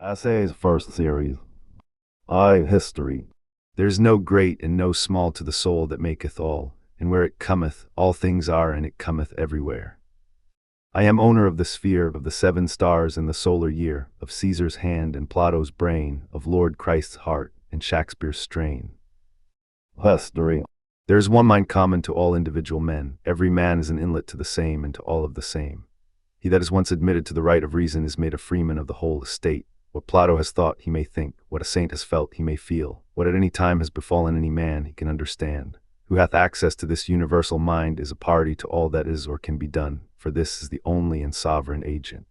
Essays first series. I, history. There's no great and no small to the soul that maketh all, and where it cometh, all things are, and it cometh everywhere. I am owner of the sphere, of the 7 stars in the solar year, of Caesar's hand and Plato's brain, of Lord Christ's heart and Shakespeare's strain. History. There is one mind common to all individual men. Every man is an inlet to the same and to all of the same. He that is once admitted to the right of reason is made a freeman of the whole estate. What Plato has thought, he may think. What a saint has felt, he may feel. What at any time has befallen any man, he can understand. Who hath access to this universal mind is a party to all that is or can be done, for this is the only and sovereign agent.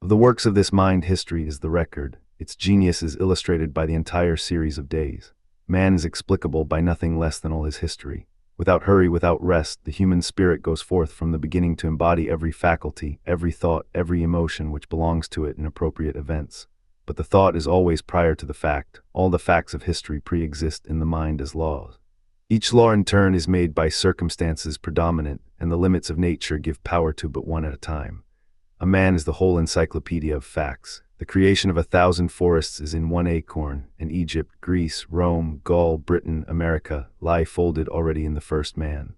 Of the works of this mind, history is the record. Its genius is illustrated by the entire series of days. Man is explicable by nothing less than all his history. Without hurry, without rest, the human spirit goes forth from the beginning to embody every faculty, every thought, every emotion which belongs to it in appropriate events. But the thought is always prior to the fact. All the facts of history pre-exist in the mind as laws. Each law in turn is made by circumstances predominant, and the limits of nature give power to but one at a time. A man is the whole encyclopedia of facts. The creation of 1,000 forests is in one acorn, and Egypt, Greece, Rome, Gaul, Britain, America lie folded already in the first man.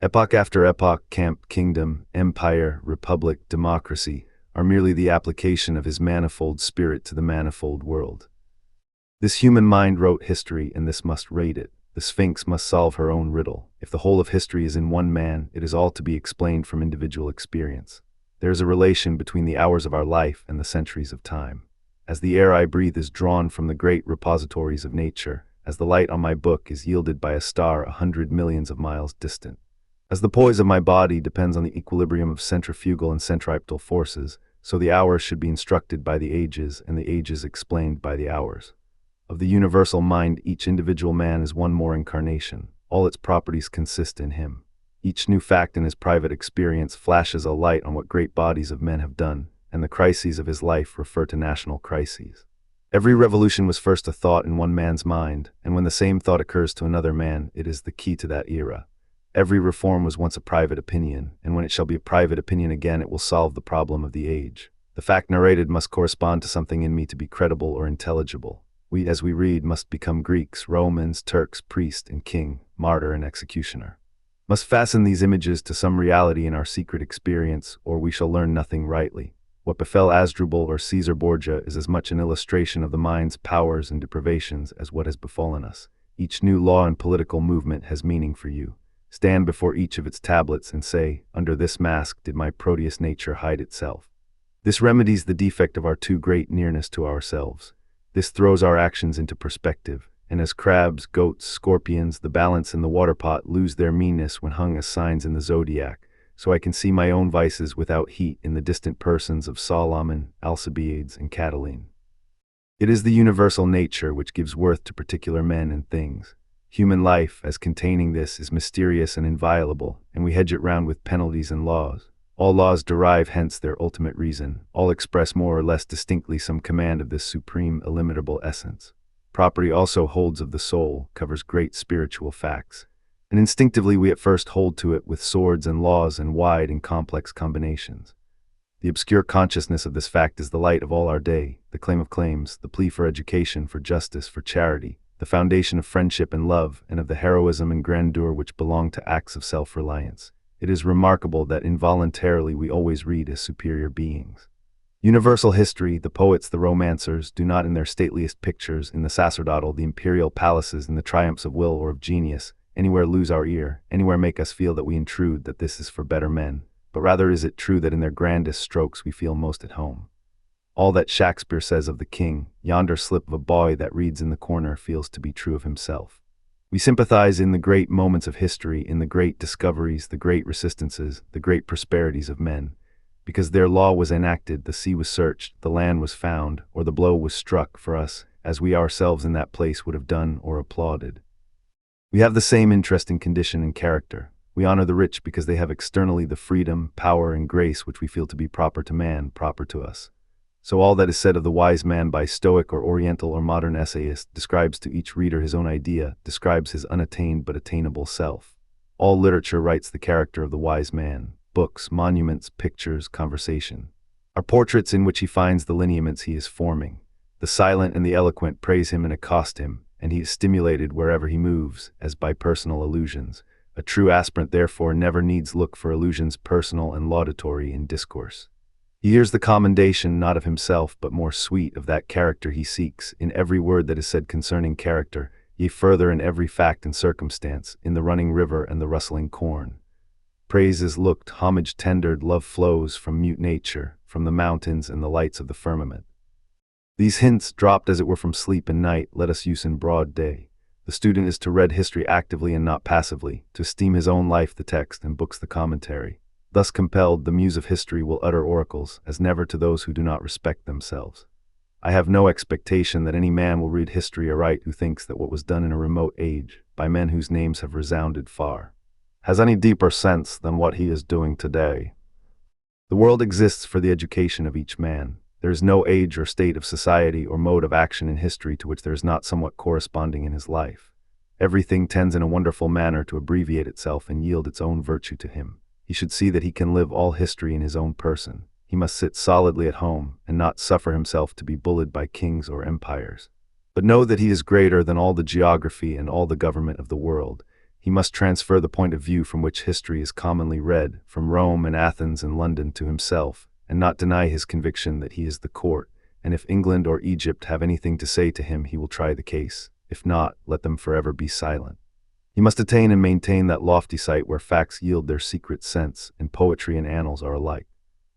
Epoch after epoch, camp, kingdom, empire, republic, democracy are merely the application of his manifold spirit to the manifold world. This human mind wrote history, and this must rate it. The Sphinx must solve her own riddle. If the whole of history is in one man, it is all to be explained from individual experience. There is a relation between the hours of our life and the centuries of time. As the air I breathe is drawn from the great repositories of nature, as the light on my book is yielded by a star 100 millions of miles distant, as the poise of my body depends on the equilibrium of centrifugal and centripetal forces, so the hours should be instructed by the ages, and the ages explained by the hours. Of the universal mind, each individual man is one more incarnation. All its properties consist in him. Each new fact in his private experience flashes a light on what great bodies of men have done, and the crises of his life refer to national crises. Every revolution was first a thought in one man's mind, and when the same thought occurs to another man, it is the key to that era. Every reform was once a private opinion, and when it shall be a private opinion again, it will solve the problem of the age. The fact narrated must correspond to something in me to be credible or intelligible. We, as we read, must become Greeks, Romans, Turks, priest and king, martyr and executioner. Must fasten these images to some reality in our secret experience, or we shall learn nothing rightly. What befell Asdrubal or Caesar Borgia is as much an illustration of the mind's powers and deprivations as what has befallen us. Each new law and political movement has meaning for you. Stand before each of its tablets and say, under this mask did my proteus nature hide itself. This remedies the defect of our too great nearness to ourselves. This throws our actions into perspective, and as crabs, goats, scorpions, the balance and the water pot lose their meanness when hung as signs in the zodiac, so I can see my own vices without heat in the distant persons of Solomon, Alcibiades, and Catiline. It is the universal nature which gives worth to particular men and things. Human life, as containing this, is mysterious and inviolable, and we hedge it round with penalties and laws. All laws derive hence their ultimate reason. All express more or less distinctly some command of this supreme, illimitable essence. Property also holds of the soul, covers great spiritual facts, and instinctively we at first hold to it with swords and laws and wide and complex combinations. The obscure consciousness of this fact is the light of all our day, the claim of claims, the plea for education, for justice, for charity, the foundation of friendship and love, and of the heroism and grandeur which belong to acts of self-reliance. It is remarkable that involuntarily we always read as superior beings. Universal history, the poets, the romancers, do not in their stateliest pictures, in the sacerdotal, the imperial palaces, in the triumphs of will or of genius, anywhere lose our ear, anywhere make us feel that we intrude, that this is for better men, but rather is it true that in their grandest strokes we feel most at home. All that Shakespeare says of the king, yonder slip of a boy that reads in the corner, feels to be true of himself. We sympathize in the great moments of history, in the great discoveries, the great resistances, the great prosperities of men, because their law was enacted, the sea was searched, the land was found, or the blow was struck for us, as we ourselves in that place would have done or applauded. We have the same interesting condition and character. We honor the rich because they have externally the freedom, power, and grace which we feel to be proper to man, proper to us. So all that is said of the wise man by Stoic or Oriental or modern essayist describes to each reader his own idea, describes his unattained but attainable self. All literature writes the character of the wise man. Books, monuments, pictures, conversation are portraits in which he finds the lineaments he is forming. The silent and the eloquent praise him and accost him, and he is stimulated wherever he moves, as by personal illusions. A true aspirant therefore never needs look for illusions personal and laudatory in discourse. He hears the commendation not of himself but more sweet of that character he seeks, in every word that is said concerning character, yea further in every fact and circumstance, in the running river and the rustling corn. Praise is looked, homage tendered, love flows from mute nature, from the mountains and the lights of the firmament. These hints, dropped as it were from sleep and night, let us use in broad day. The student is to read history actively and not passively, to esteem his own life the text and books the commentary. Thus compelled, the muse of history will utter oracles, as never to those who do not respect themselves. I have no expectation that any man will read history aright who thinks that what was done in a remote age, by men whose names have resounded far, has any deeper sense than what he is doing today. The world exists for the education of each man. There is no age or state of society or mode of action in history to which there is not somewhat corresponding in his life. Everything tends in a wonderful manner to abbreviate itself and yield its own virtue to him. He should see that he can live all history in his own person. He must sit solidly at home, and not suffer himself to be bullied by kings or empires. But know that he is greater than all the geography and all the government of the world. He must transfer the point of view from which history is commonly read, from Rome and Athens and London, to himself, and not deny his conviction that he is the court, and if England or Egypt have anything to say to him he will try the case. If not, let them forever be silent. He must attain and maintain that lofty sight where facts yield their secret sense, and poetry and annals are alike.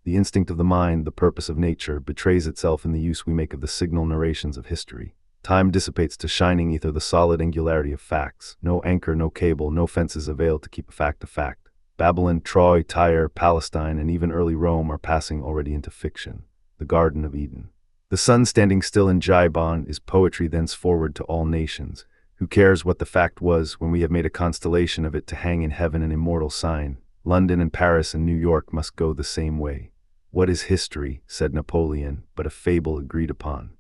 The instinct of the mind, the purpose of nature, betrays itself in the use we make of the signal narrations of history. Time dissipates to shining ether the solid angularity of facts. No anchor, no cable, no fences avail to keep a fact a fact. Babylon, Troy, Tyre, Palestine, and even early Rome are passing already into fiction, the Garden of Eden. The sun standing still in Gibon is poetry thenceforward to all nations. Who cares what the fact was when we have made a constellation of it to hang in heaven an immortal sign? London and Paris and New York must go the same way. What is history, said Napoleon, but a fable agreed upon?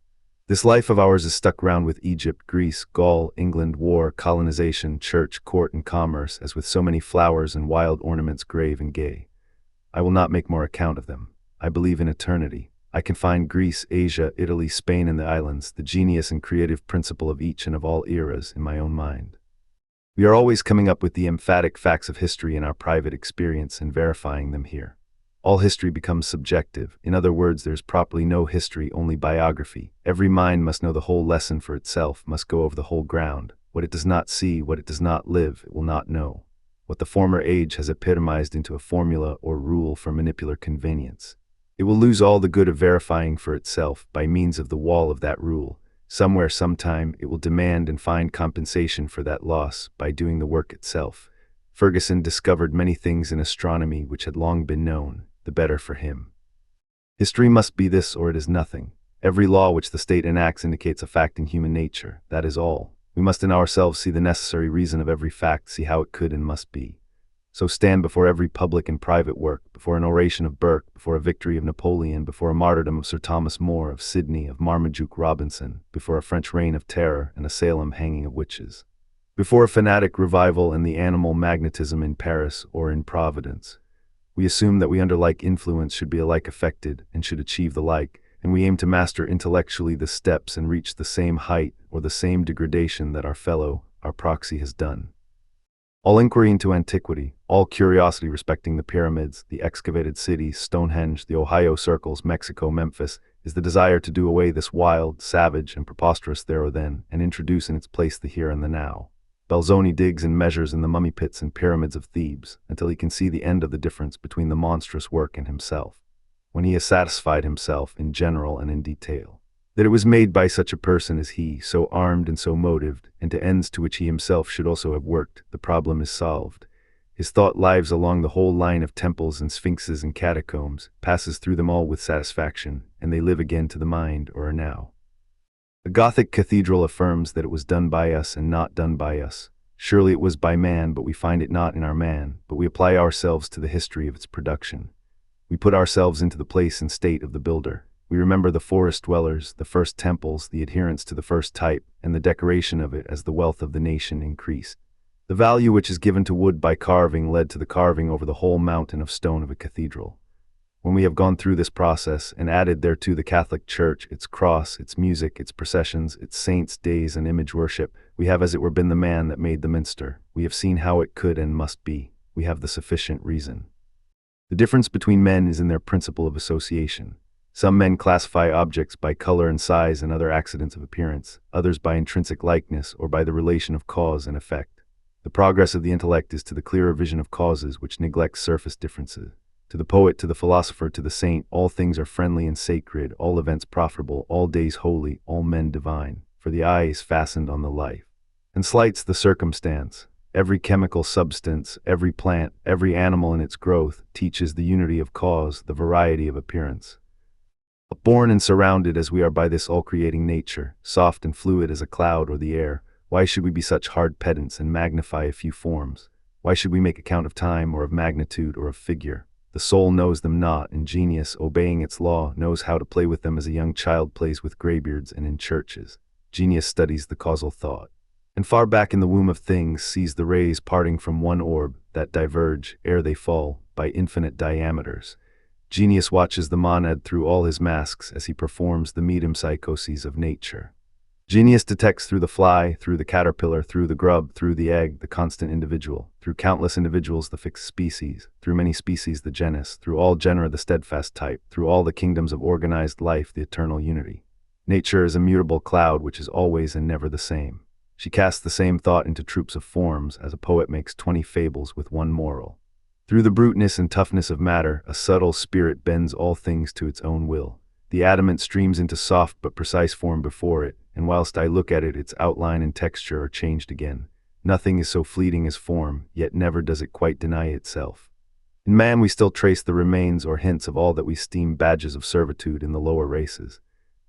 This life of ours is stuck round with Egypt, Greece, Gaul, England, war, colonization, church, court, and commerce, as with so many flowers and wild ornaments grave and gay. I will not make more account of them. I believe in eternity. I can find Greece, Asia, Italy, Spain, and the islands, the genius and creative principle of each and of all eras, in my own mind. We are always coming up with the emphatic facts of history in our private experience and verifying them here. All history becomes subjective. In other words, there is properly no history, only biography. Every mind must know the whole lesson for itself, must go over the whole ground. What it does not see, what it does not live, it will not know. What the former age has epitomized into a formula or rule for manipular convenience, it will lose all the good of verifying for itself by means of the wall of that rule. Somewhere, sometime, it will demand and find compensation for that loss by doing the work itself. Ferguson discovered many things in astronomy which had long been known, the better for him. History must be this or it is nothing. Every law which the state enacts indicates a fact in human nature, that is all. We must in ourselves see the necessary reason of every fact, see how it could and must be. So stand before every public and private work, before an oration of Burke, before a victory of Napoleon, before a martyrdom of Sir Thomas More, of Sidney, of Marmaduke Robinson, before a French reign of terror and a Salem hanging of witches, before a fanatic revival and the animal magnetism in Paris or in Providence. We assume that we under like influence should be alike affected and should achieve the like, and we aim to master intellectually the steps and reach the same height or the same degradation that our fellow, our proxy, has done. All inquiry into antiquity, all curiosity respecting the pyramids, the excavated cities, Stonehenge, the Ohio circles, Mexico, Memphis, is the desire to do away this wild, savage, and preposterous there or then, and introduce in its place the here and the now. Belzoni digs and measures in the mummy pits and pyramids of Thebes until he can see the end of the difference between the monstrous work and himself, when he has satisfied himself, in general and in detail, that it was made by such a person as he, so armed and so motived, and to ends to which he himself should also have worked. The problem is solved. His thought lives along the whole line of temples and sphinxes and catacombs, passes through them all with satisfaction, and they live again to the mind or are now. The Gothic cathedral affirms that it was done by us and not done by us. Surely it was by man, but we find it not in our man, but we apply ourselves to the history of its production. We put ourselves into the place and state of the builder. We remember the forest dwellers, the first temples, the adherence to the first type, and the decoration of it as the wealth of the nation increased. The value which is given to wood by carving led to the carving over the whole mountain of stone of a cathedral. When we have gone through this process and added thereto the Catholic Church, its cross, its music, its processions, its saints' days and image worship, we have as it were been the man that made the minster. We have seen how it could and must be. We have the sufficient reason. The difference between men is in their principle of association. Some men classify objects by color and size and other accidents of appearance, others by intrinsic likeness or by the relation of cause and effect. The progress of the intellect is to the clearer vision of causes which neglects surface differences. To the poet, to the philosopher, to the saint, all things are friendly and sacred, all events profitable, all days holy, all men divine, for the eye is fastened on the life, and slights the circumstance. Every chemical substance, every plant, every animal in its growth, teaches the unity of cause, the variety of appearance. Born and surrounded as we are by this all-creating nature, soft and fluid as a cloud or the air, why should we be such hard pedants and magnify a few forms? Why should we make account of time or of magnitude or of figure? The soul knows them not, and genius, obeying its law, knows how to play with them as a young child plays with graybeards and in churches. Genius studies the causal thought, and far back in the womb of things sees the rays parting from one orb that diverge, ere they fall, by infinite diameters. Genius watches the monad through all his masks as he performs the metempsychoses of nature. Genius detects through the fly, through the caterpillar, through the grub, through the egg, the constant individual, through countless individuals the fixed species, through many species the genus, through all genera the steadfast type, through all the kingdoms of organized life the eternal unity. Nature is a mutable cloud which is always and never the same. She casts the same thought into troops of forms, as a poet makes 20 fables with one moral. Through the bruteness and toughness of matter, a subtle spirit bends all things to its own will. The adamant streams into soft but precise form before it, and whilst I look at it, its outline and texture are changed again. Nothing is so fleeting as form, yet never does it quite deny itself. In man we still trace the remains or hints of all that we esteem badges of servitude in the lower races,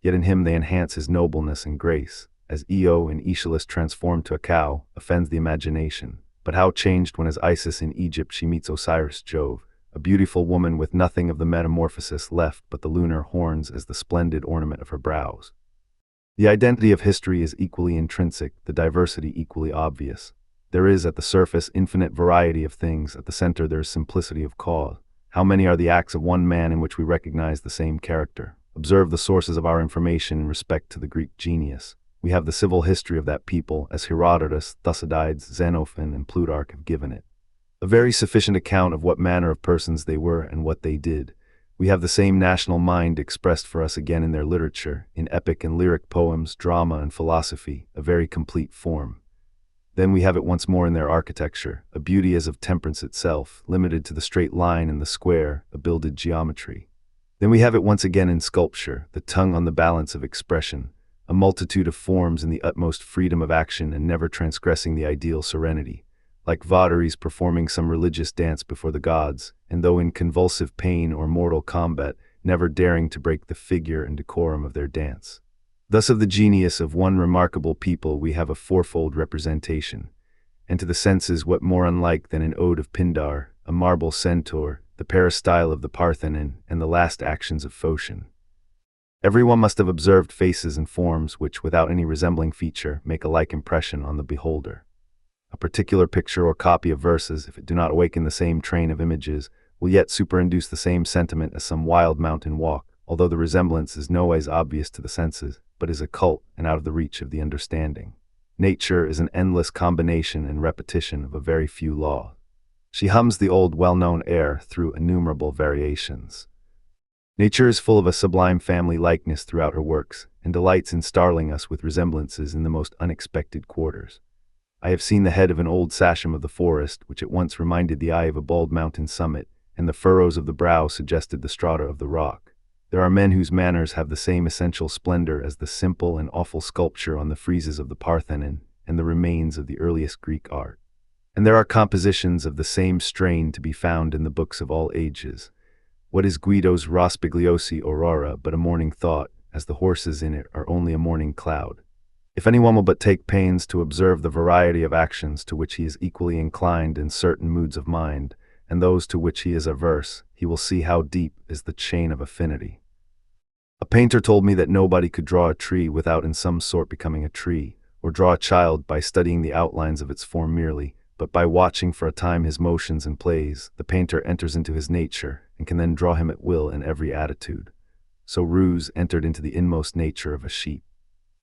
yet in him they enhance his nobleness and grace, as Io in Aeschylus transformed to a cow, offends the imagination. But how changed when as Isis in Egypt she meets Osiris Jove, a beautiful woman with nothing of the metamorphosis left but the lunar horns as the splendid ornament of her brows. The identity of history is equally intrinsic, the diversity equally obvious. There is at the surface infinite variety of things, at the center there is simplicity of cause. How many are the acts of one man in which we recognize the same character? Observe the sources of our information in respect to the Greek genius. We have the civil history of that people, as Herodotus, Thucydides, Xenophon, and Plutarch have given it. A very sufficient account of what manner of persons they were and what they did. We have the same national mind expressed for us again in their literature, in epic and lyric poems, drama and philosophy, a very complete form. Then we have it once more in their architecture, a beauty as of temperance itself, limited to the straight line and the square, a builded geometry. Then we have it once again in sculpture, the tongue on the balance of expression, a multitude of forms in the utmost freedom of action and never transgressing the ideal serenity, like votaries performing some religious dance before the gods, and though in convulsive pain or mortal combat, never daring to break the figure and decorum of their dance. Thus of the genius of one remarkable people we have a fourfold representation, and to the senses what more unlike than an ode of Pindar, a marble centaur, the peristyle of the Parthenon, and the last actions of Phocion. Every one must have observed faces and forms which, without any resembling feature, make a like impression on the beholder. A particular picture or copy of verses, if it do not awaken the same train of images, will yet superinduce the same sentiment as some wild mountain walk, although the resemblance is no ways obvious to the senses, but is occult and out of the reach of the understanding. Nature is an endless combination and repetition of a very few laws. She hums the old well-known air through innumerable variations. Nature is full of a sublime family likeness throughout her works, and delights in startling us with resemblances in the most unexpected quarters. I have seen the head of an old sachem of the forest, which at once reminded the eye of a bald mountain summit, and the furrows of the brow suggested the strata of the rock. There are men whose manners have the same essential splendor as the simple and awful sculpture on the friezes of the Parthenon and the remains of the earliest Greek art. And there are compositions of the same strain to be found in the books of all ages. What is Guido's Rospigliosi Aurora but a morning thought, as the horses in it are only a morning cloud? If anyone will but take pains to observe the variety of actions to which he is equally inclined in certain moods of mind, and those to which he is averse, he will see how deep is the chain of affinity. A painter told me that nobody could draw a tree without in some sort becoming a tree, or draw a child by studying the outlines of its form merely, but by watching for a time his motions and plays, the painter enters into his nature and can then draw him at will in every attitude. So Ruse entered into the inmost nature of a sheep.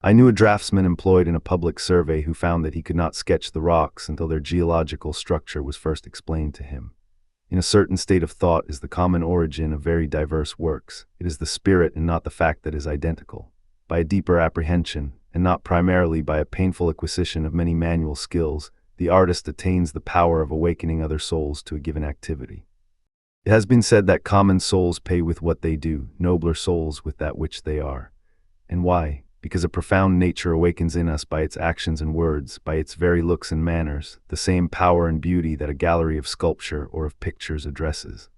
I knew a draftsman employed in a public survey who found that he could not sketch the rocks until their geological structure was first explained to him. In a certain state of thought is the common origin of very diverse works. It is the spirit and not the fact that is identical. By a deeper apprehension, and not primarily by a painful acquisition of many manual skills, the artist attains the power of awakening other souls to a given activity. It has been said that common souls pay with what they do, nobler souls with that which they are. And why? Because a profound nature awakens in us by its actions and words, by its very looks and manners, the same power and beauty that a gallery of sculpture or of pictures addresses.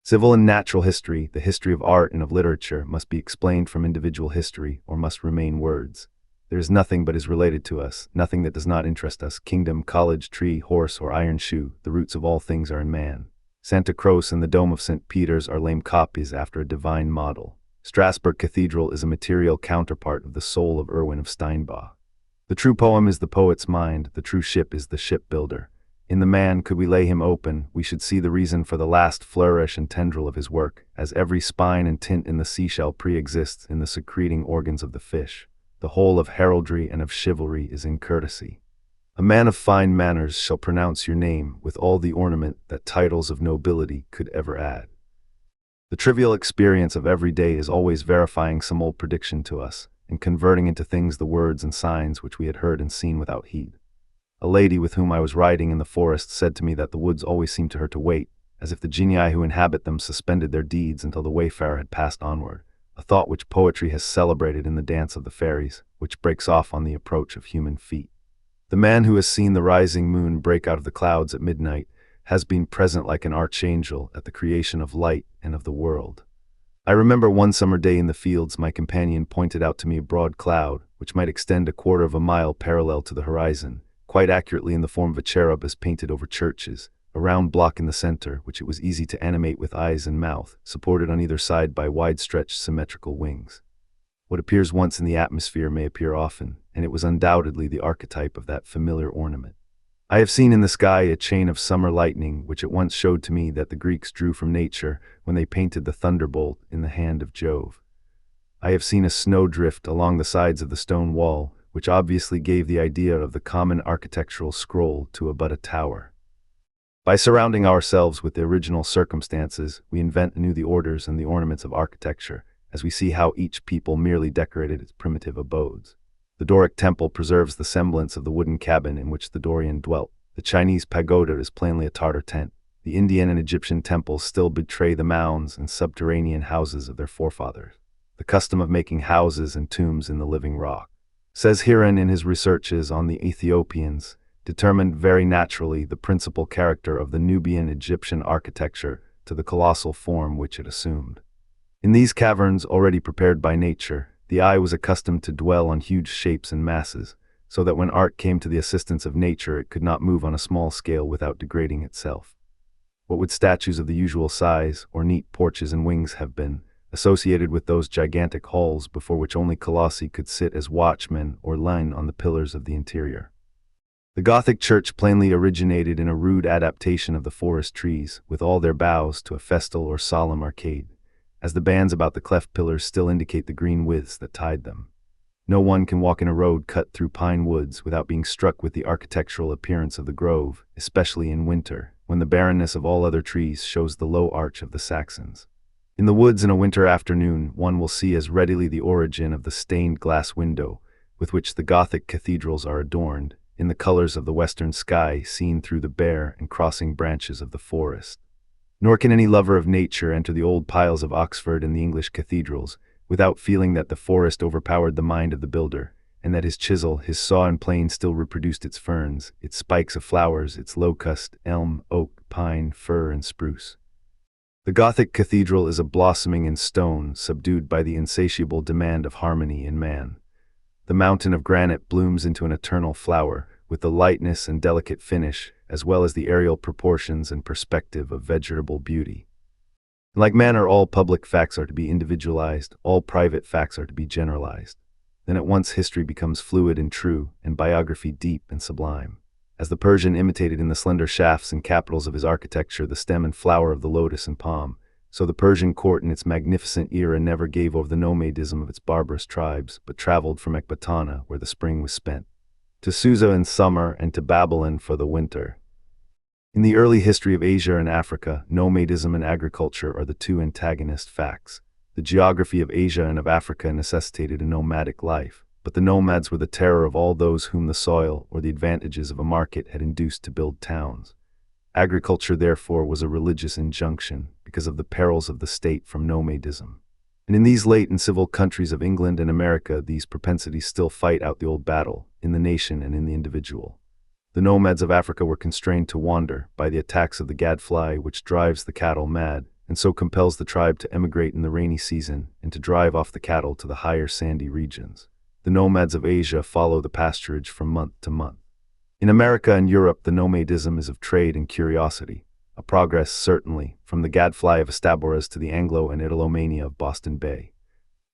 Civil and natural history, the history of art and of literature, must be explained from individual history, or must remain words. There is nothing but is related to us, nothing that does not interest us. Kingdom, college, tree, horse, or iron shoe, the roots of all things are in man. Santa Croce and the Dome of St. Peter's are lame copies after a divine model. Strasbourg Cathedral is a material counterpart of the soul of Erwin of Steinbach. The true poem is the poet's mind, the true ship is the shipbuilder. In the man, could we lay him open, we should see the reason for the last flourish and tendril of his work, as every spine and tint in the seashell pre-exists in the secreting organs of the fish. The whole of heraldry and of chivalry is in courtesy. A man of fine manners shall pronounce your name with all the ornament that titles of nobility could ever add. The trivial experience of every day is always verifying some old prediction to us, and converting into things the words and signs which we had heard and seen without heed. A lady with whom I was riding in the forest said to me that the woods always seemed to her to wait, as if the genii who inhabit them suspended their deeds until the wayfarer had passed onward, a thought which poetry has celebrated in the dance of the fairies, which breaks off on the approach of human feet. The man who has seen the rising moon break out of the clouds at midnight has been present like an archangel at the creation of light and of the world. I remember one summer day in the fields my companion pointed out to me a broad cloud, which might extend a quarter of a mile parallel to the horizon, quite accurately in the form of a cherub as painted over churches, a round block in the center, which it was easy to animate with eyes and mouth, supported on either side by wide-stretched symmetrical wings. What appears once in the atmosphere may appear often, and it was undoubtedly the archetype of that familiar ornament. I have seen in the sky a chain of summer lightning, which at once showed to me that the Greeks drew from nature when they painted the thunderbolt in the hand of Jove. I have seen a snowdrift along the sides of the stone wall, which obviously gave the idea of the common architectural scroll to but a tower. By surrounding ourselves with the original circumstances, we invent anew the orders and the ornaments of architecture, as we see how each people merely decorated its primitive abodes. The Doric temple preserves the semblance of the wooden cabin in which the Dorian dwelt. The Chinese pagoda is plainly a Tartar tent. The Indian and Egyptian temples still betray the mounds and subterranean houses of their forefathers. The custom of making houses and tombs in the living rock, says Hiran in his researches on the Ethiopians, determined very naturally the principal character of the Nubian Egyptian architecture to the colossal form which it assumed. In these caverns already prepared by nature, the eye was accustomed to dwell on huge shapes and masses, so that when art came to the assistance of nature it could not move on a small scale without degrading itself. What would statues of the usual size, or neat porches and wings have been, associated with those gigantic halls before which only colossi could sit as watchmen or lean on the pillars of the interior? The Gothic church plainly originated in a rude adaptation of the forest trees, with all their boughs, to a festal or solemn arcade, as the bands about the cleft pillars still indicate the green withes that tied them. No one can walk in a road cut through pine woods without being struck with the architectural appearance of the grove, especially in winter, when the barrenness of all other trees shows the low arch of the Saxons. In the woods in a winter afternoon, one will see as readily the origin of the stained glass window, with which the Gothic cathedrals are adorned, in the colors of the western sky seen through the bare and crossing branches of the forest. Nor can any lover of nature enter the old piles of Oxford and the English cathedrals without feeling that the forest overpowered the mind of the builder, and that his chisel, his saw and plane still reproduced its ferns, its spikes of flowers, its locust, elm, oak, pine, fir, and spruce. The Gothic cathedral is a blossoming in stone, subdued by the insatiable demand of harmony in man. The mountain of granite blooms into an eternal flower, with the lightness and delicate finish, as well as the aerial proportions and perspective of vegetable beauty. In like manner, all public facts are to be individualized, all private facts are to be generalized. Then at once history becomes fluid and true, and biography deep and sublime. As the Persian imitated in the slender shafts and capitals of his architecture the stem and flower of the lotus and palm, so the Persian court in its magnificent era never gave over the nomadism of its barbarous tribes, but traveled from Ecbatana, where the spring was spent, to Susa in summer and to Babylon for the winter. In the early history of Asia and Africa, nomadism and agriculture are the two antagonist facts. The geography of Asia and of Africa necessitated a nomadic life, but the nomads were the terror of all those whom the soil or the advantages of a market had induced to build towns. Agriculture, therefore, was a religious injunction because of the perils of the state from nomadism. And in these late and civil countries of England and America, these propensities still fight out the old battle, in the nation and in the individual. The nomads of Africa were constrained to wander by the attacks of the gadfly, which drives the cattle mad, and so compels the tribe to emigrate in the rainy season and to drive off the cattle to the higher sandy regions. The nomads of Asia follow the pasturage from month to month. In America and Europe, the nomadism is of trade and curiosity, a progress certainly, from the gadfly of Estaboras to the Anglo and Italomania of Boston Bay.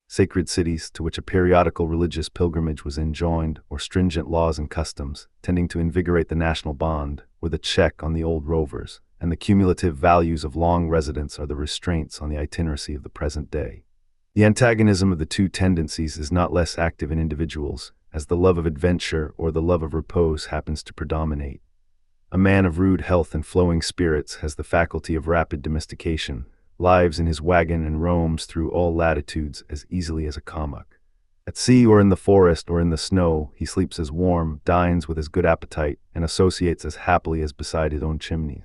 Sacred cities, to which a periodical religious pilgrimage was enjoined, or stringent laws and customs, tending to invigorate the national bond, were the check on the old rovers, and the cumulative values of long residence are the restraints on the itineracy of the present day. The antagonism of the two tendencies is not less active in individuals, as the love of adventure or the love of repose happens to predominate. A man of rude health and flowing spirits has the faculty of rapid domestication, lives in his wagon and roams through all latitudes as easily as a comock. At sea or in the forest or in the snow, he sleeps as warm, dines with as good appetite, and associates as happily as beside his own chimney.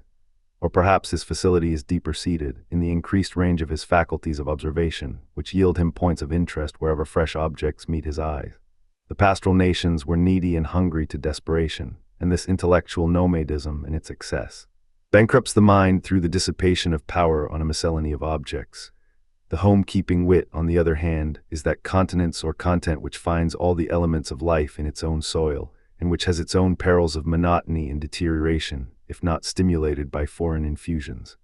Or perhaps his facility is deeper seated in the increased range of his faculties of observation, which yield him points of interest wherever fresh objects meet his eyes. The pastoral nations were needy and hungry to desperation, and this intellectual nomadism in its excess bankrupts the mind through the dissipation of power on a miscellany of objects. The home-keeping wit, on the other hand, is that continence or content which finds all the elements of life in its own soil, and which has its own perils of monotony and deterioration, if not stimulated by foreign infusions.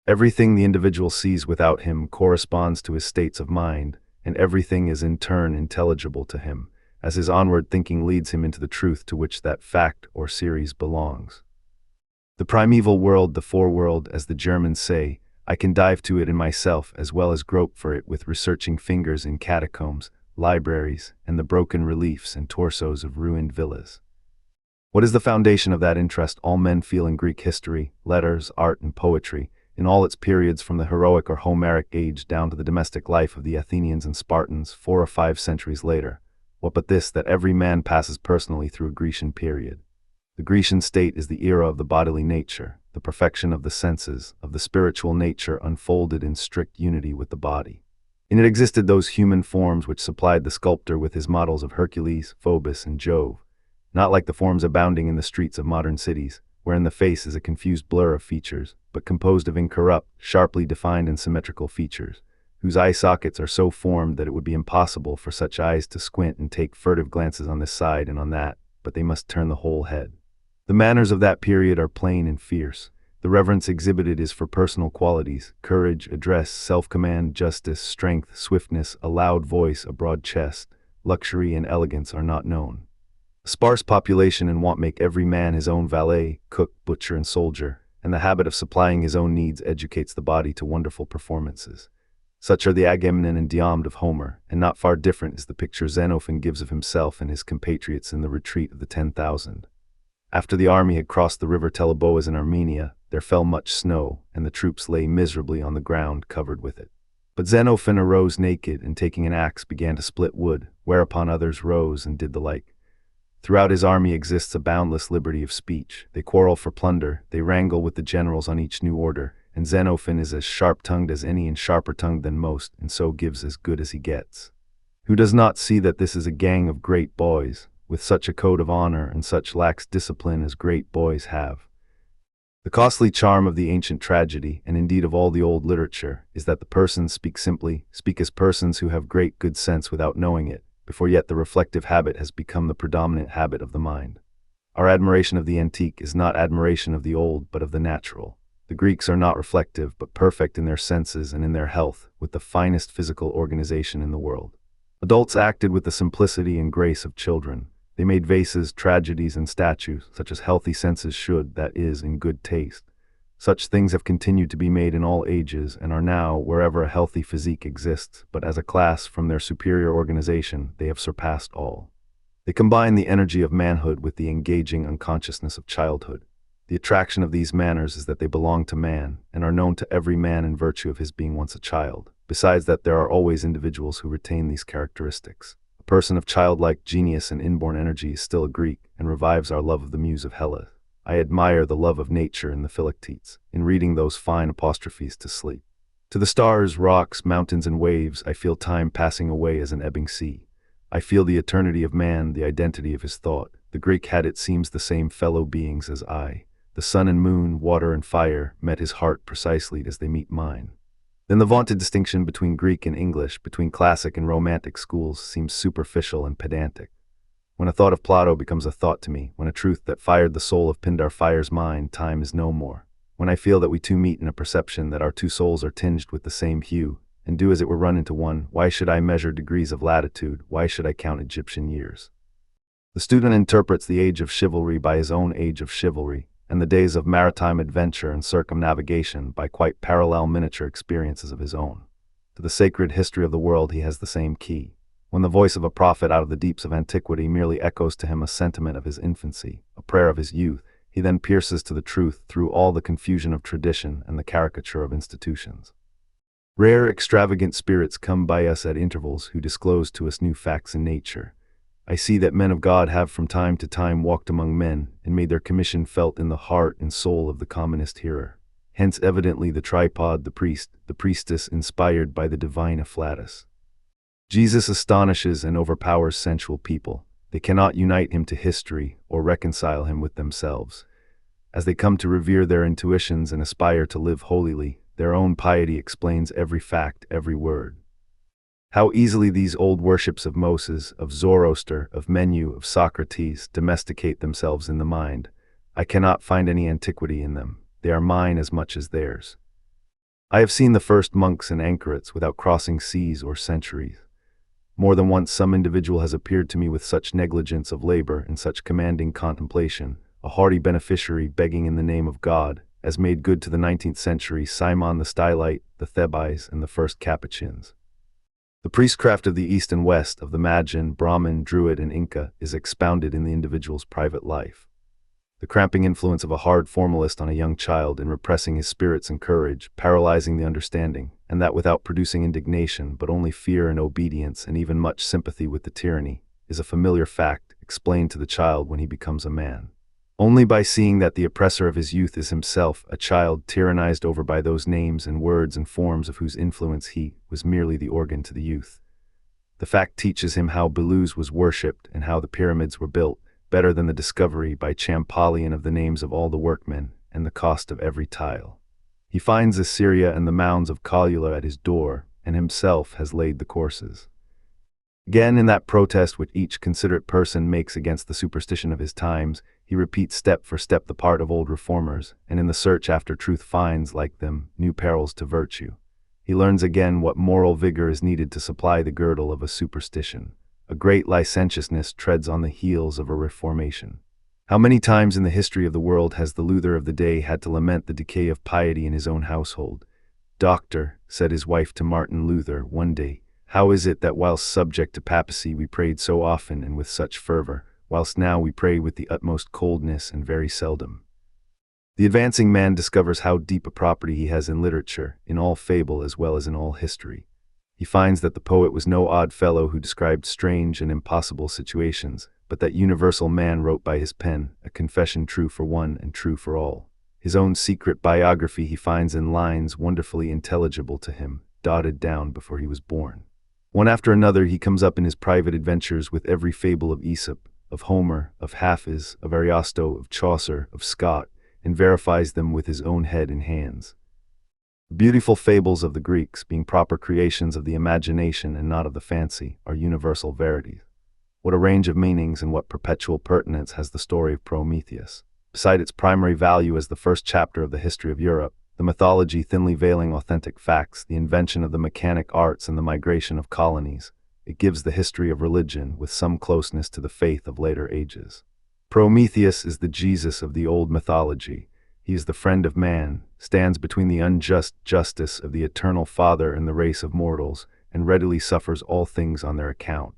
Everything the individual sees without him corresponds to his states of mind, and everything is in turn intelligible to him, as his onward thinking leads him into the truth to which that fact or series belongs. The primeval world, the foreworld, as the Germans say, I can dive to it in myself as well as grope for it with researching fingers in catacombs, libraries, and the broken reliefs and torsos of ruined villas. What is the foundation of that interest all men feel in Greek history, letters, art, and poetry, in all its periods from the heroic or Homeric age down to the domestic life of the Athenians and Spartans 4 or 5 centuries later? What but this, that every man passes personally through a Grecian period? The Grecian state is the era of the bodily nature, the perfection of the senses, of the spiritual nature unfolded in strict unity with the body. In it existed those human forms which supplied the sculptor with his models of Hercules, Phoebus, and Jove, not like the forms abounding in the streets of modern cities, wherein the face is a confused blur of features, but composed of incorrupt, sharply defined and symmetrical features, whose eye sockets are so formed that it would be impossible for such eyes to squint and take furtive glances on this side and on that, but they must turn the whole head. The manners of that period are plain and fierce. The reverence exhibited is for personal qualities: courage, address, self-command, justice, strength, swiftness, a loud voice, a broad chest. Luxury and elegance are not known. A sparse population and want make every man his own valet, cook, butcher, and soldier, and the habit of supplying his own needs educates the body to wonderful performances. Such are the Agamemnon and Diomede of Homer, and not far different is the picture Xenophon gives of himself and his compatriots in the retreat of the 10,000. After the army had crossed the river Teleboas in Armenia, there fell much snow, and the troops lay miserably on the ground covered with it. But Xenophon arose naked, and taking an axe began to split wood, whereupon others rose and did the like. Throughout his army exists a boundless liberty of speech. They quarrel for plunder, they wrangle with the generals on each new order, and Xenophon is as sharp-tongued as any and sharper-tongued than most, and so gives as good as he gets. Who does not see that this is a gang of great boys, with such a code of honor and such lax discipline as great boys have? The costly charm of the ancient tragedy, and indeed of all the old literature, is that the persons speak simply, speak as persons who have great good sense without knowing it, before yet the reflective habit has become the predominant habit of the mind. Our admiration of the antique is not admiration of the old, but of the natural. The Greeks are not reflective, but perfect in their senses and in their health, with the finest physical organization in the world. Adults acted with the simplicity and grace of children. They made vases, tragedies, and statues, such as healthy senses should, that is, in good taste. Such things have continued to be made in all ages and are now wherever a healthy physique exists, but as a class, from their superior organization, they have surpassed all. They combine the energy of manhood with the engaging unconsciousness of childhood. The attraction of these manners is that they belong to man, and are known to every man in virtue of his being once a child. Besides that, there are always individuals who retain these characteristics. A person of childlike genius and inborn energy is still a Greek, and revives our love of the muse of Helle. I admire the love of nature in the Philoctetes, in reading those fine apostrophes to sleep. To the stars, rocks, mountains, and waves, I feel time passing away as an ebbing sea. I feel the eternity of man, the identity of his thought. The Greek had, it seems, the same fellow beings as I. The sun and moon, water and fire, met his heart precisely as they meet mine. Then the vaunted distinction between Greek and English, between classic and romantic schools, seems superficial and pedantic. When a thought of Plato becomes a thought to me, when a truth that fired the soul of Pindar fires mine, time is no more. When I feel that we two meet in a perception that our two souls are tinged with the same hue, and do as it were run into one, why should I measure degrees of latitude? Why should I count Egyptian years? The student interprets the age of chivalry by his own age of chivalry, and the days of maritime adventure and circumnavigation by quite parallel miniature experiences of his own. To the sacred history of the world he has the same key. When the voice of a prophet out of the deeps of antiquity merely echoes to him a sentiment of his infancy, a prayer of his youth, he then pierces to the truth through all the confusion of tradition and the caricature of institutions. Rare, extravagant spirits come by us at intervals who disclose to us new facts in nature. I see that men of God have from time to time walked among men and made their commission felt in the heart and soul of the commonest hearer. Hence evidently the tripod, the priest, the priestess inspired by the divine afflatus. Jesus astonishes and overpowers sensual people. They cannot unite him to history or reconcile him with themselves. As they come to revere their intuitions and aspire to live holily, their own piety explains every fact, every word. How easily these old worships of Moses, of Zoroaster, of Menu, of Socrates domesticate themselves in the mind. I cannot find any antiquity in them. They are mine as much as theirs. I have seen the first monks and anchorites without crossing seas or centuries. More than once some individual has appeared to me with such negligence of labor and such commanding contemplation, a hardy beneficiary begging in the name of God, as made good to the 19th century Simon the Stylite, the Thebais, and the first Capuchins. The priestcraft of the East and West, of the Magian, Brahmin, Druid, and Inca, is expounded in the individual's private life. The cramping influence of a hard formalist on a young child in repressing his spirits and courage, paralyzing the understanding, and that without producing indignation, but only fear and obedience and even much sympathy with the tyranny, is a familiar fact explained to the child when he becomes a man. Only by seeing that the oppressor of his youth is himself a child tyrannized over by those names and words and forms of whose influence he was merely the organ to the youth. The fact teaches him how Belus was worshipped and how the pyramids were built, better than the discovery by Champollion of the names of all the workmen and the cost of every tile. He finds Assyria and the mounds of Collula at his door, and himself has laid the courses. Again, in that protest which each considerate person makes against the superstition of his times, he repeats step for step the part of old reformers, and in the search after truth finds, like them, new perils to virtue. He learns again what moral vigor is needed to supply the girdle of a superstition. A great licentiousness treads on the heels of a reformation. How many times in the history of the world has the Luther of the day had to lament the decay of piety in his own household? "Doctor," said his wife to Martin Luther one day, "how is it that whilst subject to papacy we prayed so often and with such fervor, whilst now we pray with the utmost coldness and very seldom?" The advancing man discovers how deep a property he has in literature, in all fable as well as in all history. He finds that the poet was no odd fellow who described strange and impossible situations, but that universal man wrote by his pen, a confession true for one and true for all. His own secret biography he finds in lines wonderfully intelligible to him, dotted down before he was born. One after another he comes up in his private adventures with every fable of Aesop, of Homer, of Hafiz, of Ariosto, of Chaucer, of Scott, and verifies them with his own head and hands. The beautiful fables of the Greeks, being proper creations of the imagination and not of the fancy, are universal verities. What a range of meanings and what perpetual pertinence has the story of Prometheus. Beside its primary value as the first chapter of the history of Europe, the mythology thinly veiling authentic facts, the invention of the mechanic arts and the migration of colonies, it gives the history of religion with some closeness to the faith of later ages. Prometheus is the Jesus of the old mythology. He is the friend of man, stands between the unjust justice of the eternal Father and the race of mortals, and readily suffers all things on their account.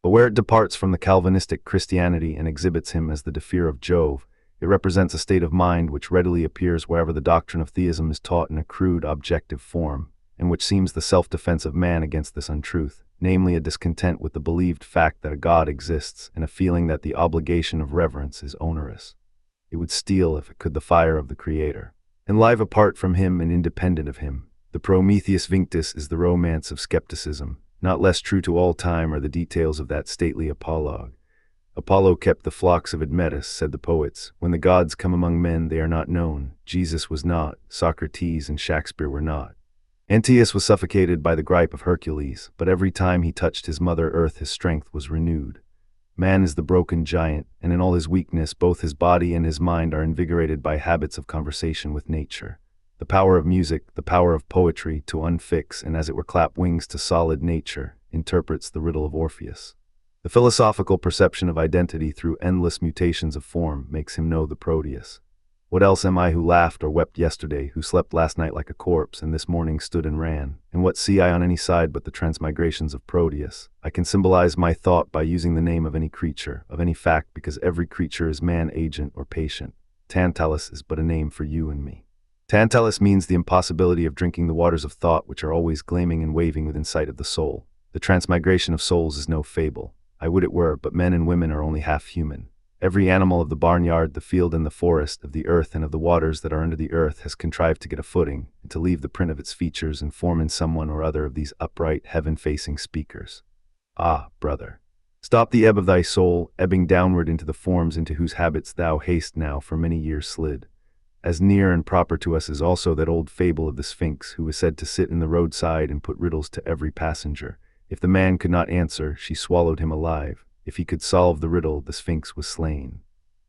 But where it departs from the Calvinistic Christianity and exhibits him as the defeater of Jove, it represents a state of mind which readily appears wherever the doctrine of theism is taught in a crude, objective form, and which seems the self-defense of man against this untruth, namely a discontent with the believed fact that a God exists and a feeling that the obligation of reverence is onerous. It would steal, if it could, the fire of the Creator. And live apart from him and independent of him, the Prometheus Vinctus is the romance of skepticism. Not less true to all time are the details of that stately apologue. Apollo kept the flocks of Admetus, said the poets. When the gods come among men, they are not known. Jesus was not. Socrates and Shakespeare were not. Antaeus was suffocated by the gripe of Hercules, but every time he touched his mother earth his strength was renewed. Man is the broken giant, and in all his weakness both his body and his mind are invigorated by habits of conversation with nature. The power of music, the power of poetry, to unfix and as it were clap wings to solid nature, interprets the riddle of Orpheus. The philosophical perception of identity through endless mutations of form makes him know the Proteus. What else am I who laughed or wept yesterday, who slept last night like a corpse, and this morning stood and ran? And what see I on any side but the transmigrations of Proteus? I can symbolize my thought by using the name of any creature, of any fact, because every creature is man, agent, or patient. Tantalus is but a name for you and me. Tantalus means the impossibility of drinking the waters of thought which are always gleaming and waving within sight of the soul. The transmigration of souls is no fable. I would it were, but men and women are only half human. Every animal of the barnyard, the field and the forest, of the earth and of the waters that are under the earth has contrived to get a footing, and to leave the print of its features and form in someone or other of these upright, heaven-facing speakers. Ah, brother! Stop the ebb of thy soul, ebbing downward into the forms into whose habits thou hast now for many years slid. As near and proper to us is also that old fable of the Sphinx, who was said to sit in the roadside and put riddles to every passenger. If the man could not answer, she swallowed him alive. If he could solve the riddle, the Sphinx was slain.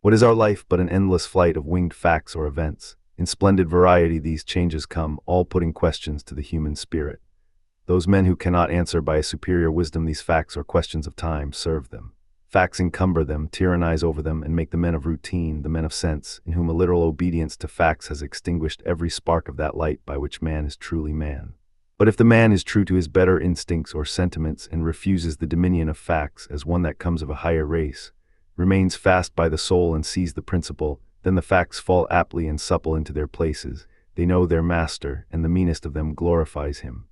What is our life but an endless flight of winged facts or events? In splendid variety these changes come, all putting questions to the human spirit. Those men who cannot answer by a superior wisdom these facts or questions of time serve them. Facts encumber them, tyrannize over them, and make the men of routine, the men of sense, in whom a literal obedience to facts has extinguished every spark of that light by which man is truly man. But if the man is true to his better instincts or sentiments and refuses the dominion of facts as one that comes of a higher race, remains fast by the soul and sees the principle, then the facts fall aptly and supple into their places. They know their master, and the meanest of them glorifies him.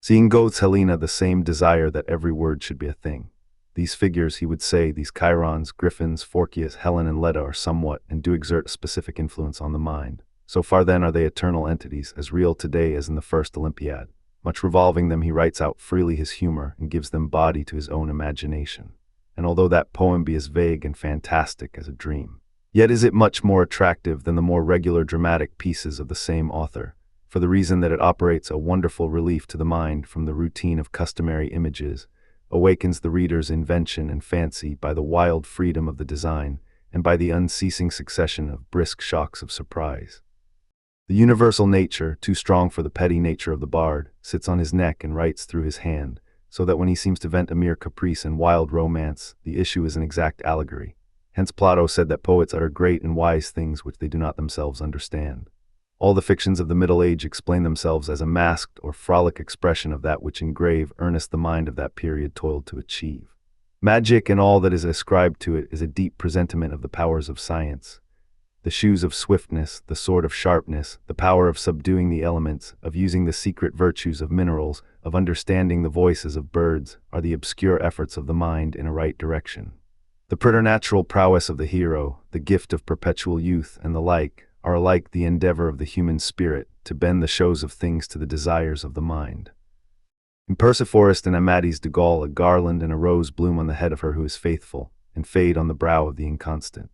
Seeing goats Helena the same desire that every word should be a thing. These figures, he would say, these chirons, griffins, Phorcys, Helen and Leda are somewhat, and do exert a specific influence on the mind. So far then are they eternal entities, as real today as in the first Olympiad. Much revolving them he writes out freely his humor, and gives them body to his own imagination. And although that poem be as vague and fantastic as a dream, yet is it much more attractive than the more regular dramatic pieces of the same author, for the reason that it operates a wonderful relief to the mind from the routine of customary images, awakens the reader's invention and fancy by the wild freedom of the design, and by the unceasing succession of brisk shocks of surprise. The universal nature, too strong for the petty nature of the bard, sits on his neck and writes through his hand, so that when he seems to vent a mere caprice and wild romance, the issue is an exact allegory. Hence Plato said that poets utter great and wise things which they do not themselves understand. All the fictions of the Middle Age explain themselves as a masked or frolic expression of that which in grave earnest the mind of that period toiled to achieve. Magic and all that is ascribed to it is a deep presentiment of the powers of science. The shoes of swiftness, the sword of sharpness, the power of subduing the elements, of using the secret virtues of minerals, of understanding the voices of birds, are the obscure efforts of the mind in a right direction. The preternatural prowess of the hero, the gift of perpetual youth, and the like, are alike the endeavor of the human spirit to bend the shows of things to the desires of the mind. In Persephorus and Amadis de Gaul, a garland and a rose bloom on the head of her who is faithful, and fade on the brow of the inconstant.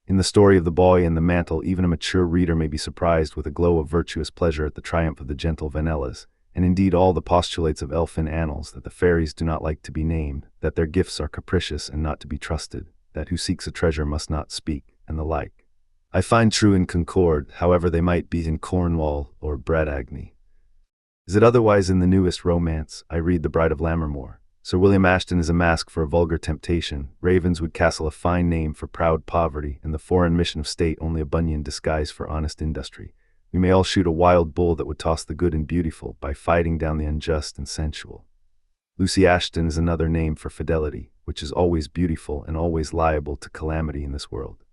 In the story of the boy and the mantle, even a mature reader may be surprised with a glow of virtuous pleasure at the triumph of the gentle Vanellas, and indeed all the postulates of elfin annals, that the fairies do not like to be named, that their gifts are capricious and not to be trusted, that who seeks a treasure must not speak, and the like. I find true in Concord, however they might be in Cornwall or Bradagny. Is it otherwise in the newest romance? I read The Bride of Lammermoor. Sir William Ashton is a mask for a vulgar temptation, Ravenswood Castle a fine name for proud poverty, and the foreign mission of state only a Bunyan disguise for honest industry. We may all shoot a wild bull that would toss the good and beautiful by fighting down the unjust and sensual. Lucy Ashton is another name for fidelity, which is always beautiful and always liable to calamity in this world.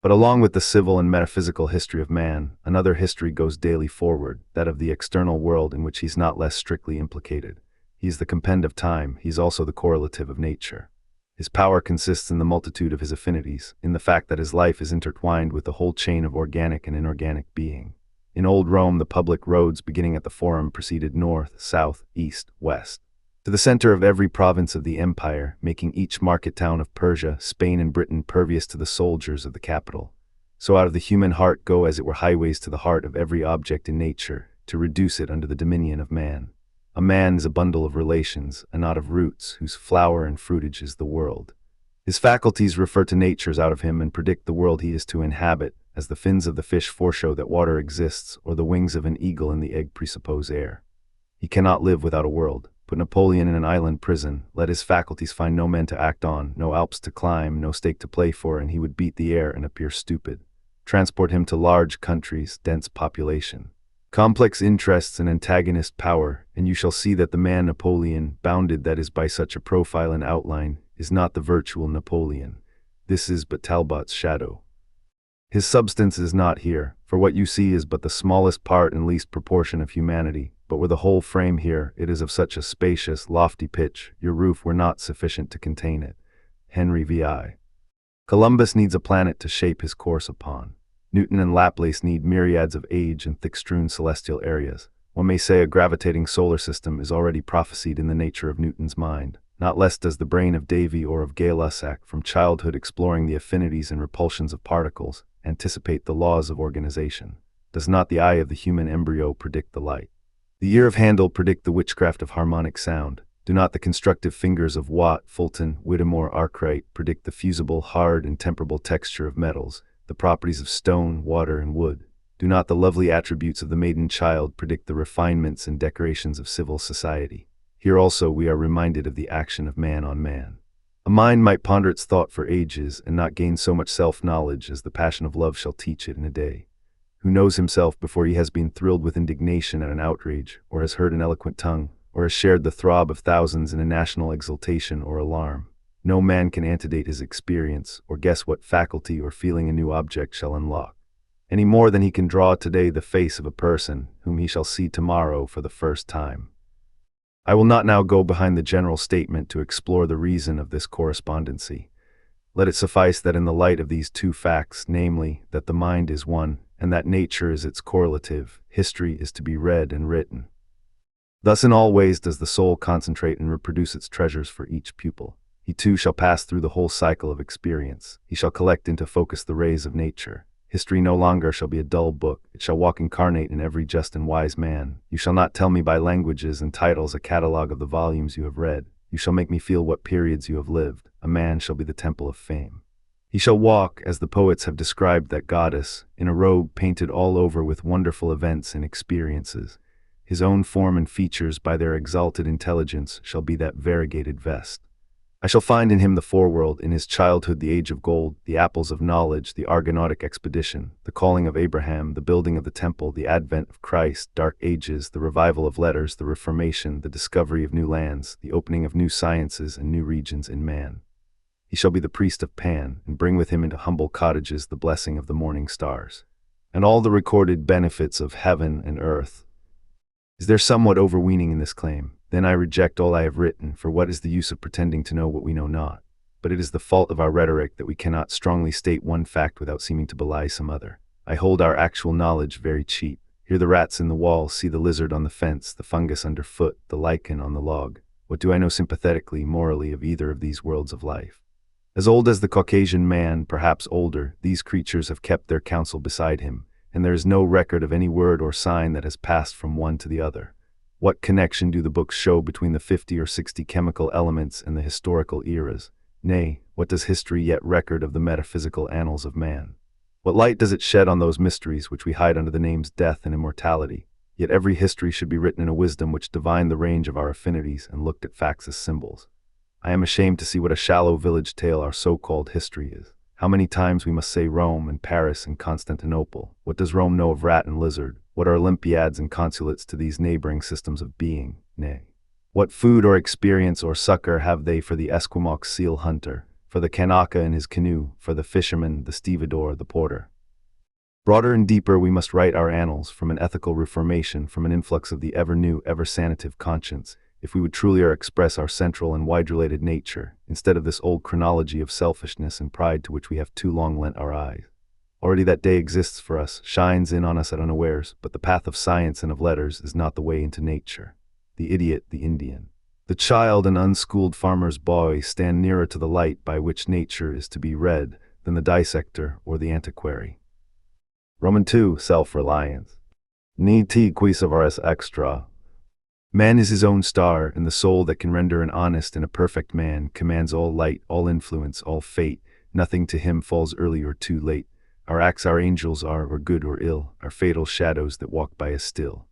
But along with the civil and metaphysical history of man, another history goes daily forward, that of the external world in which he's not less strictly implicated. He's the compend of time, he's also the correlative of nature. His power consists in the multitude of his affinities, in the fact that his life is intertwined with the whole chain of organic and inorganic being. In old Rome, the public roads beginning at the Forum proceeded north, south, east, west, to the center of every province of the empire, making each market town of Persia, Spain, and Britain pervious to the soldiers of the capital. So out of the human heart go as it were highways to the heart of every object in nature, to reduce it under the dominion of man. A man is a bundle of relations, a knot of roots, whose flower and fruitage is the world. His faculties refer to natures out of him and predict the world he is to inhabit, as the fins of the fish foreshow that water exists, or the wings of an eagle in the egg presuppose air. He cannot live without a world. Put Napoleon in an island prison, let his faculties find no men to act on, no Alps to climb, no stake to play for, and he would beat the air and appear stupid. Transport him to large countries, dense population, complex interests and antagonist power, and you shall see that the man Napoleon, bounded that is by such a profile and outline, is not the virtual Napoleon. This is but Talbot's shadow. His substance is not here, for what you see is but the smallest part and least proportion of humanity, but were the whole frame here, it is of such a spacious, lofty pitch, your roof were not sufficient to contain it. Henry V.I. Columbus needs a planet to shape his course upon. Newton and Laplace need myriads of age and thick-strewn celestial areas. One may say a gravitating solar system is already prophesied in the nature of Newton's mind. Not less does the brain of Davy or of Gay-Lussac, from childhood exploring the affinities and repulsions of particles, anticipate the laws of organization. Does not the eye of the human embryo predict the light? The ear of Handel predict the witchcraft of harmonic sound. Do not the constructive fingers of Watt, Fulton, Whittemore, Arkwright predict the fusible, hard, and temperable texture of metals, the properties of stone, water, and wood? Do not the lovely attributes of the maiden child predict the refinements and decorations of civil society? Here also we are reminded of the action of man on man. A mind might ponder its thought for ages, and not gain so much self-knowledge as the passion of love shall teach it in a day. Who knows himself before he has been thrilled with indignation at an outrage, or has heard an eloquent tongue, or has shared the throb of thousands in a national exultation or alarm? No man can antedate his experience, or guess what faculty or feeling a new object shall unlock, any more than he can draw today the face of a person whom he shall see tomorrow for the first time. I will not now go behind the general statement to explore the reason of this correspondency. Let it suffice that in the light of these two facts, namely, that the mind is one, and that nature is its correlative, history is to be read and written. Thus in all ways does the soul concentrate and reproduce its treasures for each pupil. He too shall pass through the whole cycle of experience. He shall collect into focus the rays of nature. History no longer shall be a dull book, it shall walk incarnate in every just and wise man. You shall not tell me by languages and titles a catalogue of the volumes you have read. You shall make me feel what periods you have lived. A man shall be the temple of fame. He shall walk, as the poets have described that goddess, in a robe painted all over with wonderful events and experiences. His own form and features, by their exalted intelligence, shall be that variegated vest. I shall find in him the foreworld, in his childhood the age of gold, the apples of knowledge, the Argonautic expedition, the calling of Abraham, the building of the temple, the advent of Christ, dark ages, the revival of letters, the Reformation, the discovery of new lands, the opening of new sciences and new regions in man. He shall be the priest of Pan, and bring with him into humble cottages the blessing of the morning stars, and all the recorded benefits of heaven and earth. Is there somewhat overweening in this claim? Then I reject all I have written, for what is the use of pretending to know what we know not? But it is the fault of our rhetoric that we cannot strongly state one fact without seeming to belie some other. I hold our actual knowledge very cheap. Hear the rats in the wall, see the lizard on the fence, the fungus underfoot, the lichen on the log. What do I know sympathetically, morally, of either of these worlds of life? As old as the Caucasian man, perhaps older, these creatures have kept their counsel beside him, and there is no record of any word or sign that has passed from one to the other. What connection do the books show between the 50 or 60 chemical elements and the historical eras? Nay, what does history yet record of the metaphysical annals of man? What light does it shed on those mysteries which we hide under the names death and immortality? Yet every history should be written in a wisdom which divined the range of our affinities and looked at facts as symbols. I am ashamed to see what a shallow village tale our so-called history is. How many times we must say Rome and Paris and Constantinople. What does Rome know of rat and lizard? What are Olympiads and consulates to these neighboring systems of being? Nay. What food or experience or succor have they for the Esquimaux seal hunter, for the Kanaka in his canoe, for the fisherman, the stevedore, the porter? Broader and deeper we must write our annals, from an ethical reformation, from an influx of the ever-new, ever-sanative conscience, if we would truly express our central and wide-related nature, instead of this old chronology of selfishness and pride to which we have too long lent our eyes. Already that day exists for us, shines in on us at unawares, but the path of science and of letters is not the way into nature. The idiot, the Indian, the child and unschooled farmer's boy stand nearer to the light by which nature is to be read than the dissector or the antiquary. Roman 2. Self-reliance. Niti quisavaris extra. Man is his own star, and the soul that can render an honest and a perfect man commands all light, all influence, all fate. Nothing to him falls early or too late. Our acts our angels are, or good or ill, our fatal shadows that walk by us still.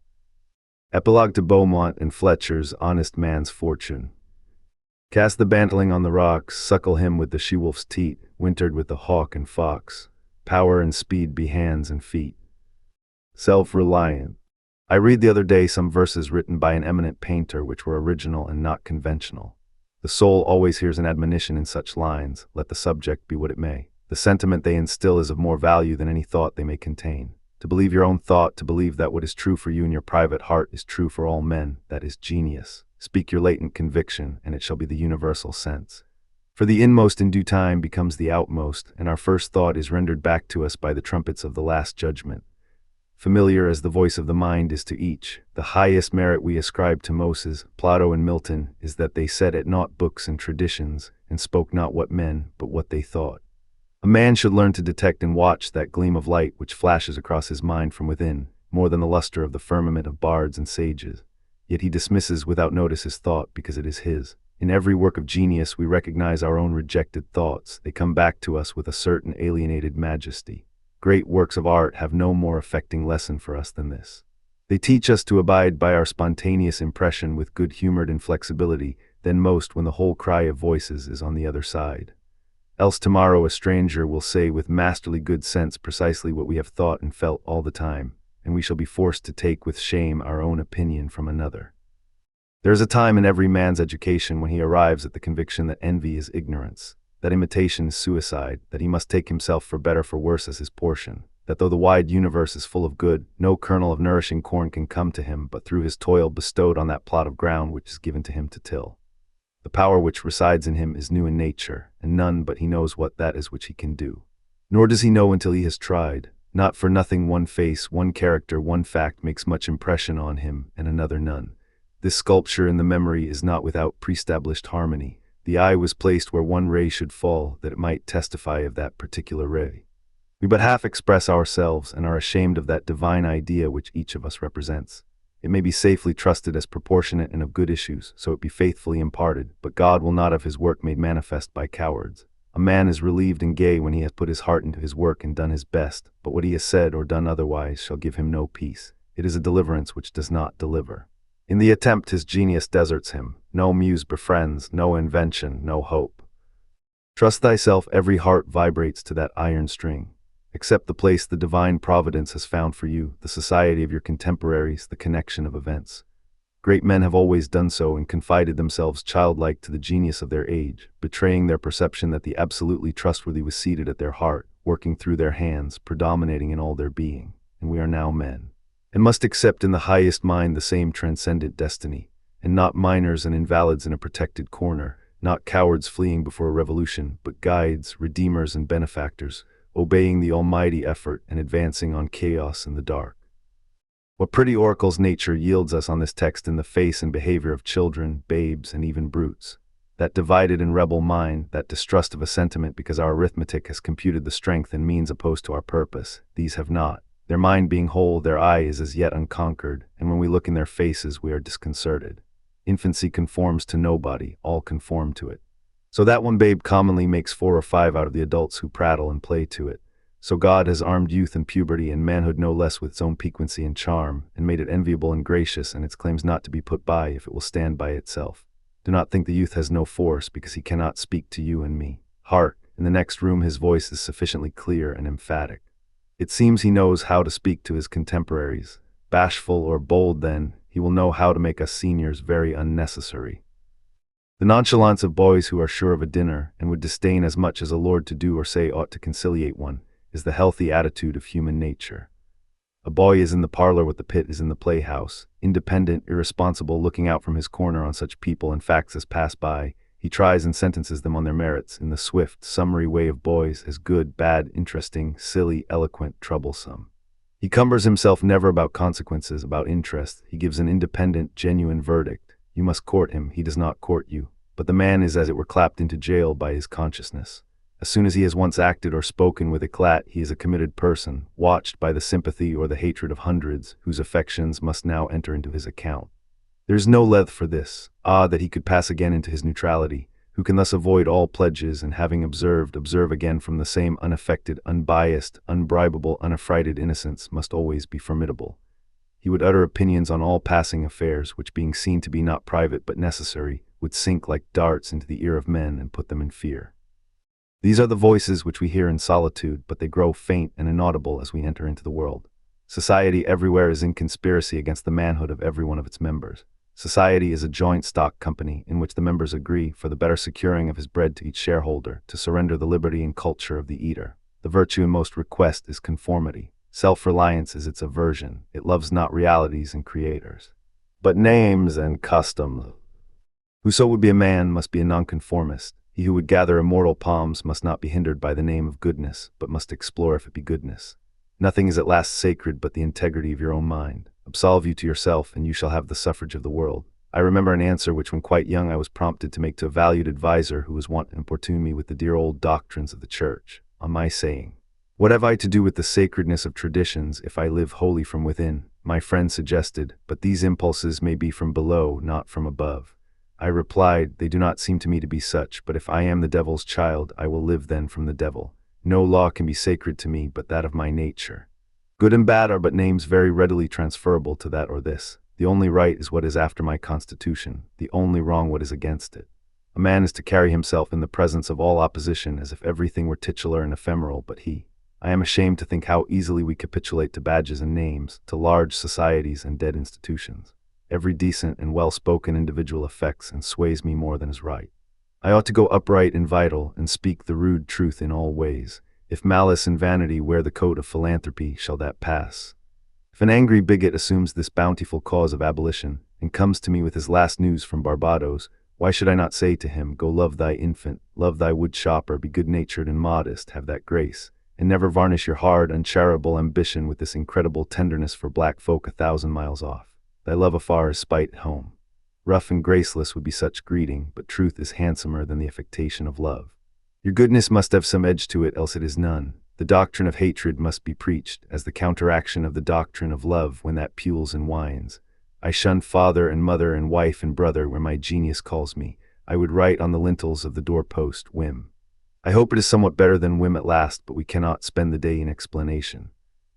Epilogue to Beaumont and Fletcher's Honest Man's Fortune. Cast the bantling on the rocks, suckle him with the she-wolf's teat, wintered with the hawk and fox. Power and speed be hands and feet. Self-reliant. I read the other day some verses written by an eminent painter which were original and not conventional. The soul always hears an admonition in such lines, let the subject be what it may. The sentiment they instill is of more value than any thought they may contain. To believe your own thought, to believe that what is true for you in your private heart is true for all men, that is genius. Speak your latent conviction, and it shall be the universal sense. For the inmost in due time becomes the outmost, and our first thought is rendered back to us by the trumpets of the last judgment. Familiar as the voice of the mind is to each, the highest merit we ascribe to Moses, Plato, and Milton is that they set at naught books and traditions, and spoke not what men, but what they thought. A man should learn to detect and watch that gleam of light which flashes across his mind from within, more than the luster of the firmament of bards and sages. Yet he dismisses without notice his thought because it is his. In every work of genius we recognize our own rejected thoughts. They come back to us with a certain alienated majesty. Great works of art have no more affecting lesson for us than this. They teach us to abide by our spontaneous impression with good-humored inflexibility than most when the whole cry of voices is on the other side. Else tomorrow a stranger will say with masterly good sense precisely what we have thought and felt all the time, and we shall be forced to take with shame our own opinion from another. There is a time in every man's education when he arrives at the conviction that envy is ignorance, that imitation is suicide, that he must take himself for better for worse as his portion, that though the wide universe is full of good, no kernel of nourishing corn can come to him but through his toil bestowed on that plot of ground which is given to him to till. The power which resides in him is new in nature, and none but he knows what that is which he can do. Nor does he know until he has tried. Not for nothing one face, one character, one fact makes much impression on him, and another none. This sculpture in the memory is not without pre-established harmony. The eye was placed where one ray should fall, that it might testify of that particular ray. We but half express ourselves, and are ashamed of that divine idea which each of us represents. It may be safely trusted as proportionate and of good issues, so it be faithfully imparted, but God will not have his work made manifest by cowards. A man is relieved and gay when he has put his heart into his work and done his best, but what he has said or done otherwise shall give him no peace. It is a deliverance which does not deliver. In the attempt his genius deserts him, no muse befriends, no invention, no hope. Trust thyself, every heart vibrates to that iron string. Accept the place the divine providence has found for you, the society of your contemporaries, the connection of events. Great men have always done so and confided themselves childlike to the genius of their age, betraying their perception that the absolutely trustworthy was seated at their heart, working through their hands, predominating in all their being. And we are now men, and must accept in the highest mind the same transcendent destiny, and not minors and invalids in a protected corner, not cowards fleeing before a revolution, but guides, redeemers, and benefactors, obeying the almighty effort and advancing on chaos in the dark. What pretty oracles nature yields us on this text in the face and behavior of children, babes, and even brutes. That divided and rebel mind, that distrust of a sentiment because our arithmetic has computed the strength and means opposed to our purpose, these have not. Their mind being whole, their eye is as yet unconquered, and when we look in their faces we are disconcerted. Infancy conforms to nobody, all conform to it. So that one babe commonly makes 4 or 5 out of the adults who prattle and play to it. So God has armed youth and puberty and manhood no less with its own piquancy and charm, and made it enviable and gracious, and its claims not to be put by if it will stand by itself. Do not think the youth has no force, because he cannot speak to you and me. Hark, in the next room his voice is sufficiently clear and emphatic. It seems he knows how to speak to his contemporaries. Bashful or bold, then, he will know how to make us seniors very unnecessary. The nonchalance of boys who are sure of a dinner, and would disdain as much as a lord to do or say ought to conciliate one, is the healthy attitude of human nature. A boy is in the parlor what the pit is in the playhouse, independent, irresponsible, looking out from his corner on such people and facts as pass by. He tries and sentences them on their merits, in the swift, summary way of boys, as good, bad, interesting, silly, eloquent, troublesome. He cumbers himself never about consequences, about interest. He gives an independent, genuine verdict. You must court him, he does not court you. But the man is as it were clapped into jail by his consciousness. As soon as he has once acted or spoken with eclat, he is a committed person, watched by the sympathy or the hatred of hundreds, whose affections must now enter into his account. There is no length for this. Ah, that he could pass again into his neutrality, who can thus avoid all pledges, and having observed, observe again from the same unaffected, unbiased, unbribable, unaffrighted innocence must always be formidable. He would utter opinions on all passing affairs, which being seen to be not private but necessary, would sink like darts into the ear of men and put them in fear. These are the voices which we hear in solitude, but they grow faint and inaudible as we enter into the world. Society everywhere is in conspiracy against the manhood of every one of its members. Society is a joint stock company in which the members agree, for the better securing of his bread to each shareholder, to surrender the liberty and culture of the eater. The virtue in most request is conformity. Self-reliance is its aversion. It loves not realities and creators, but names and customs. Whoso would be a man must be a nonconformist. He who would gather immortal palms must not be hindered by the name of goodness, but must explore if it be goodness. Nothing is at last sacred but the integrity of your own mind. Absolve you to yourself, and you shall have the suffrage of the world. I remember an answer which when quite young I was prompted to make to a valued adviser who was wont to importune me with the dear old doctrines of the Church, on my saying, "What have I to do with the sacredness of traditions if I live wholly from within?" My friend suggested, "But these impulses may be from below, not from above." I replied, "They do not seem to me to be such, but if I am the devil's child, I will live then from the devil. No law can be sacred to me but that of my nature. Good and bad are but names very readily transferable to that or this. The only right is what is after my constitution, the only wrong what is against it. A man is to carry himself in the presence of all opposition as if everything were titular and ephemeral but he. I am ashamed to think how easily we capitulate to badges and names, to large societies and dead institutions. Every decent and well-spoken individual affects and sways me more than is right. I ought to go upright and vital, and speak the rude truth in all ways. If malice and vanity wear the coat of philanthropy, shall that pass? If an angry bigot assumes this bountiful cause of abolition, and comes to me with his last news from Barbados, why should I not say to him, "Go love thy infant, love thy wood chopper, be good-natured and modest, have that grace, and never varnish your hard, uncharitable ambition with this incredible tenderness for black folk 1,000 miles off. Thy love afar is spite at home." Rough and graceless would be such greeting, but truth is handsomer than the affectation of love. Your goodness must have some edge to it, else it is none. The doctrine of hatred must be preached, as the counteraction of the doctrine of love when that pules and whines. I shun father and mother and wife and brother where my genius calls me. I would write on the lintels of the doorpost, whim. I hope it is somewhat better than whim at last, but we cannot spend the day in explanation.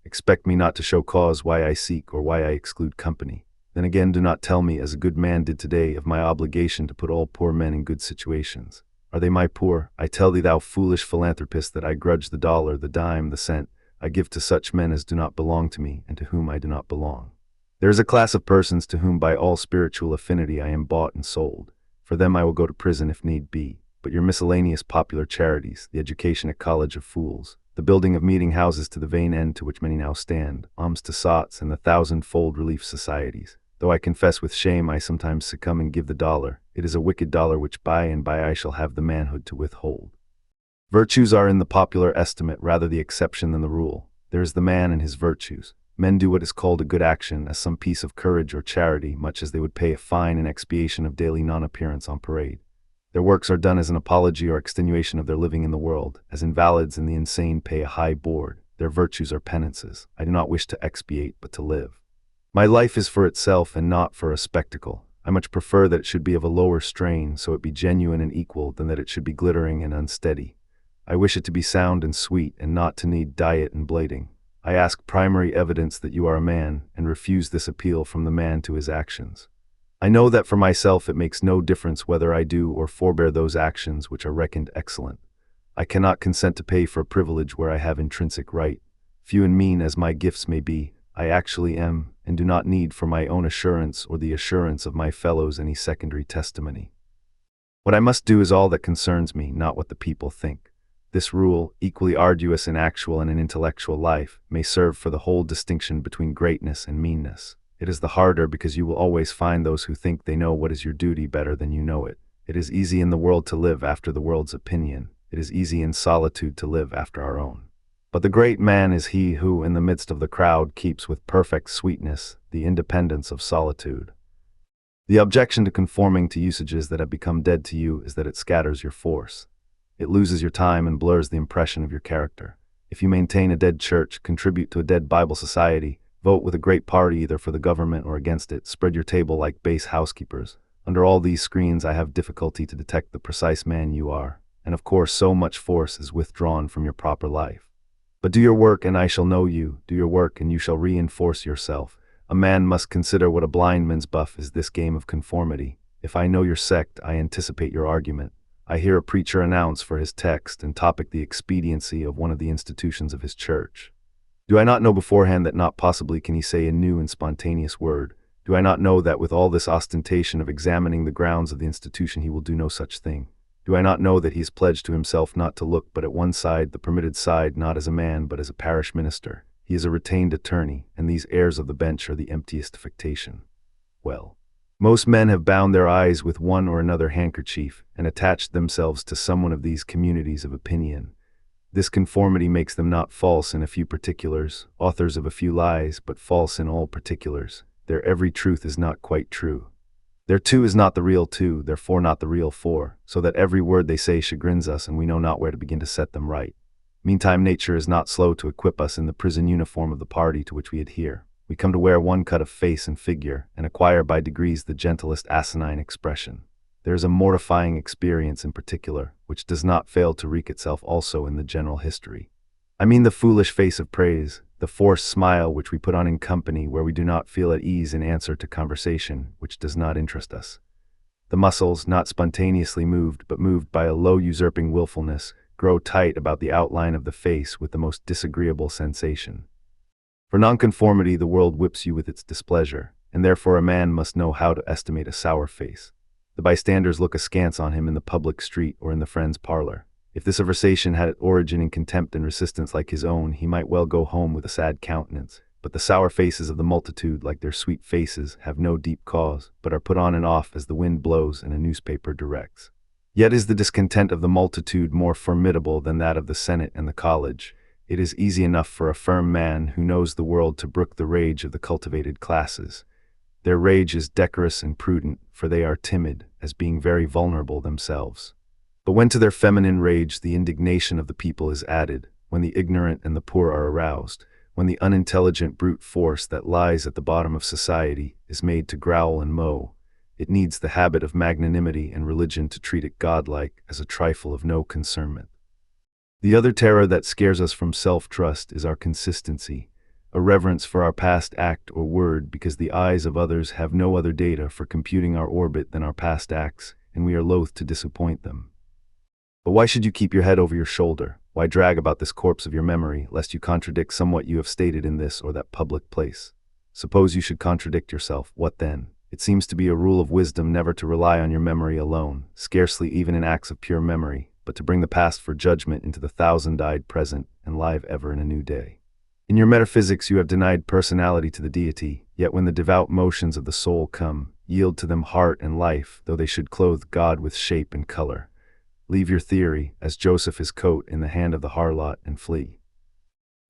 Expect me not to show cause why I seek or why I exclude company. Then again, do not tell me, as a good man did today, of my obligation to put all poor men in good situations. Are they my poor? I tell thee, thou foolish philanthropist, that I grudge the dollar, the dime, the cent. I give to such men as do not belong to me, and to whom I do not belong. There is a class of persons to whom by all spiritual affinity I am bought and sold. For them I will go to prison if need be. But your miscellaneous popular charities, the education at college of fools, the building of meeting houses to the vain end to which many now stand, alms to sots, and the thousand-fold relief societies, though I confess with shame I sometimes succumb and give the dollar, it is a wicked dollar which by and by I shall have the manhood to withhold. Virtues are in the popular estimate rather the exception than the rule. There is the man and his virtues. Men do what is called a good action as some piece of courage or charity, much as they would pay a fine in expiation of daily non-appearance on parade. Their works are done as an apology or extenuation of their living in the world, as invalids and the insane pay a high board. Their virtues are penances. I do not wish to expiate, but to live. My life is for itself and not for a spectacle. I much prefer that it should be of a lower strain, so it be genuine and equal, than that it should be glittering and unsteady. I wish it to be sound and sweet and not to need diet and blading. I ask primary evidence that you are a man and refuse this appeal from the man to his actions. I know that for myself it makes no difference whether I do or forbear those actions which are reckoned excellent. I cannot consent to pay for a privilege where I have intrinsic right. Few and mean as my gifts may be, I actually am, and do not need for my own assurance or the assurance of my fellows any secondary testimony. What I must do is all that concerns me, not what the people think. This rule, equally arduous in actual and in intellectual life, may serve for the whole distinction between greatness and meanness. It is the harder because you will always find those who think they know what is your duty better than you know it. It is easy in the world to live after the world's opinion. It is easy in solitude to live after our own. But the great man is he who, in the midst of the crowd, keeps with perfect sweetness the independence of solitude. The objection to conforming to usages that have become dead to you is that it scatters your force. It loses your time and blurs the impression of your character. If you maintain a dead church, contribute to a dead Bible society, vote with a great party either for the government or against it, spread your table like base housekeepers. Under all these screens I have difficulty to detect the precise man you are, and of course so much force is withdrawn from your proper life. But do your work and I shall know you, do your work and you shall reinforce yourself. A man must consider what a blind man's buff is this game of conformity. If I know your sect, I anticipate your argument. I hear a preacher announce for his text and topic the expediency of one of the institutions of his church. Do I not know beforehand that not possibly can he say a new and spontaneous word? Do I not know that with all this ostentation of examining the grounds of the institution he will do no such thing? Do I not know that he is pledged to himself not to look but at one side, the permitted side, not as a man but as a parish minister? He is a retained attorney, and these airs of the bench are the emptiest affectation. Well, most men have bound their eyes with one or another handkerchief and attached themselves to some one of these communities of opinion. This conformity makes them not false in a few particulars, authors of a few lies, but false in all particulars. Their every truth is not quite true. Their two is not the real two, their four not the real four, so that every word they say chagrins us and we know not where to begin to set them right. Meantime, nature is not slow to equip us in the prison uniform of the party to which we adhere. We come to wear one cut of face and figure, and acquire by degrees the gentlest asinine expression. There is a mortifying experience in particular, which does not fail to wreak itself also in the general history. I mean the foolish face of praise, the forced smile which we put on in company where we do not feel at ease in answer to conversation which does not interest us. The muscles, not spontaneously moved, but moved by a low usurping willfulness, grow tight about the outline of the face with the most disagreeable sensation. For nonconformity the world whips you with its displeasure, and therefore a man must know how to estimate a sour face. The bystanders look askance on him in the public street or in the friend's parlor. If this conversation had its origin in contempt and resistance like his own, he might well go home with a sad countenance. But the sour faces of the multitude, like their sweet faces, have no deep cause, but are put on and off as the wind blows and a newspaper directs. Yet is the discontent of the multitude more formidable than that of the Senate and the college. It is easy enough for a firm man who knows the world to brook the rage of the cultivated classes. Their rage is decorous and prudent, for they are timid, as being very vulnerable themselves. But when to their feminine rage the indignation of the people is added, when the ignorant and the poor are aroused, when the unintelligent brute force that lies at the bottom of society is made to growl and mow, it needs the habit of magnanimity and religion to treat it godlike as a trifle of no concernment. The other terror that scares us from self-trust is our consistency, a reverence for our past act or word because the eyes of others have no other data for computing our orbit than our past acts, and we are loath to disappoint them. But why should you keep your head over your shoulder? Why drag about this corpse of your memory, lest you contradict somewhat you have stated in this or that public place? Suppose you should contradict yourself, what then? It seems to be a rule of wisdom never to rely on your memory alone, scarcely even in acts of pure memory, but to bring the past for judgment into the thousand-eyed present and live ever in a new day. In your metaphysics you have denied personality to the deity, yet when the devout motions of the soul come, yield to them heart and life, though they should clothe God with shape and color. Leave your theory, as Joseph his coat, in the hand of the harlot, and flee.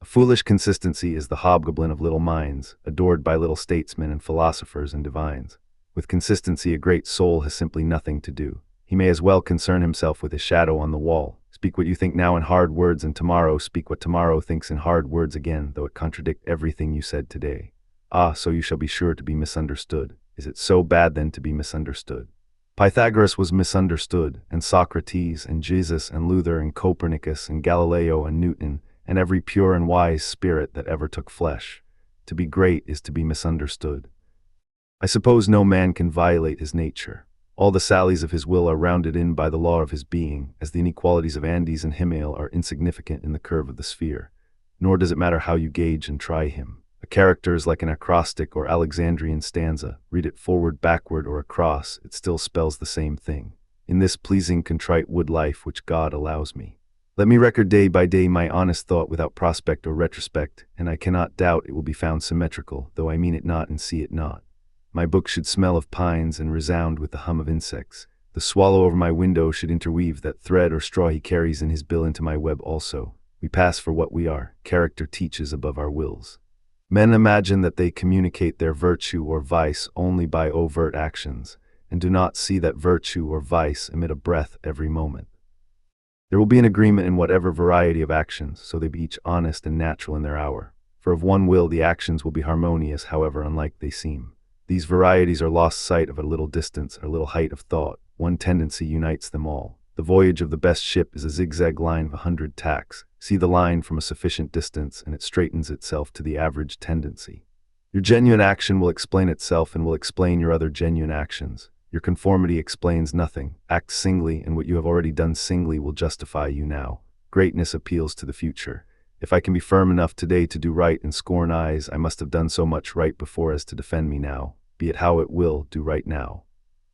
A foolish consistency is the hobgoblin of little minds, adored by little statesmen and philosophers and divines. With consistency a great soul has simply nothing to do. He may as well concern himself with his shadow on the wall. Speak what you think now in hard words, and tomorrow speak what tomorrow thinks in hard words again, though it contradict everything you said today. Ah, so you shall be sure to be misunderstood. Is it so bad then to be misunderstood? Pythagoras was misunderstood, and Socrates, and Jesus, and Luther, and Copernicus, and Galileo, and Newton, and every pure and wise spirit that ever took flesh. To be great is to be misunderstood. I suppose no man can violate his nature. All the sallies of his will are rounded in by the law of his being, as the inequalities of Andes and Himal are insignificant in the curve of the sphere. Nor does it matter how you gauge and try him. A character is like an acrostic or Alexandrian stanza. Read it forward, backward, or across, it still spells the same thing. In this pleasing, contrite wood life which God allows me, let me record day by day my honest thought without prospect or retrospect, and I cannot doubt it will be found symmetrical, though I mean it not and see it not. My book should smell of pines and resound with the hum of insects. The swallow over my window should interweave that thread or straw he carries in his bill into my web also. We pass for what we are. Character teaches above our wills. Men imagine that they communicate their virtue or vice only by overt actions, and do not see that virtue or vice emit a breath every moment. There will be an agreement in whatever variety of actions, so they be each honest and natural in their hour. For of one will the actions will be harmonious, however unlike they seem. These varieties are lost sight of at a little distance, a little height of thought. One tendency unites them all. The voyage of the best ship is a zigzag line of 100 tacks. See the line from a sufficient distance, and it straightens itself to the average tendency. Your genuine action will explain itself and will explain your other genuine actions. Your conformity explains nothing. Act singly, and what you have already done singly will justify you now. Greatness appeals to the future. If I can be firm enough today to do right and scorn eyes, I must have done so much right before as to defend me now. Be it how it will, do right now.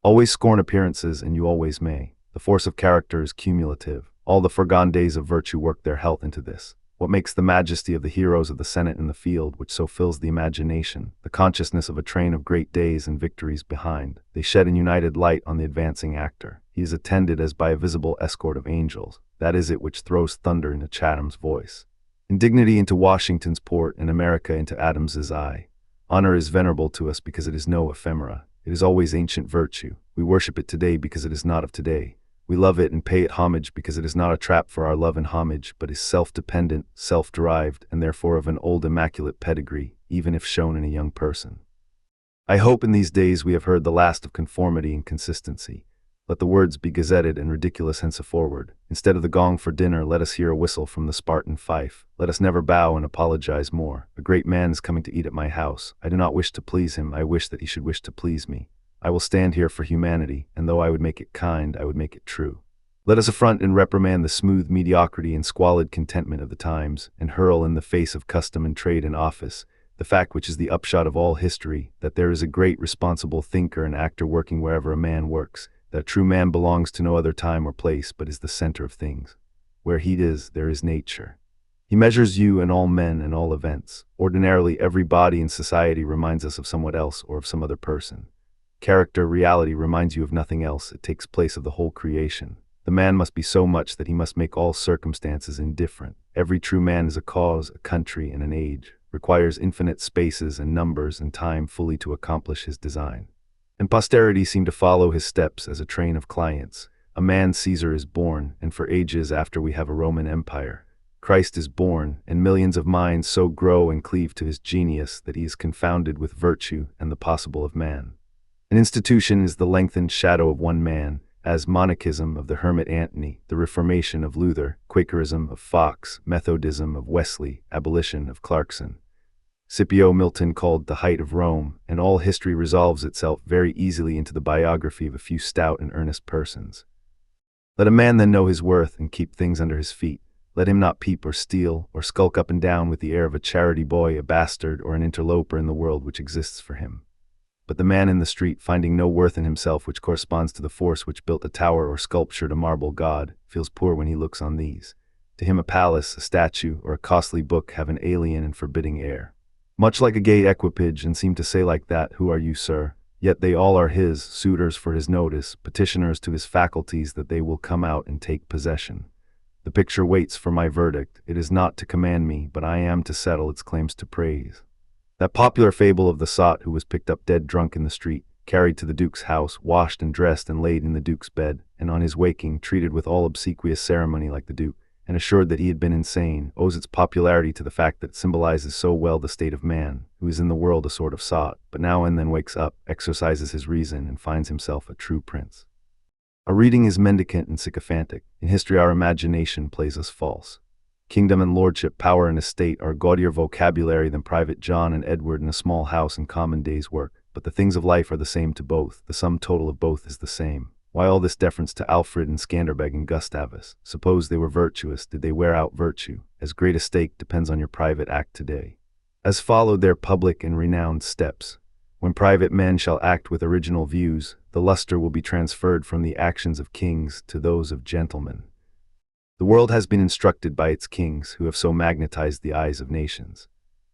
Always scorn appearances, and you always may. The force of character is cumulative. All the foregone days of virtue work their health into this. What makes the majesty of the heroes of the Senate in the field, which so fills the imagination, the consciousness of a train of great days and victories behind. They shed an united light on the advancing actor. He is attended as by a visible escort of angels. That is it which throws thunder into Chatham's voice, indignity into Washington's port, and America into Adams's eye. Honor is venerable to us because it is no ephemera. It is always ancient virtue. We worship it today because it is not of today. We love it and pay it homage because it is not a trap for our love and homage, but is self-dependent, self-derived, and therefore of an old immaculate pedigree, even if shown in a young person. I hope in these days we have heard the last of conformity and consistency. Let the words be gazetted and ridiculous henceforward. Instead of the gong for dinner, let us hear a whistle from the Spartan fife. Let us never bow and apologize more. A great man is coming to eat at my house. I do not wish to please him, I wish that he should wish to please me. I will stand here for humanity, and though I would make it kind, I would make it true. Let us affront and reprimand the smooth mediocrity and squalid contentment of the times, and hurl in the face of custom and trade and office the fact which is the upshot of all history, that there is a great responsible thinker and actor working wherever a man works, that a true man belongs to no other time or place, but is the center of things. Where he is, there is nature. He measures you and all men and all events. Ordinarily, every body in society reminds us of somewhat else or of some other person. Character, reality, reminds you of nothing else. It takes place of the whole creation. The man must be so much that he must make all circumstances indifferent. Every true man is a cause, a country, and an age, requires infinite spaces and numbers and time fully to accomplish his design. And posterity seem to follow his steps as a train of clients. A man Caesar is born, and for ages after we have a Roman Empire. Christ is born, and millions of minds so grow and cleave to his genius that he is confounded with virtue and the possible of man. An institution is the lengthened shadow of one man, as monachism of the hermit Antony, the Reformation of Luther, Quakerism of Fox, Methodism of Wesley, abolition of Clarkson. Scipio Milton called the height of Rome, and all history resolves itself very easily into the biography of a few stout and earnest persons. Let a man then know his worth and keep things under his feet. Let him not peep or steal, or skulk up and down with the air of a charity boy, a bastard, or an interloper in the world which exists for him. But the man in the street, finding no worth in himself which corresponds to the force which built a tower or sculptured a marble god, feels poor when he looks on these. To him a palace, a statue, or a costly book have an alien and forbidding air, much like a gay equipage, and seem to say like that, "Who are you, sir?" Yet they all are his, suitors for his notice, petitioners to his faculties that they will come out and take possession. The picture waits for my verdict. It is not to command me, but I am to settle its claims to praise. That popular fable of the sot who was picked up dead drunk in the street, carried to the Duke's house, washed and dressed and laid in the Duke's bed, and on his waking treated with all obsequious ceremony like the Duke, and assured that he had been insane, owes its popularity to the fact that it symbolizes so well the state of man, who is in the world a sort of sot, but now and then wakes up, exercises his reason, and finds himself a true prince. Our reading is mendicant and sycophantic. In history our imagination plays us false. Kingdom and lordship, power and estate are gaudier vocabulary than Private John and Edward in a small house and common day's work. But the things of life are the same to both. The sum total of both is the same. Why all this deference to Alfred and Scanderbeg and Gustavus? Suppose they were virtuous, did they wear out virtue? As great a stake depends on your private act today. As followed their public and renowned steps. When private men shall act with original views, the luster will be transferred from the actions of kings to those of gentlemen. The world has been instructed by its kings, who have so magnetized the eyes of nations.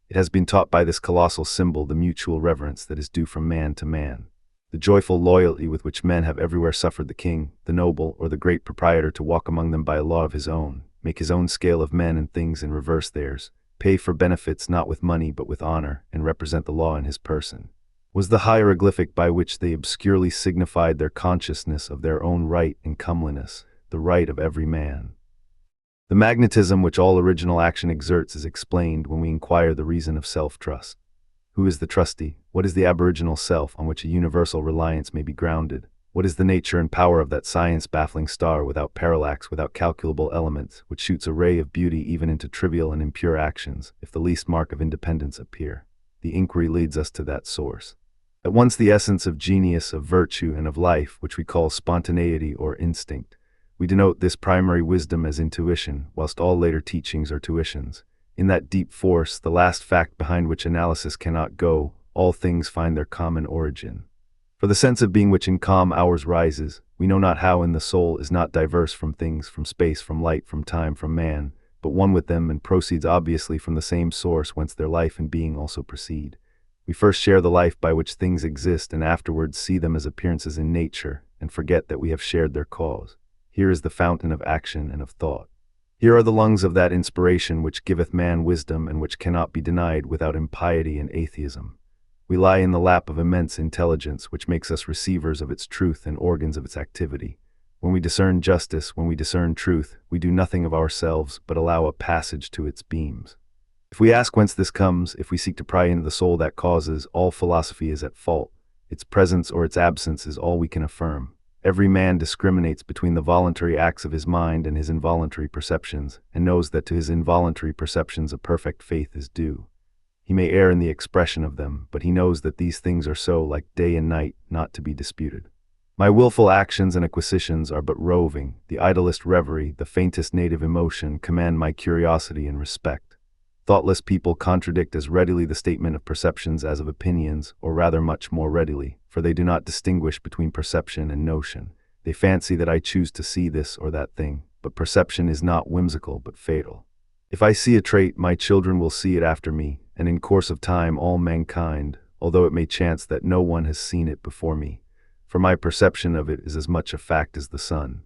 It has been taught by this colossal symbol the mutual reverence that is due from man to man. The joyful loyalty with which men have everywhere suffered the king, the noble, or the great proprietor to walk among them by a law of his own, make his own scale of men and things and reverse theirs, pay for benefits not with money but with honor, and represent the law in his person, was the hieroglyphic by which they obscurely signified their consciousness of their own right and comeliness, the right of every man. The magnetism which all original action exerts is explained when we inquire the reason of self-trust. Who is the trustee? What is the aboriginal self on which a universal reliance may be grounded? What is the nature and power of that science-baffling star without parallax, without calculable elements, which shoots a ray of beauty even into trivial and impure actions, if the least mark of independence appear? The inquiry leads us to that source. At once the essence of genius, of virtue, and of life, which we call spontaneity or instinct. We denote this primary wisdom as intuition, whilst all later teachings are tuitions. In that deep force, the last fact behind which analysis cannot go, all things find their common origin. For the sense of being which in calm hours rises, we know not how in the soul, is not diverse from things, from space, from light, from time, from man, but one with them and proceeds obviously from the same source whence their life and being also proceed. We first share the life by which things exist and afterwards see them as appearances in nature, and forget that we have shared their cause. Here is the fountain of action and of thought. Here are the lungs of that inspiration which giveth man wisdom and which cannot be denied without impiety and atheism. We lie in the lap of immense intelligence which makes us receivers of its truth and organs of its activity. When we discern justice, when we discern truth, we do nothing of ourselves but allow a passage to its beams. If we ask whence this comes, if we seek to pry into the soul that causes, all philosophy is at fault. Its presence or its absence is all we can affirm. Every man discriminates between the voluntary acts of his mind and his involuntary perceptions, and knows that to his involuntary perceptions a perfect faith is due. He may err in the expression of them, but he knows that these things are so, like day and night, not to be disputed. My willful actions and acquisitions are but roving, the idlest reverie, the faintest native emotion, command my curiosity and respect. Thoughtless people contradict as readily the statement of perceptions as of opinions, or rather much more readily, for they do not distinguish between perception and notion. They fancy that I choose to see this or that thing, but perception is not whimsical but fatal. If I see a trait, my children will see it after me, and in course of time all mankind, although it may chance that no one has seen it before me, for my perception of it is as much a fact as the sun.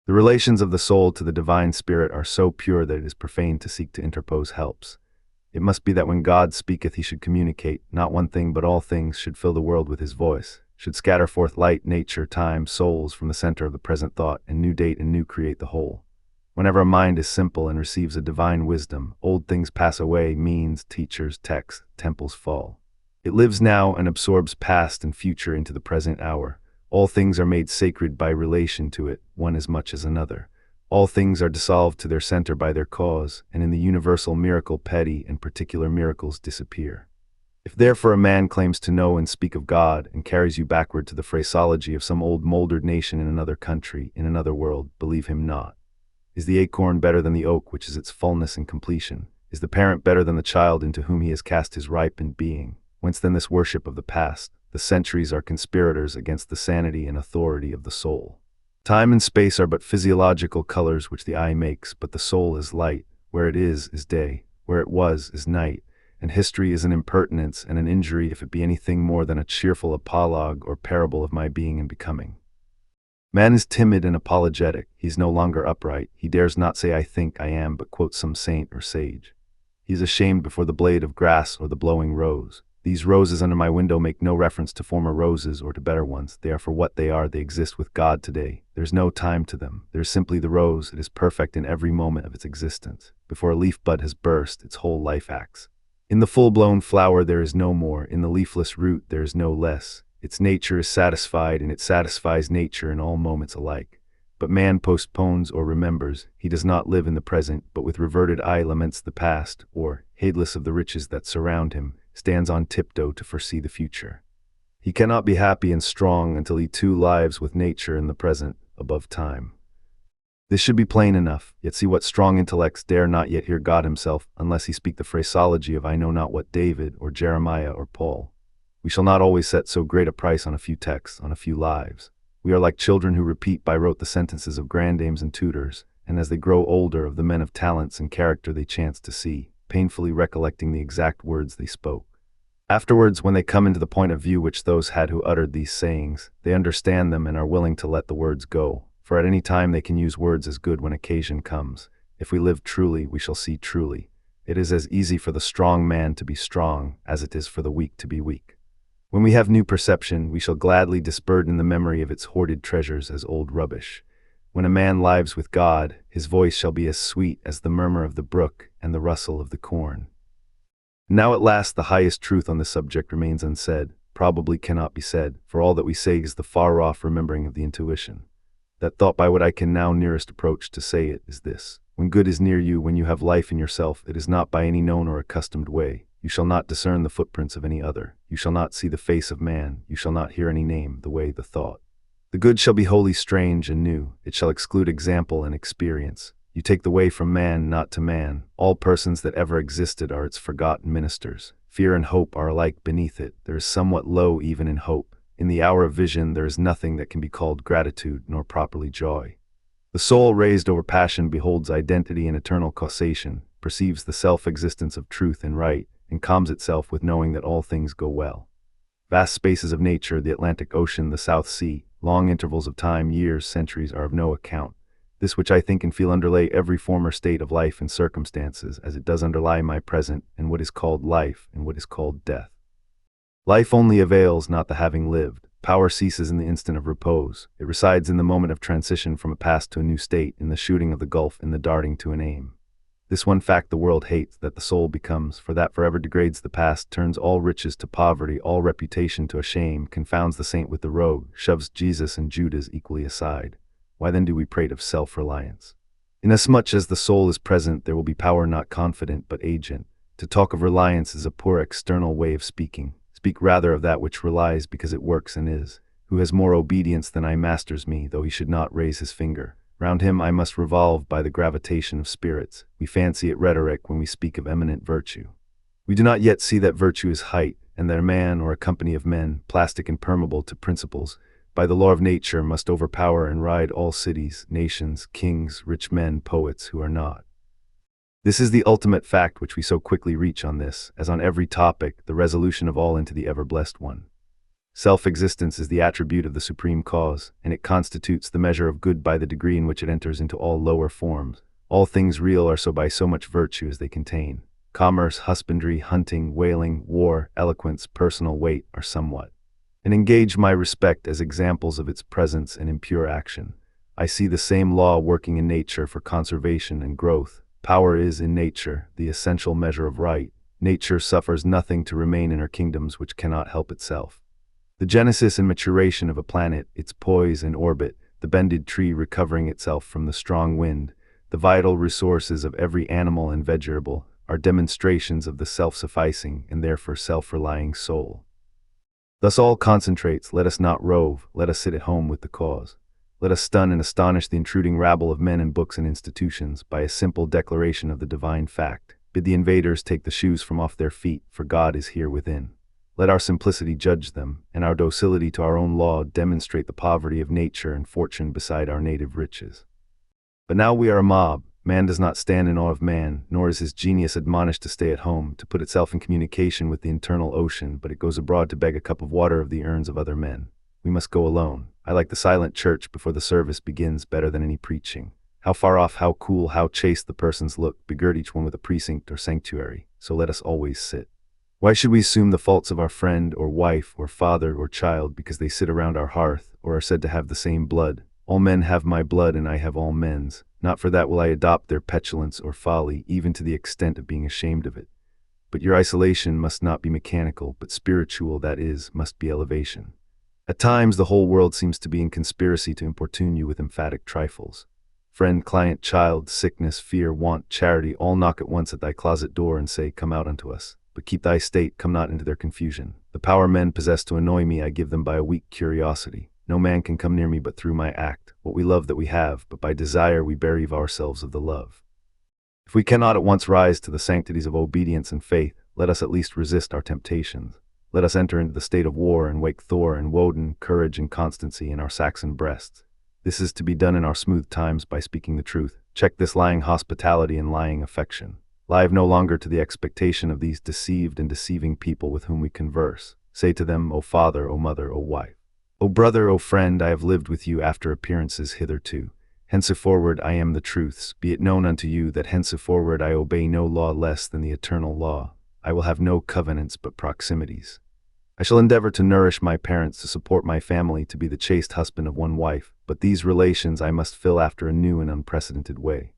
The relations of the soul to the divine spirit are so pure that it is profane to seek to interpose helps. It must be that when God speaketh he should communicate, not one thing but all things, should fill the world with his voice, should scatter forth light, nature, time, souls from the center of the present thought, and new date and new create the whole. Whenever a mind is simple and receives a divine wisdom, old things pass away, means, teachers, texts, temples fall. It lives now and absorbs past and future into the present hour. All things are made sacred by relation to it, one as much as another. All things are dissolved to their center by their cause, and in the universal miracle petty and particular miracles disappear. If therefore a man claims to know and speak of God, and carries you backward to the phraseology of some old mouldered nation in another country, in another world, believe him not. Is the acorn better than the oak which is its fullness and completion? Is the parent better than the child into whom he has cast his ripened being? Whence then this worship of the past? The centuries are conspirators against the sanity and authority of the soul. Time and space are but physiological colors which the eye makes, but the soul is light. Where it is day. Where it was is night. And history is an impertinence and an injury if it be anything more than a cheerful apologue or parable of my being and becoming. Man is timid and apologetic. He is no longer upright. He dares not say I think I am, but quotes some saint or sage. He is ashamed before the blade of grass or the blowing rose. These roses under my window make no reference to former roses or to better ones. They are for what they are. They exist with God today. There's no time to them. There is simply the rose. It is perfect in every moment of its existence. Before a leaf bud has burst, its whole life acts. In the full-blown flower there is no more. In the leafless root there is no less. Its nature is satisfied, and it satisfies nature in all moments alike. But man postpones or remembers. He does not live in the present, but with reverted eye laments the past, or, heedless of the riches that surround him, stands on tiptoe to foresee the future. He cannot be happy and strong until he too lives with nature in the present, above time. This should be plain enough, yet see what strong intellects dare not yet hear God himself, unless he speak the phraseology of I know not what David, or Jeremiah, or Paul. We shall not always set so great a price on a few texts, on a few lives. We are like children who repeat by rote the sentences of grandames and tutors, and as they grow older of the men of talents and character they chance to see, painfully recollecting the exact words they spoke. Afterwards, when they come into the point of view which those had who uttered these sayings, they understand them and are willing to let the words go, for at any time they can use words as good when occasion comes. If we live truly, we shall see truly. It is as easy for the strong man to be strong as it is for the weak to be weak. When we have new perception, we shall gladly disburden the memory of its hoarded treasures as old rubbish. When a man lives with God, his voice shall be as sweet as the murmur of the brook and the rustle of the corn. Now at last the highest truth on this subject remains unsaid, probably cannot be said, for all that we say is the far-off remembering of the intuition. That thought by what I can now nearest approach to say it is this: when good is near you, when you have life in yourself, it is not by any known or accustomed way. You shall not discern the footprints of any other. You shall not see the face of man. You shall not hear any name, the way, the thought. The good shall be wholly strange and new. It shall exclude example and experience. You take the way from man, not to man. All persons that ever existed are its forgotten ministers. Fear and hope are alike beneath it. There is somewhat low even in hope. In the hour of vision there is nothing that can be called gratitude, nor properly joy. The soul raised over passion beholds identity and eternal causation, perceives the self-existence of truth and right, and calms itself with knowing that all things go well. Vast spaces of nature, the Atlantic Ocean, the South Sea, long intervals of time, years, centuries, are of no account. This which I think and feel underlay every former state of life and circumstances, as it does underlie my present, and what is called life, and what is called death. Life only avails not the having lived. Power ceases in the instant of repose. It resides in the moment of transition from a past to a new state, in the shooting of the gulf, in the darting to an aim. This one fact the world hates, that the soul becomes, for that forever degrades the past, turns all riches to poverty, all reputation to a shame, confounds the saint with the rogue, shoves Jesus and Judas equally aside. Why then do we prate of self-reliance? Inasmuch as the soul is present, there will be power not confident but agent. To talk of reliance is a poor external way of speaking. Speak rather of that which relies because it works and is. Who has more obedience than I masters me, though he should not raise his finger. Round him I must revolve by the gravitation of spirits. We fancy it rhetoric when we speak of eminent virtue. We do not yet see that virtue is height, and that a man or a company of men, plastic and permeable to principles, by the law of nature must overpower and ride all cities, nations, kings, rich men, poets who are not. This is the ultimate fact which we so quickly reach on this, as on every topic, the resolution of all into the ever-blessed one. Self-existence is the attribute of the supreme cause, and it constitutes the measure of good by the degree in which it enters into all lower forms. All things real are so by so much virtue as they contain. Commerce, husbandry, hunting, whaling, war, eloquence, personal weight are somewhat. And engage my respect as examples of its presence and impure action. I see the same law working in nature for conservation and growth. Power is, in nature, the essential measure of right. Nature suffers nothing to remain in her kingdoms which cannot help itself. The genesis and maturation of a planet, its poise and orbit, the bended tree recovering itself from the strong wind, the vital resources of every animal and vegetable, are demonstrations of the self-sufficing and therefore self-relying soul. Thus all concentrates, let us not rove, let us sit at home with the cause. Let us stun and astonish the intruding rabble of men and books and institutions by a simple declaration of the divine fact. Bid the invaders take the shoes from off their feet, for God is here within. Let our simplicity judge them, and our docility to our own law demonstrate the poverty of nature and fortune beside our native riches. But now we are a mob. Man does not stand in awe of man, nor is his genius admonished to stay at home, to put itself in communication with the internal ocean, but it goes abroad to beg a cup of water of the urns of other men. We must go alone. I like the silent church before the service begins better than any preaching. How far off, how cool, how chaste the persons look, begirt each one with a precinct or sanctuary. So let us always sit. Why should we assume the faults of our friend or wife or father or child because they sit around our hearth or are said to have the same blood? All men have my blood and I have all men's. Not for that will I adopt their petulance or folly, even to the extent of being ashamed of it. But your isolation must not be mechanical, but spiritual, that is, must be elevation. At times, the whole world seems to be in conspiracy to importune you with emphatic trifles. Friend, client, child, sickness, fear, want, charity, all knock at once at thy closet door and say, Come out unto us. But keep thy state, come not into their confusion. The power men possess to annoy me I give them by a weak curiosity. No man can come near me but through my act. What we love that we have, but by desire we bereave ourselves of the love. If we cannot at once rise to the sanctities of obedience and faith, let us at least resist our temptations. Let us enter into the state of war and wake Thor and Woden, courage and constancy in our Saxon breasts. This is to be done in our smooth times by speaking the truth. Check this lying hospitality and lying affection. Live no longer to the expectation of these deceived and deceiving people with whom we converse. Say to them, O father, O mother, O wife. O brother, O friend, I have lived with you after appearances hitherto. Henceforward I am the truths. Be it known unto you that henceforward I obey no law less than the eternal law. I will have no covenants but proximities. I shall endeavor to nourish my parents, to support my family, to be the chaste husband of one wife, but these relations I must fill after a new and unprecedented way.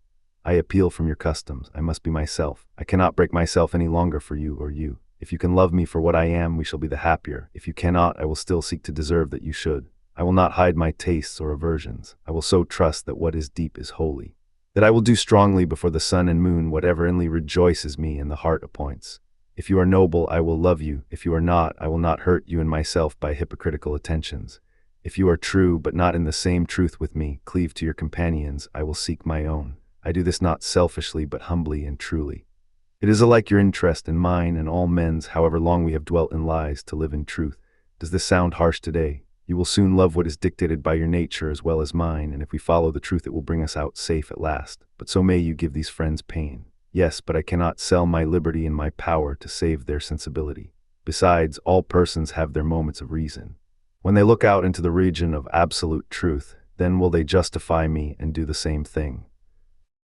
I appeal from your customs. I must be myself. I cannot break myself any longer for you or you. If you can love me for what I am, we shall be the happier. If you cannot, I will still seek to deserve that you should. I will not hide my tastes or aversions. I will so trust that what is deep is holy, that I will do strongly before the sun and moon whatever inly rejoices me and the heart appoints. If you are noble, I will love you. If you are not, I will not hurt you and myself by hypocritical attentions. If you are true, but not in the same truth with me, cleave to your companions. I will seek my own. I do this not selfishly, but humbly and truly. It is alike your interest and mine and all men's, however long we have dwelt in lies, to live in truth. Does this sound harsh today? You will soon love what is dictated by your nature as well as mine, and if we follow the truth it will bring us out safe at last. But so may you give these friends pain. Yes, but I cannot sell my liberty and my power to save their sensibility. Besides, all persons have their moments of reason. When they look out into the region of absolute truth, then will they justify me and do the same thing.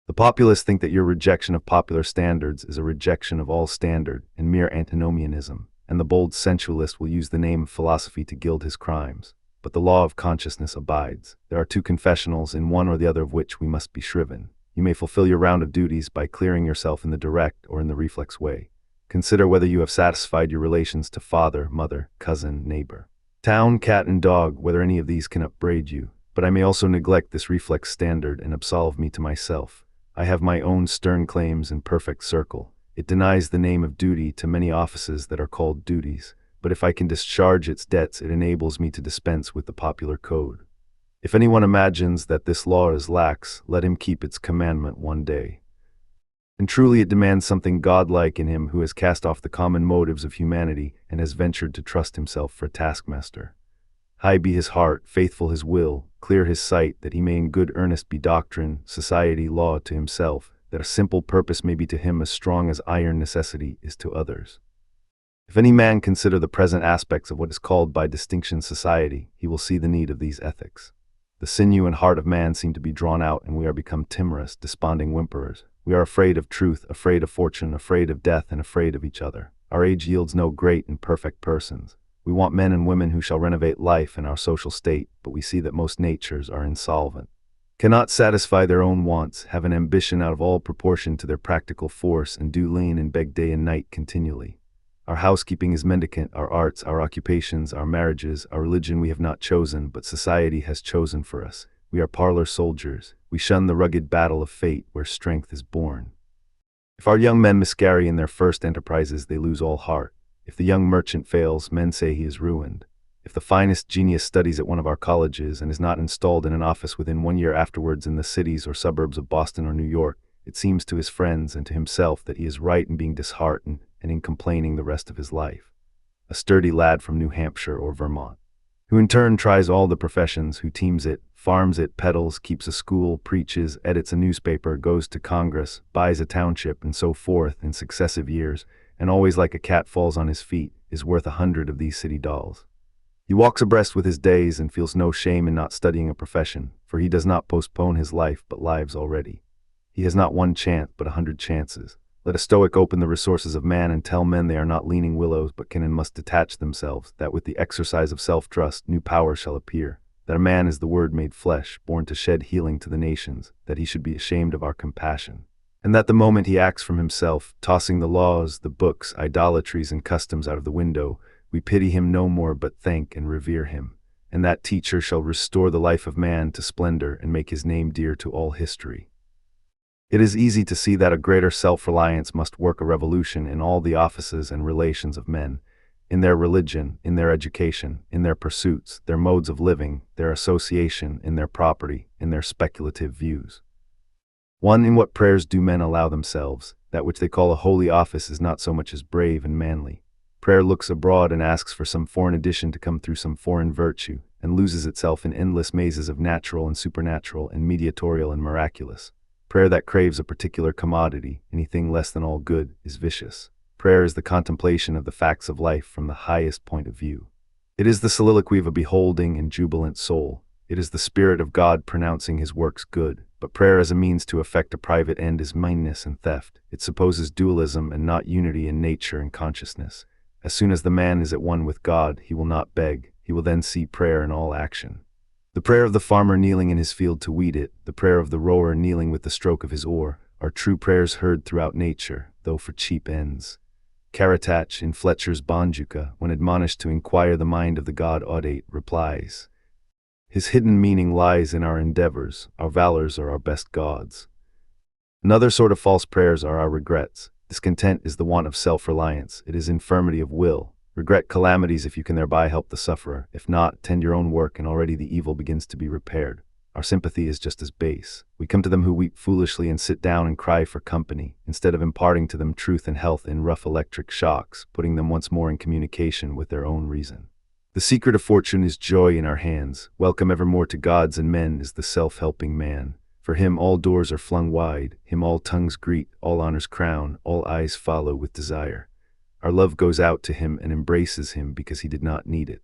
The populace think that your rejection of popular standards is a rejection of all standard and mere antinomianism, and the bold sensualist will use the name of philosophy to gild his crimes. But the law of consciousness abides. There are two confessionals, in one or the other of which we must be shriven. You may fulfill your round of duties by clearing yourself in the direct or in the reflex way. Consider whether you have satisfied your relations to father, mother, cousin, neighbor, town, cat, and dog, whether any of these can upbraid you. But I may also neglect this reflex standard and absolve me to myself. I have my own stern claims and perfect circle. It denies the name of duty to many offices that are called duties, but if I can discharge its debts, it enables me to dispense with the popular code. If anyone imagines that this law is lax, let him keep its commandment one day. And truly it demands something godlike in him who has cast off the common motives of humanity and has ventured to trust himself for a taskmaster. High be his heart, faithful his will, clear his sight, that he may in good earnest be doctrine, society, law to himself, that a simple purpose may be to him as strong as iron necessity is to others. If any man consider the present aspects of what is called by distinction society, he will see the need of these ethics. The sinew and heart of man seem to be drawn out, and we are become timorous, desponding whimperers. We are afraid of truth, afraid of fortune, afraid of death, and afraid of each other. Our age yields no great and perfect persons. We want men and women who shall renovate life and our social state, but we see that most natures are insolvent, cannot satisfy their own wants, have an ambition out of all proportion to their practical force, and do lean and beg day and night continually. Our housekeeping is mendicant, our arts, our occupations, our marriages, our religion we have not chosen, but society has chosen for us. We are parlor soldiers. We shun the rugged battle of fate where strength is born. If our young men miscarry in their first enterprises, they lose all heart. If the young merchant fails, men say he is ruined. If the finest genius studies at one of our colleges and is not installed in an office within 1 year afterwards in the cities or suburbs of Boston or New York, it seems to his friends and to himself that he is right in being disheartened and in complaining the rest of his life. A sturdy lad from New Hampshire or Vermont, who in turn tries all the professions, who teams it, farms it, peddles, keeps a school, preaches, edits a newspaper, goes to Congress, buys a township, and so forth in successive years, and always like a cat falls on his feet, is worth 100 of these city dolls. He walks abreast with his days and feels no shame in not studying a profession, for he does not postpone his life but lives already. He has not one chance but 100 chances. Let a Stoic open the resources of man and tell men they are not leaning willows but can and must detach themselves, that with the exercise of self-trust new power shall appear, that a man is the Word made flesh, born to shed healing to the nations, that he should be ashamed of our compassion, and that the moment he acts from himself, tossing the laws, the books, idolatries, and customs out of the window, we pity him no more but thank and revere him. and that teacher shall restore the life of man to splendor and make his name dear to all history. It is easy to see that a greater self-reliance must work a revolution in all the offices and relations of men, in their religion, in their education, in their pursuits, their modes of living, their association, in their property, in their speculative views. 1. In what prayers do men allow themselves? That which they call a holy office is not so much as brave and manly. Prayer looks abroad and asks for some foreign addition to come through some foreign virtue, and loses itself in endless mazes of natural and supernatural and mediatorial and miraculous. Prayer that craves a particular commodity, anything less than all good, is vicious. Prayer is the contemplation of the facts of life from the highest point of view. It is the soliloquy of a beholding and jubilant soul. It is the Spirit of God pronouncing his works good. But prayer as a means to effect a private end is meanness and theft. It supposes dualism and not unity in nature and consciousness. As soon as the man is at one with God, he will not beg. He will then see prayer in all action. The prayer of the farmer kneeling in his field to weed it, the prayer of the rower kneeling with the stroke of his oar, are true prayers heard throughout nature, though for cheap ends. Karatach, in Fletcher's Bonjuka, when admonished to inquire the mind of the god Audate, replies, "His hidden meaning lies in our endeavors. Our valors are our best gods." Another sort of false prayers are our regrets. Discontent is the want of self-reliance. It is infirmity of will. Regret calamities if you can thereby help the sufferer. If not, tend your own work and already the evil begins to be repaired. Our sympathy is just as base. We come to them who weep foolishly and sit down and cry for company, instead of imparting to them truth and health in rough electric shocks, putting them once more in communication with their own reason. The secret of fortune is joy in our hands. Welcome evermore to gods and men is the self-helping man. For him all doors are flung wide, him all tongues greet, all honors crown, all eyes follow with desire. Our love goes out to him and embraces him because he did not need it.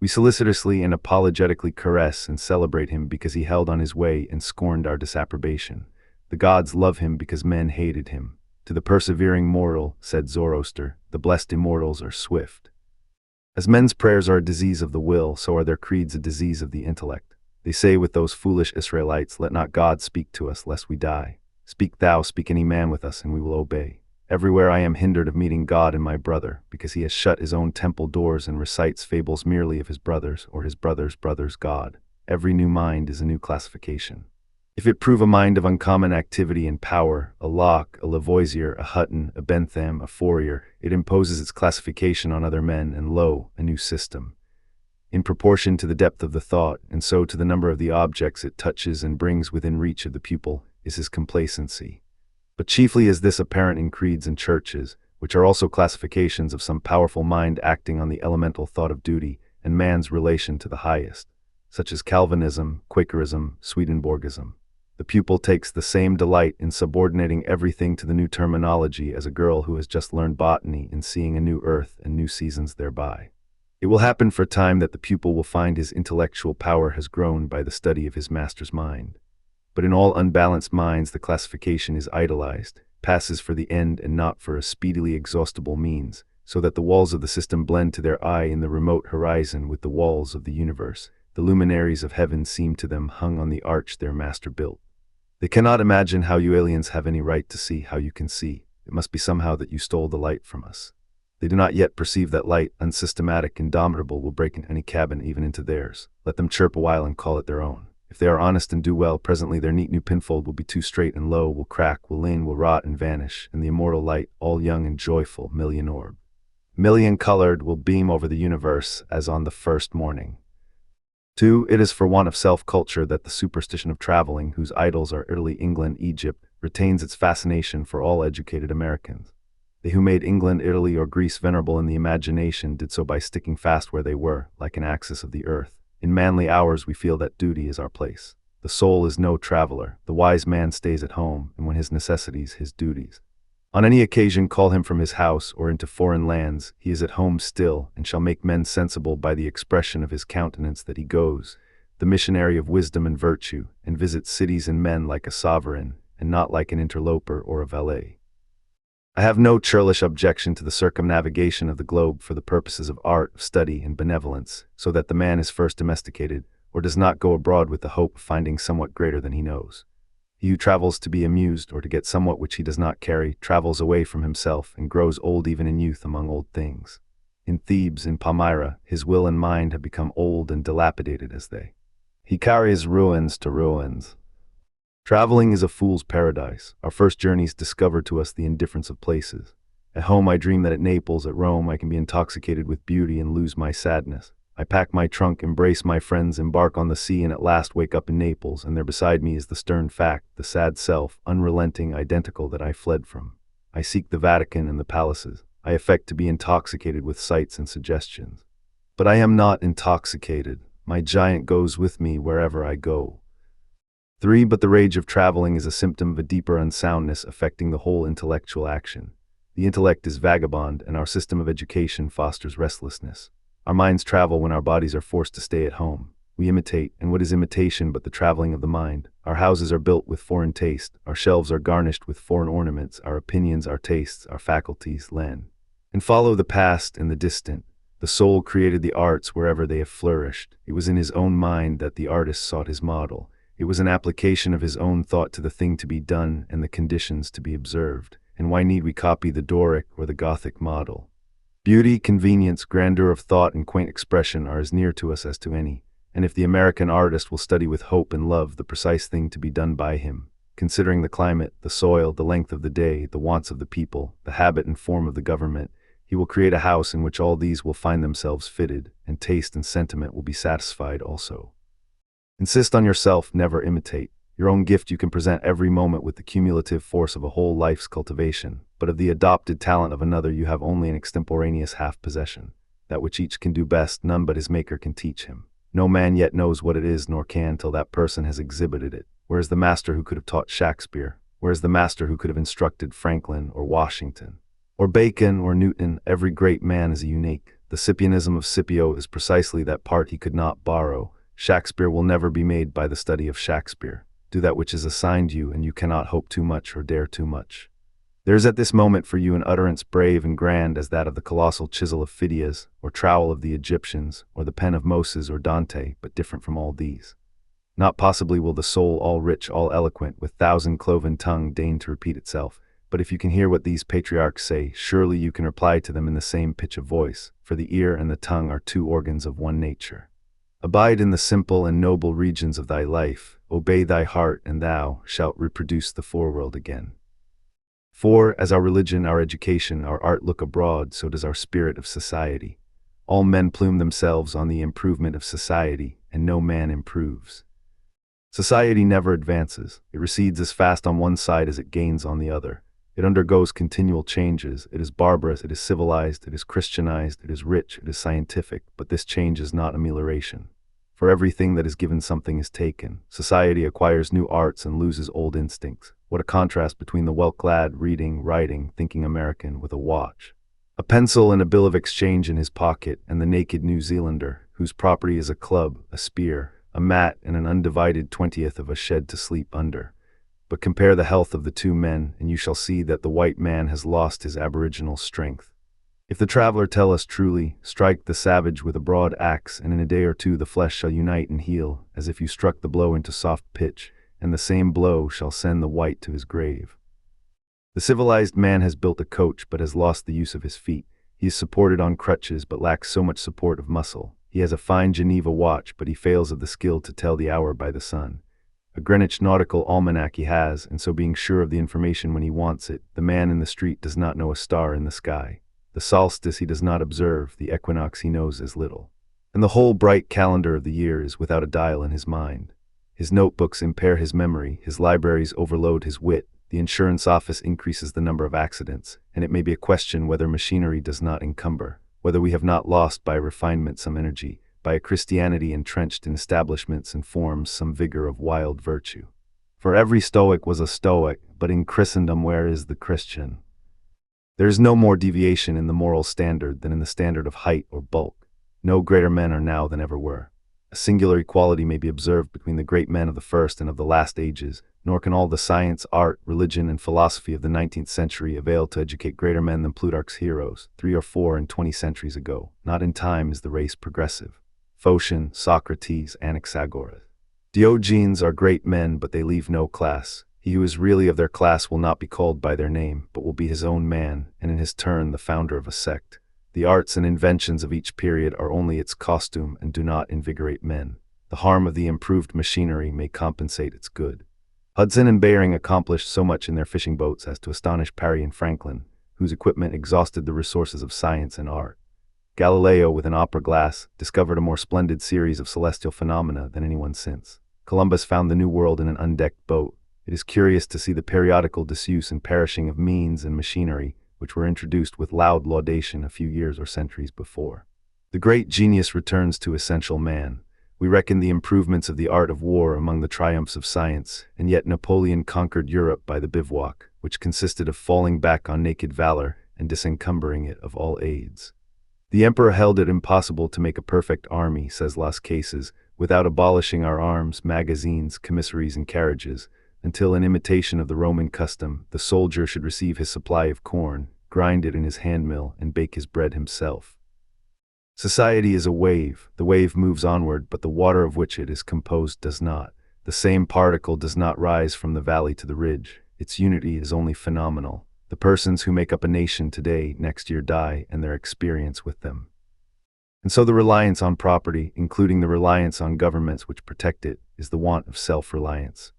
We solicitously and apologetically caress and celebrate him because he held on his way and scorned our disapprobation. The gods love him because men hated him. To the persevering mortal, said Zoroaster, the blessed immortals are swift. As men's prayers are a disease of the will, so are their creeds a disease of the intellect. They say with those foolish Israelites, "Let not God speak to us, lest we die. Speak thou, speak any man with us, and we will obey." Everywhere I am hindered of meeting God and my brother, because he has shut his own temple doors and recites fables merely of his brothers, or his brother's brother's God. Every new mind is a new classification. If it prove a mind of uncommon activity and power, a Locke, a Lavoisier, a Hutton, a Bentham, a Fourier, it imposes its classification on other men, and lo, a new system. In proportion to the depth of the thought, and so to the number of the objects it touches and brings within reach of the pupil, is his complacency. But chiefly is this apparent in creeds and churches, which are also classifications of some powerful mind acting on the elemental thought of duty and man's relation to the highest, such as Calvinism, Quakerism, Swedenborgism. The pupil takes the same delight in subordinating everything to the new terminology as a girl who has just learned botany in seeing a new earth and new seasons thereby. It will happen for a time that the pupil will find his intellectual power has grown by the study of his master's mind. But in all unbalanced minds the classification is idolized, passes for the end and not for a speedily exhaustible means, so that the walls of the system blend to their eye in the remote horizon with the walls of the universe. The luminaries of heaven seem to them hung on the arch their master built. They cannot imagine how you aliens have any right to see how you can see. It must be somehow that you stole the light from us. They do not yet perceive that light, unsystematic, indomitable, will break in any cabin, even into theirs. Let them chirp a while and call it their own. If they are honest and do well, presently their neat new pinfold will be too straight and low, will crack, will lean, will rot and vanish, and the immortal light, all young and joyful, million-orbed, million-colored, will beam over the universe as on the first morning. 2. It is for want of self-culture that the superstition of traveling, whose idols are Italy, England, Egypt, retains its fascination for all educated Americans. They who made England, Italy, or Greece venerable in the imagination did so by sticking fast where they were, like an axis of the earth. In manly hours we feel that duty is our place. The soul is no traveler. The wise man stays at home, and when his necessities, his duties. On any occasion call him from his house or into foreign lands, he is at home still, and shall make men sensible by the expression of his countenance that he goes, the missionary of wisdom and virtue, and visits cities and men like a sovereign, and not like an interloper or a valet. I have no churlish objection to the circumnavigation of the globe for the purposes of art, of study, and benevolence, so that the man is first domesticated, or does not go abroad with the hope of finding somewhat greater than he knows. He who travels to be amused, or to get somewhat which he does not carry, travels away from himself, and grows old even in youth among old things. In Thebes, in Palmyra, his will and mind have become old and dilapidated as they. He carries ruins to ruins. Traveling is a fool's paradise. Our first journeys discover to us the indifference of places. At home I dream that at Naples, at Rome, I can be intoxicated with beauty and lose my sadness. I pack my trunk, embrace my friends, embark on the sea, and at last wake up in Naples, and there beside me is the stern fact, the sad self, unrelenting, identical, that I fled from. I seek the Vatican and the palaces. I affect to be intoxicated with sights and suggestions. But I am not intoxicated. My giant goes with me wherever I go. 3. But the rage of traveling is a symptom of a deeper unsoundness affecting the whole intellectual action. The intellect is vagabond, and our system of education fosters restlessness. Our minds travel when our bodies are forced to stay at home. We imitate, and what is imitation but the traveling of the mind? Our houses are built with foreign taste, our shelves are garnished with foreign ornaments, our opinions, our tastes, our faculties lend and follow the past and the distant. The soul created the arts wherever they have flourished. It was in his own mind that the artist sought his model. It was an application of his own thought to the thing to be done and the conditions to be observed. And why need we copy the Doric or the Gothic model? Beauty, convenience, grandeur of thought, and quaint expression are as near to us as to any. And if the American artist will study with hope and love the precise thing to be done by him, considering the climate, the soil, the length of the day, the wants of the people, the habit and form of the government, he will create a house in which all these will find themselves fitted, and taste and sentiment will be satisfied also. Insist on yourself, never imitate. Your own gift you can present every moment with the cumulative force of a whole life's cultivation, but of the adopted talent of another you have only an extemporaneous half-possession. That which each can do best, none but his maker can teach him. No man yet knows what it is, nor can till that person has exhibited it. Where is the master who could have taught Shakespeare? Where is the master who could have instructed Franklin or Washington? Or Bacon or Newton? Every great man is unique. The Scipianism of Scipio is precisely that part he could not borrow. Shakespeare will never be made by the study of Shakespeare. Do that which is assigned you, and you cannot hope too much or dare too much. There is at this moment for you an utterance brave and grand as that of the colossal chisel of Phidias, or trowel of the Egyptians, or the pen of Moses or Dante, but different from all these. Not possibly will the soul, all rich, all eloquent, with thousand-cloven tongue, deign to repeat itself. But if you can hear what these patriarchs say, surely you can reply to them in the same pitch of voice, for the ear and the tongue are two organs of one nature. Abide in the simple and noble regions of thy life, obey thy heart, and thou shalt reproduce the foreworld again. 4. As our religion, our education, our art look abroad, so does our spirit of society. All men plume themselves on the improvement of society, and no man improves. Society never advances. It recedes as fast on one side as it gains on the other. It undergoes continual changes. It is barbarous, it is civilized, it is Christianized, it is rich, it is scientific, but this change is not amelioration. For everything that is given something is taken. Society acquires new arts and loses old instincts. What a contrast between the well-clad, reading, writing, thinking American with a watch, a pencil and a bill of exchange in his pocket, and the naked New Zealander, whose property is a club, a spear, a mat, and an undivided 20th of a shed to sleep under. But compare the health of the two men, and you shall see that the white man has lost his aboriginal strength. If the traveler tell us truly, strike the savage with a broad axe, and in a day or two the flesh shall unite and heal, as if you struck the blow into soft pitch, and the same blow shall send the white to his grave. The civilized man has built a coach, but has lost the use of his feet. He is supported on crutches, but lacks so much support of muscle. He has a fine Geneva watch, but he fails of the skill to tell the hour by the sun. A Greenwich nautical almanac he has, and so being sure of the information when he wants it, the man in the street does not know a star in the sky. The solstice he does not observe, the equinox he knows as little. And the whole bright calendar of the year is without a dial in his mind. His notebooks impair his memory, his libraries overload his wit, the insurance office increases the number of accidents, and it may be a question whether machinery does not encumber, whether we have not lost by refinement some energy, by a Christianity entrenched in establishments and forms some vigor of wild virtue. For every Stoic was a Stoic, but in Christendom where is the Christian? There is no more deviation in the moral standard than in the standard of height or bulk. No greater men are now than ever were. A singular equality may be observed between the great men of the first and of the last ages, nor can all the science, art, religion, and philosophy of the 19th century avail to educate greater men than Plutarch's heroes, 3 or 4 and 20 centuries ago. Not in time is the race progressive. Phocion, Socrates, Anaxagoras, Diogenes are great men, but they leave no class. He who is really of their class will not be called by their name, but will be his own man, and in his turn the founder of a sect. The arts and inventions of each period are only its costume and do not invigorate men. The harm of the improved machinery may compensate its good. Hudson and Bering accomplished so much in their fishing boats as to astonish Parry and Franklin, whose equipment exhausted the resources of science and art. Galileo, with an opera glass, discovered a more splendid series of celestial phenomena than anyone since. Columbus found the New World in an undecked boat. It is curious to see the periodical disuse and perishing of means and machinery, which were introduced with loud laudation a few years or centuries before. The great genius returns to essential man. We reckon the improvements of the art of war among the triumphs of science, and yet Napoleon conquered Europe by the bivouac, which consisted of falling back on naked valor and disencumbering it of all aids. The emperor held it impossible to make a perfect army, says Las Cases, without abolishing our arms, magazines, commissaries, and carriages, until, in imitation of the Roman custom, the soldier should receive his supply of corn, grind it in his handmill, and bake his bread himself. Society is a wave. The wave moves onward, but the water of which it is composed does not. The same particle does not rise from the valley to the ridge. Its unity is only phenomenal. The persons who make up a nation today, next year die, and their experience with them. And so the reliance on property, including the reliance on governments which protect it, is the want of self-reliance.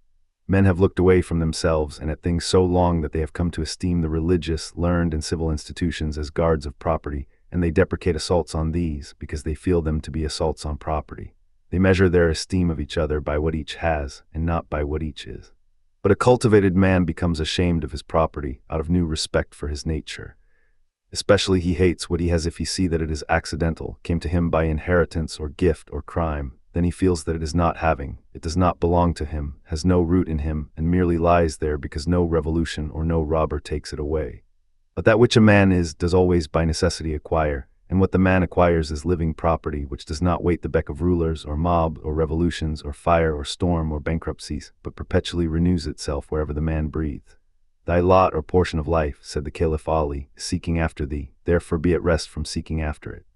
Men have looked away from themselves and at things so long that they have come to esteem the religious, learned, and civil institutions as guards of property, and they deprecate assaults on these because they feel them to be assaults on property. They measure their esteem of each other by what each has, and not by what each is. But a cultivated man becomes ashamed of his property out of new respect for his nature. Especially he hates what he has if he see that it is accidental, came to him by inheritance or gift or crime. Then he feels that it is not having, it does not belong to him, has no root in him, and merely lies there because no revolution or no robber takes it away. But that which a man is, does always by necessity acquire, and what the man acquires is living property, which does not wait the beck of rulers, or mob, or revolutions, or fire, or storm, or bankruptcies, but perpetually renews itself wherever the man breathes. Thy lot or portion of life, said the Caliph Ali, is seeking after thee, therefore be at rest from seeking after it.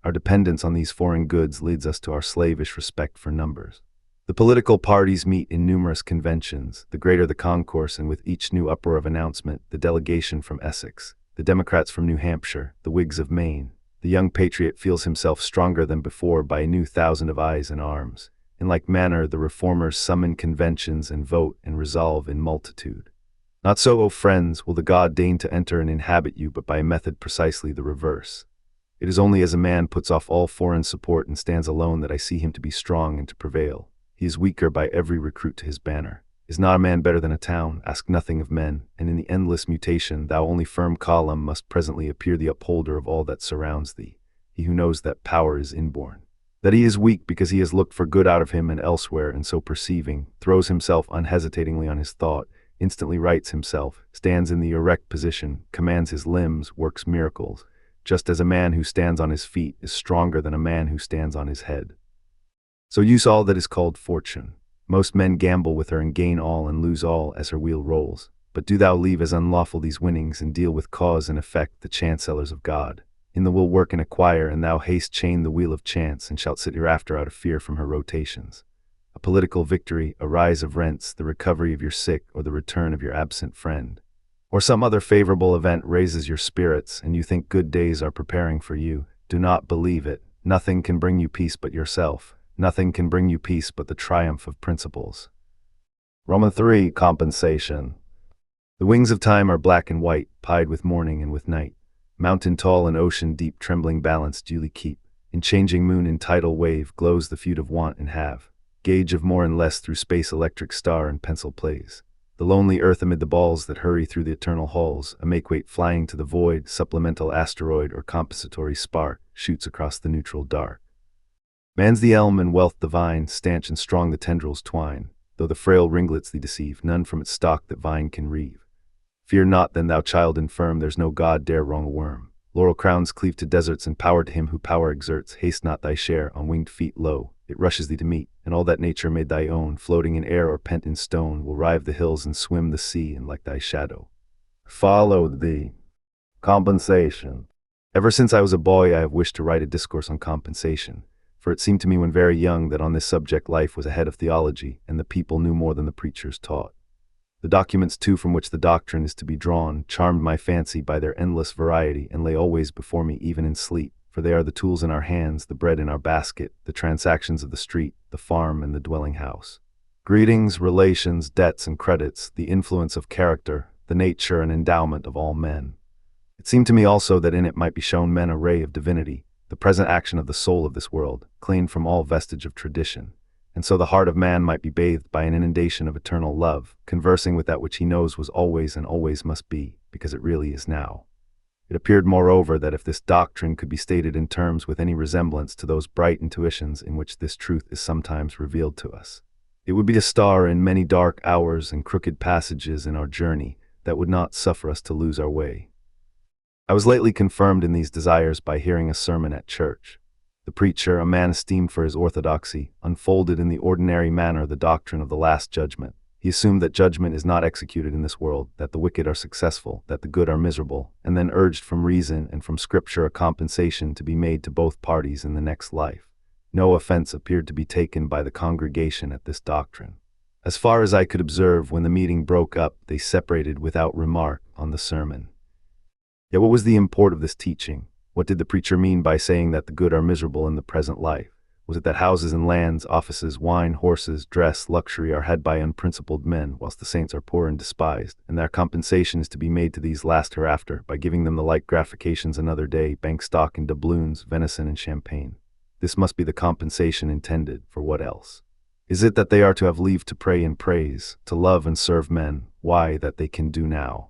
Our dependence on these foreign goods leads us to our slavish respect for numbers. The political parties meet in numerous conventions, the greater the concourse, and with each new uproar of announcement, the delegation from Essex, the Democrats from New Hampshire, the Whigs of Maine, the young patriot feels himself stronger than before by a new thousand of eyes and arms. In like manner, the reformers summon conventions and vote and resolve in multitude. Not so, O friends, will the God deign to enter and inhabit you, but by a method precisely the reverse. It is only as a man puts off all foreign support and stands alone that I see him to be strong and to prevail. He is weaker by every recruit to his banner. Is not a man better than a town? Ask nothing of men, and in the endless mutation, thou only firm column must presently appear the upholder of all that surrounds thee. He who knows that power is inborn, that he is weak because he has looked for good out of him and elsewhere, and so perceiving, throws himself unhesitatingly on his thought, instantly rights himself, stands in the erect position, commands his limbs, works miracles, just as a man who stands on his feet is stronger than a man who stands on his head. So use all that is called fortune. Most men gamble with her and gain all and lose all as her wheel rolls. But do thou leave as unlawful these winnings and deal with cause and effect, the chancellors of God. In the will work and acquire, and thou haste chain the wheel of chance, and shalt sit hereafter out of fear from her rotations. A political victory, a rise of rents, the recovery of your sick, or the return of your absent friend, or some other favorable event raises your spirits, and you think good days are preparing for you. Do not believe it. Nothing can bring you peace but yourself. Nothing can bring you peace but the triumph of principles. Roman 3. Compensation. The wings of time are black and white, pied with morning and with night. Mountain tall and ocean deep, trembling balance duly keep. In changing moon and tidal wave glows the feud of want and have. Gauge of more and less through space, electric star and pencil plays. The lonely earth amid the balls that hurry through the eternal halls, a make-weight flying to the void, supplemental asteroid or compensatory spark, shoots across the neutral dark. Man's the elm and wealth the vine, stanch and strong the tendrils twine. Though the frail ringlets thee deceive, none from its stalk that vine can reave. Fear not then, thou child infirm, there's no God dare wrong a worm. Laurel crowns cleave to deserts, and power to him who power exerts. Haste not thy share, on winged feet lo, it rushes thee to meet, and all that nature made thy own, floating in air or pent in stone, will rive the hills and swim the sea, and like thy shadow follow thee. Compensation. Ever since I was a boy I have wished to write a discourse on compensation. For it seemed to me when very young that on this subject life was ahead of theology, and the people knew more than the preachers taught. The documents, too, from which the doctrine is to be drawn, charmed my fancy by their endless variety and lay always before me even in sleep, for they are the tools in our hands, the bread in our basket, the transactions of the street, the farm, and the dwelling house. Greetings, relations, debts, and credits, the influence of character, the nature and endowment of all men. It seemed to me also that in it might be shown men a ray of divinity, the present action of the soul of this world, clean from all vestige of tradition. And so the heart of man might be bathed by an inundation of eternal love, conversing with that which he knows was always and always must be, because it really is now. It appeared, moreover, that if this doctrine could be stated in terms with any resemblance to those bright intuitions in which this truth is sometimes revealed to us, it would be a star in many dark hours and crooked passages in our journey that would not suffer us to lose our way. I was lately confirmed in these desires by hearing a sermon at church. The preacher, a man esteemed for his orthodoxy, unfolded in the ordinary manner the doctrine of the Last Judgment. He assumed that judgment is not executed in this world, that the wicked are successful, that the good are miserable, and then urged from reason and from Scripture a compensation to be made to both parties in the next life. No offense appeared to be taken by the congregation at this doctrine. As far as I could observe, when the meeting broke up, they separated without remark on the sermon. Yet what was the import of this teaching? What did the preacher mean by saying that the good are miserable in the present life? Was it that houses and lands, offices, wine, horses, dress, luxury are had by unprincipled men, whilst the saints are poor and despised, and their compensation is to be made to these last hereafter, by giving them the like gratifications another day, bank stock and doubloons, venison and champagne? This must be the compensation intended, for what else? Is it that they are to have leave to pray and praise, to love and serve men? Why, that they can do now.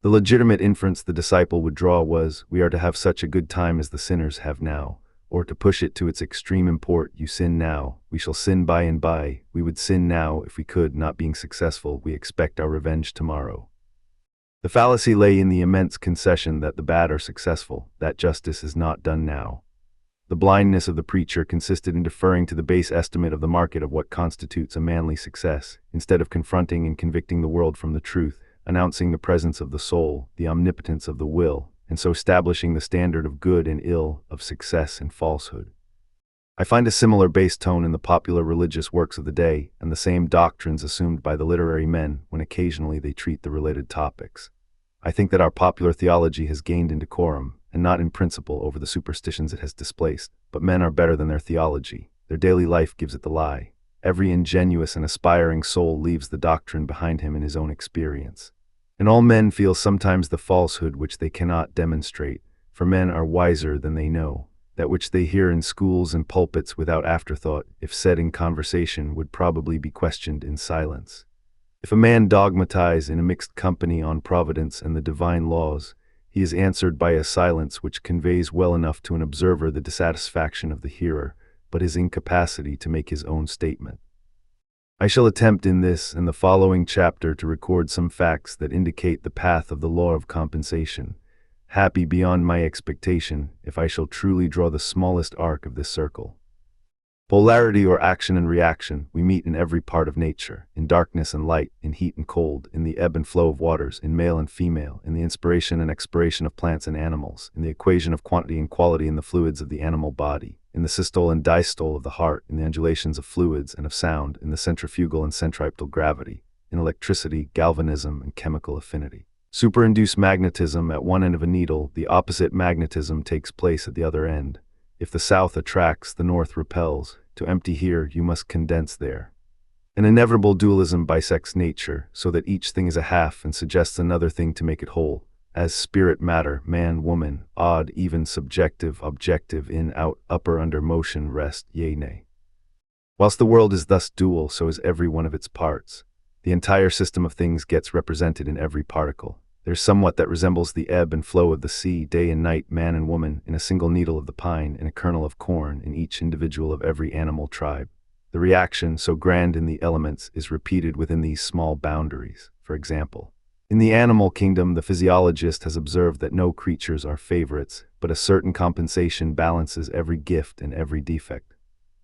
The legitimate inference the disciple would draw was, we are to have such a good time as the sinners have now, or to push it to its extreme import, you sin now, we shall sin by and by, we would sin now if we could, not being successful, we expect our revenge tomorrow. The fallacy lay in the immense concession that the bad are successful, that justice is not done now. The blindness of the preacher consisted in deferring to the base estimate of the market of what constitutes a manly success, instead of confronting and convicting the world from the truth, announcing the presence of the soul, the omnipotence of the will, and so establishing the standard of good and ill, of success and falsehood. I find a similar base tone in the popular religious works of the day, and the same doctrines assumed by the literary men when occasionally they treat the related topics. I think that our popular theology has gained in decorum, and not in principle, over the superstitions it has displaced, but men are better than their theology. Their daily life gives it the lie. Every ingenuous and aspiring soul leaves the doctrine behind him in his own experience. And all men feel sometimes the falsehood which they cannot demonstrate, for men are wiser than they know. That which they hear in schools and pulpits without afterthought, if said in conversation, would probably be questioned in silence. If a man dogmatize in a mixed company on providence and the divine laws, he is answered by a silence which conveys well enough to an observer the dissatisfaction of the hearer, but his incapacity to make his own statement. I shall attempt in this and the following chapter to record some facts that indicate the path of the law of compensation, happy beyond my expectation if I shall truly draw the smallest arc of this circle. Polarity or action and reaction we meet in every part of nature, in darkness and light, in heat and cold, in the ebb and flow of waters, in male and female, in the inspiration and expiration of plants and animals, in the equation of quantity and quality in the fluids of the animal body, in the systole and diastole of the heart, in the undulations of fluids and of sound, in the centrifugal and centripetal gravity, in electricity, galvanism, and chemical affinity. Superinduced magnetism at one end of a needle, the opposite magnetism takes place at the other end. If the south attracts, the north repels. To empty here, you must condense there. An inevitable dualism bisects nature, so that each thing is a half and suggests another thing to make it whole, as spirit, matter, man, woman, odd, even, subjective, objective, in, out, upper, under, motion, rest, yea, nay. Whilst the world is thus dual, so is every one of its parts. The entire system of things gets represented in every particle. There's somewhat that resembles the ebb and flow of the sea, day and night, man and woman, in a single needle of the pine, in a kernel of corn, in each individual of every animal tribe. The reaction, so grand in the elements, is repeated within these small boundaries. For example, in the animal kingdom, the physiologist has observed that no creatures are favorites, but a certain compensation balances every gift and every defect.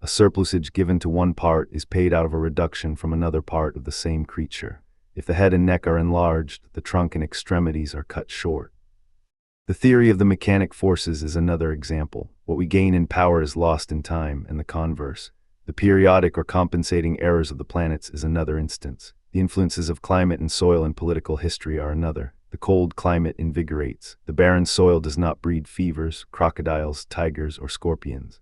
A surplusage given to one part is paid out of a reduction from another part of the same creature. If the head and neck are enlarged, the trunk and extremities are cut short. The theory of the mechanic forces is another example. What we gain in power is lost in time, and the converse. The periodic or compensating errors of the planets is another instance. The influences of climate and soil and political history are another. The cold climate invigorates. The barren soil does not breed fevers, crocodiles, tigers, or scorpions.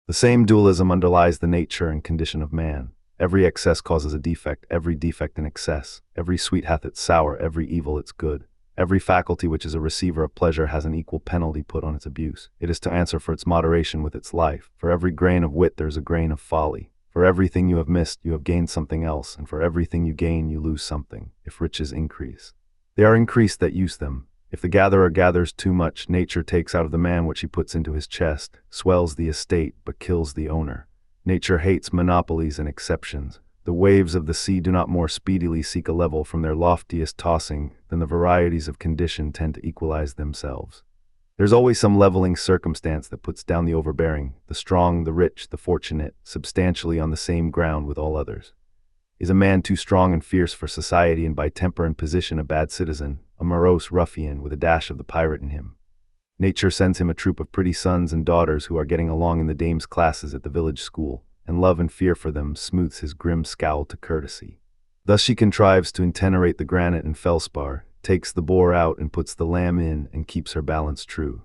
The same dualism underlies the nature and condition of man. Every excess causes a defect, every defect an excess. Every sweet hath its sour, every evil its good. Every faculty which is a receiver of pleasure has an equal penalty put on its abuse. It is to answer for its moderation with its life. For every grain of wit there is a grain of folly. For everything you have missed, you have gained something else, and for everything you gain, you lose something, if riches increase. They are increased that use them. If the gatherer gathers too much, nature takes out of the man what she puts into his chest, swells the estate, but kills the owner. Nature hates monopolies and exceptions. The waves of the sea do not more speedily seek a level from their loftiest tossing than the varieties of condition tend to equalize themselves. There's always some leveling circumstance that puts down the overbearing, the strong, the rich, the fortunate, substantially on the same ground with all others. Is a man too strong and fierce for society and by temper and position a bad citizen, a morose ruffian with a dash of the pirate in him? Nature sends him a troop of pretty sons and daughters who are getting along in the dame's classes at the village school, and love and fear for them smooths his grim scowl to courtesy. Thus she contrives to intenerate the granite and felspar, takes the boar out and puts the lamb in and keeps her balance true.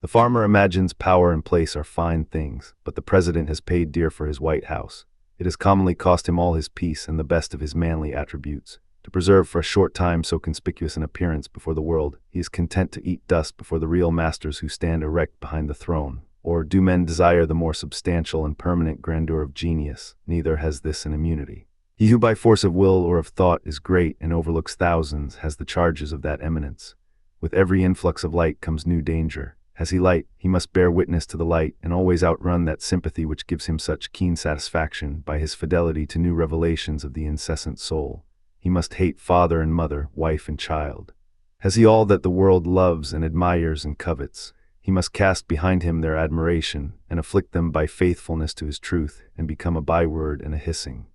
The farmer imagines power and place are fine things, but the president has paid dear for his White House. It has commonly cost him all his peace and the best of his manly attributes. To preserve for a short time so conspicuous an appearance before the world, he is content to eat dust before the real masters who stand erect behind the throne. Or do men desire the more substantial and permanent grandeur of genius? Neither has this an immunity. He who by force of will or of thought is great and overlooks thousands has the charges of that eminence. With every influx of light comes new danger. Has he light, he must bear witness to the light and always outrun that sympathy which gives him such keen satisfaction by his fidelity to new revelations of the incessant soul. He must hate father and mother, wife and child. Has he all that the world loves and admires and covets? He must cast behind him their admiration and afflict them by faithfulness to his truth and become a byword and a hissing.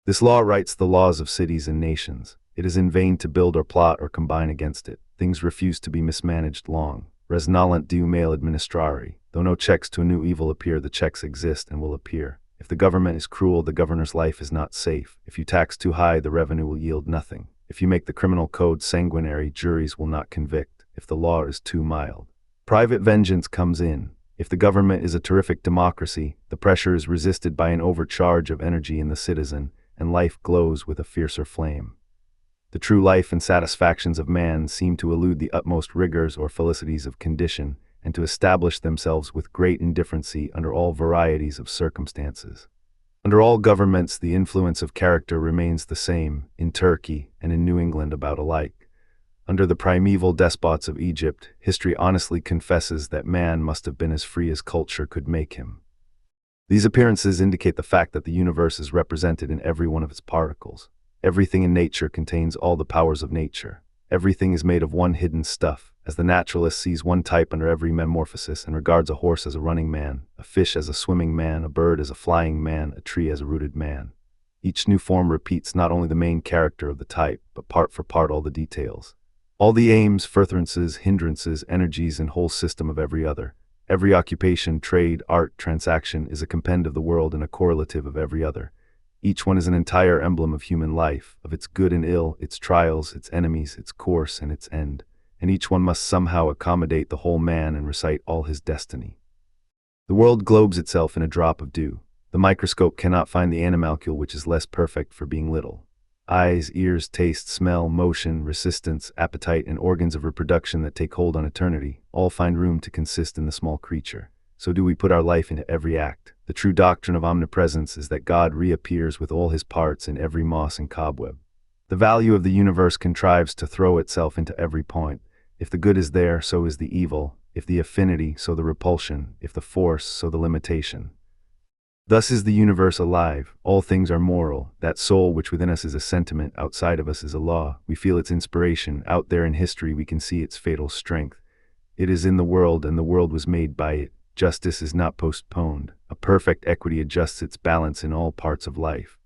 This law writes the laws of cities and nations. It is in vain to build or plot or combine against it. Things refuse to be mismanaged long. Res nolent diu male administrari. Though no checks to a new evil appear, the checks exist and will appear. If the government is cruel, the governor's life is not safe. If you tax too high, the revenue will yield nothing. If you make the criminal code sanguinary, juries will not convict. If the law is too mild, private vengeance comes in. If the government is a terrific democracy, the pressure is resisted by an overcharge of energy in the citizen, and life glows with a fiercer flame. The true life and satisfactions of man seem to elude the utmost rigors or felicities of condition, and to establish themselves with great indifferency under all varieties of circumstances. Under all governments the influence of character remains the same, in Turkey and in New England about alike. Under the primeval despots of Egypt, history honestly confesses that man must have been as free as culture could make him. These appearances indicate the fact that the universe is represented in every one of its particles. Everything in nature contains all the powers of nature. Everything is made of one hidden stuff. As the naturalist sees one type under every metamorphosis and regards a horse as a running man, a fish as a swimming man, a bird as a flying man, a tree as a rooted man. Each new form repeats not only the main character of the type, but part for part all the details. All the aims, furtherances, hindrances, energies, and whole system of every other. Every occupation, trade, art, transaction is a compend of the world and a correlative of every other. Each one is an entire emblem of human life, of its good and ill, its trials, its enemies, its course, and its end. And each one must somehow accommodate the whole man and recite all his destiny. The world globes itself in a drop of dew. The microscope cannot find the animalcule which is less perfect for being little. Eyes, ears, taste, smell, motion, resistance, appetite, and organs of reproduction that take hold on eternity, all find room to consist in the small creature. So do we put our life into every act. The true doctrine of omnipresence is that God reappears with all his parts in every moss and cobweb. The value of the universe contrives to throw itself into every point. If the good is there, so is the evil. If the affinity, so the repulsion. If the force, so the limitation. Thus is the universe alive. All things are moral. That soul which within us is a sentiment, outside of us is a law. We feel its inspiration. Out there in history we can see its fatal strength. It is in the world, and the world was made by it. Justice is not postponed. A perfect equity adjusts its balance in all parts of life.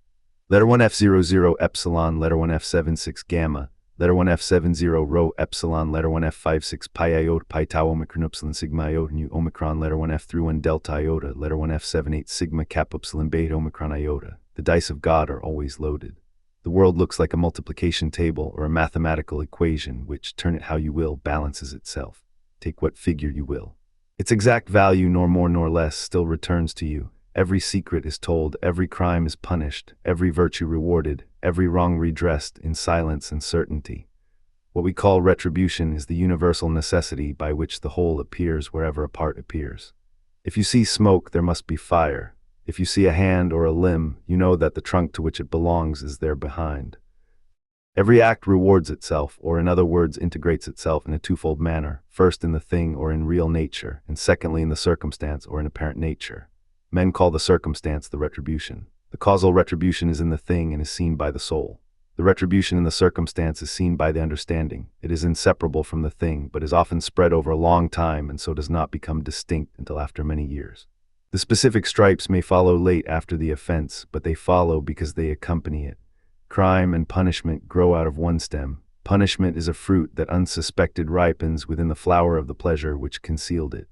Letter 1 F00 epsilon, letter 1 F76 gamma, letter 1 F70 rho epsilon, letter 1 F56 pi iota pi tau omicron upsilon sigma iota nu omicron, letter 1 F31 delta iota, letter 1 F78 sigma kappa upsilon beta omicron iota. The dice of God are always loaded. The world looks like a multiplication table or a mathematical equation which, turn it how you will, balances itself. Take what figure you will. Its exact value, nor more nor less, still returns to you. Every secret is told, every crime is punished, every virtue rewarded, every wrong redressed in silence and certainty. What we call retribution is the universal necessity by which the whole appears wherever a part appears. If you see smoke, there must be fire. If you see a hand or a limb, you know that the trunk to which it belongs is there behind. Every act rewards itself, or in other words, integrates itself in a twofold manner, first in the thing or in real nature, and secondly in the circumstance or in apparent nature. Men call the circumstance the retribution. The causal retribution is in the thing and is seen by the soul. The retribution in the circumstance is seen by the understanding. It is inseparable from the thing, but is often spread over a long time and so does not become distinct until after many years. The specific stripes may follow late after the offense, but they follow because they accompany it. Crime and punishment grow out of one stem. Punishment is a fruit that unsuspected ripens within the flower of the pleasure which concealed it.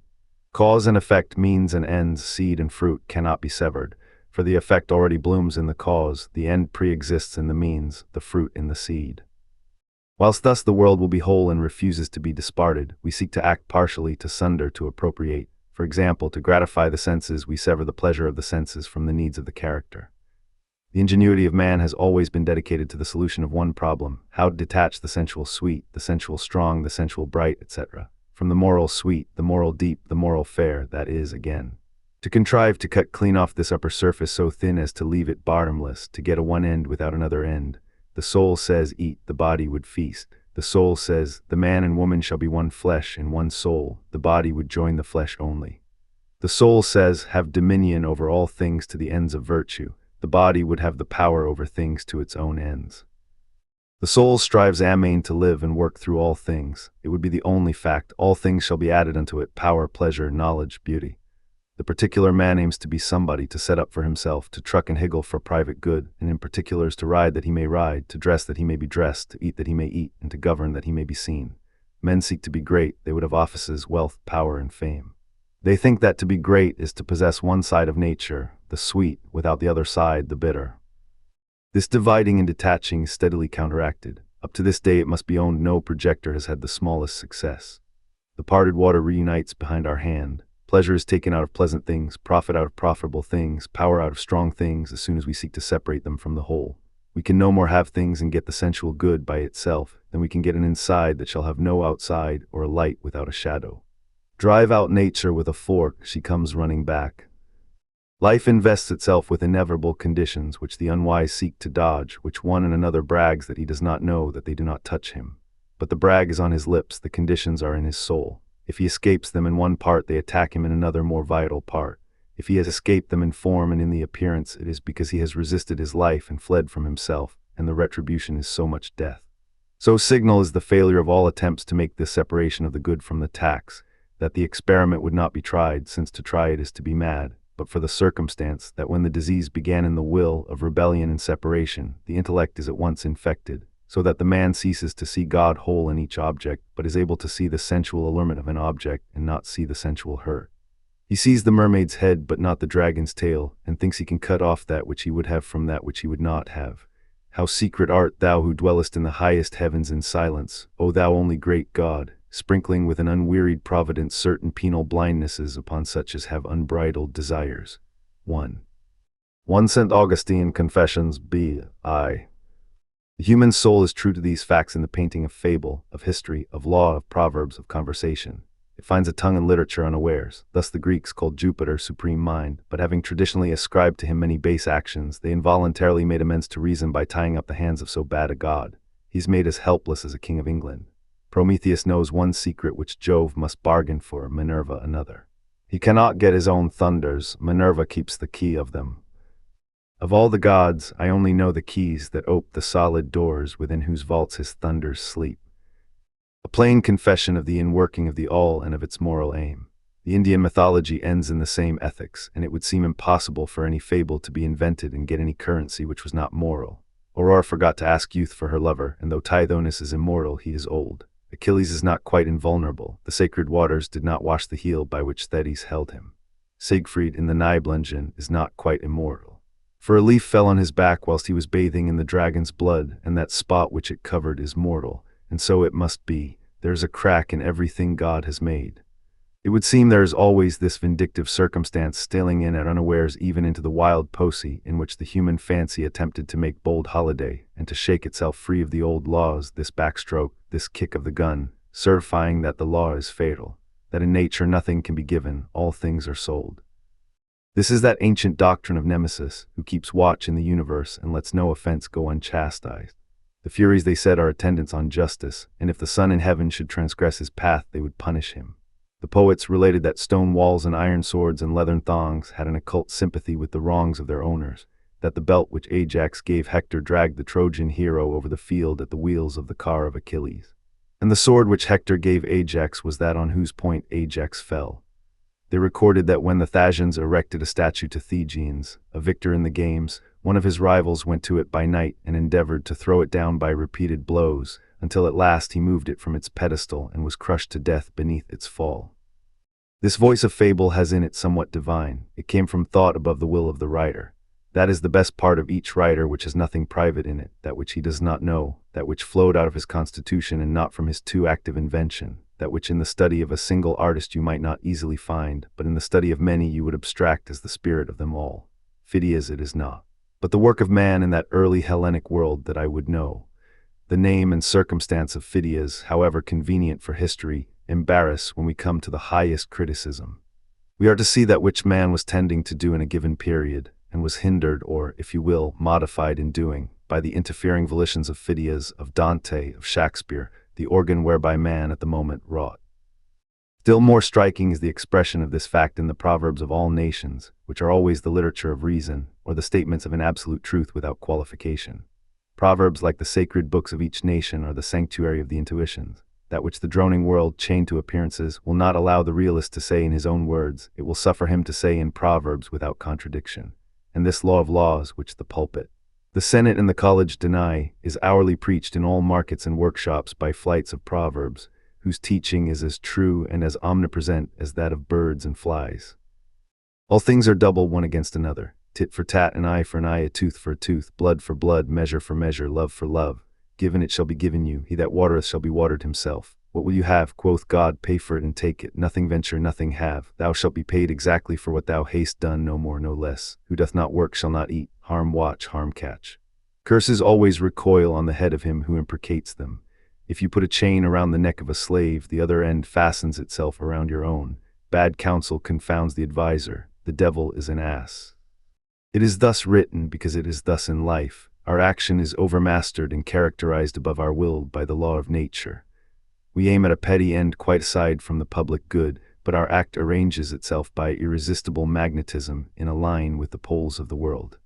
Cause and effect, means and ends, seed and fruit cannot be severed, for the effect already blooms in the cause, the end pre-exists in the means, the fruit in the seed. Whilst thus the world will be whole and refuses to be disparted, we seek to act partially, to sunder, to appropriate. For example, to gratify the senses, we sever the pleasure of the senses from the needs of the character. The ingenuity of man has always been dedicated to the solution of one problem: how to detach the sensual sweet, the sensual strong, the sensual bright, etc., from the moral sweet, the moral deep, the moral fair, that is, again, to contrive to cut clean off this upper surface so thin as to leave it bottomless, to get a one end without another end. The soul says, eat, the body would feast. The soul says, the man and woman shall be one flesh and one soul, the body would join the flesh only. The soul says, have dominion over all things to the ends of virtue. The body would have the power over things to its own ends. The soul strives amain to live and work through all things. It would be the only fact. All things shall be added unto it: power, pleasure, knowledge, beauty. The particular man aims to be somebody, to set up for himself, to truck and higgle for private good, and in particulars to ride that he may ride, to dress that he may be dressed, to eat that he may eat, and to govern that he may be seen. Men seek to be great. They would have offices, wealth, power, and fame. They think that to be great is to possess one side of nature, the sweet, without the other side, the bitter. This dividing and detaching is steadily counteracted. Up to this day, it must be owned, no projector has had the smallest success. The parted water reunites behind our hand. Pleasure is taken out of pleasant things, profit out of profitable things, power out of strong things as soon as we seek to separate them from the whole. We can no more have things and get the sensual good by itself than we can get an inside that shall have no outside, or a light without a shadow. Drive out nature with a fork, she comes running back. Life invests itself with inevitable conditions which the unwise seek to dodge, which one and another brags that he does not know, that they do not touch him. But the brag is on his lips, the conditions are in his soul. If he escapes them in one part, they attack him in another more vital part. If he has escaped them in form and in the appearance, it is because he has resisted his life and fled from himself, and the retribution is so much death. So signal is the failure of all attempts to make this separation of the good from the tax, that the experiment would not be tried, since to try it is to be mad, but for the circumstance that when the disease began in the will of rebellion and separation, the intellect is at once infected, so that the man ceases to see God whole in each object, but is able to see the sensual allurement of an object and not see the sensual hurt. He sees the mermaid's head but not the dragon's tail, and thinks he can cut off that which he would have from that which he would not have. How secret art thou who dwellest in the highest heavens in silence, O thou only great God, sprinkling with an unwearied providence certain penal blindnesses upon such as have unbridled desires. 1 St. Augustine, Confessions, B.I. The human soul is true to these facts in the painting of fable, of history, of law, of proverbs, of conversation. It finds a tongue in literature unawares. Thus the Greeks called Jupiter supreme mind, but having traditionally ascribed to him many base actions, they involuntarily made amends to reason by tying up the hands of so bad a god. He's made as helpless as a king of England. Prometheus knows one secret which Jove must bargain for, Minerva another. He cannot get his own thunders, Minerva keeps the key of them. Of all the gods, I only know the keys that ope the solid doors within whose vaults his thunders sleep. A plain confession of the inworking of the all and of its moral aim. The Indian mythology ends in the same ethics, and it would seem impossible for any fable to be invented and get any currency which was not moral. Aurora forgot to ask youth for her lover, and though Tithonus is immortal, he is old. Achilles is not quite invulnerable. The sacred waters did not wash the heel by which Thetis held him. Siegfried in the Nibelungen is not quite immortal. For a leaf fell on his back whilst he was bathing in the dragon's blood, and that spot which it covered is mortal, and so it must be. There is a crack in everything God has made. It would seem there is always this vindictive circumstance stealing in at unawares even into the wild poesy in which the human fancy attempted to make bold holiday, and to shake itself free of the old laws, this backstroke, this kick of the gun, certifying that the law is fatal, that in nature nothing can be given, all things are sold. This is that ancient doctrine of Nemesis, who keeps watch in the universe and lets no offense go unchastised. The Furies, they said, are attendants on justice, and if the sun in heaven should transgress his path, they would punish him. The poets related that stone walls and iron swords and leathern thongs had an occult sympathy with the wrongs of their owners, that the belt which Ajax gave Hector dragged the Trojan hero over the field at the wheels of the car of Achilles. And the sword which Hector gave Ajax was that on whose point Ajax fell. They recorded that when the Thasians erected a statue to Thegenes, a victor in the games, one of his rivals went to it by night and endeavored to throw it down by repeated blows, until at last he moved it from its pedestal and was crushed to death beneath its fall. This voice of fable has in it somewhat divine. It came from thought above the will of the writer. That is the best part of each writer, which has nothing private in it, that which he does not know, that which flowed out of his constitution and not from his too active invention, that which in the study of a single artist you might not easily find, but in the study of many you would abstract as the spirit of them all. Phidias it is not, but the work of man in that early Hellenic world that I would know. The name and circumstance of Phidias, however convenient for history, embarrass when we come to the highest criticism. We are to see that which man was tending to do in a given period, and was hindered, or, if you will, modified in doing, by the interfering volitions of Phidias, of Dante, of Shakespeare, the organ whereby man at the moment wrought. Still more striking is the expression of this fact in the proverbs of all nations, which are always the literature of reason, or the statements of an absolute truth without qualification. Proverbs, like the sacred books of each nation, are the sanctuary of the intuitions. That which the droning world, chained to appearances, will not allow the realist to say in his own words, it will suffer him to say in proverbs without contradiction. And this law of laws, which the pulpit, the Senate, and the college deny, is hourly preached in all markets and workshops by flights of proverbs, whose teaching is as true and as omnipresent as that of birds and flies. All things are double one against another, tit for tat, an eye for an eye, a tooth for a tooth, blood for blood, measure for measure, love for love. Given it shall be given you, he that watereth shall be watered himself. What will you have, quoth God, pay for it and take it, nothing venture, nothing have. Thou shalt be paid exactly for what thou hast done, no more, no less. Who doth not work shall not eat, harm watch, harm catch. Curses always recoil on the head of him who imprecates them. If you put a chain around the neck of a slave, the other end fastens itself around your own. Bad counsel confounds the adviser, the devil is an ass. It is thus written because it is thus in life. Our action is overmastered and characterized above our will by the law of nature. We aim at a petty end quite aside from the public good, but our act arranges itself by irresistible magnetism in a line with the poles of the world.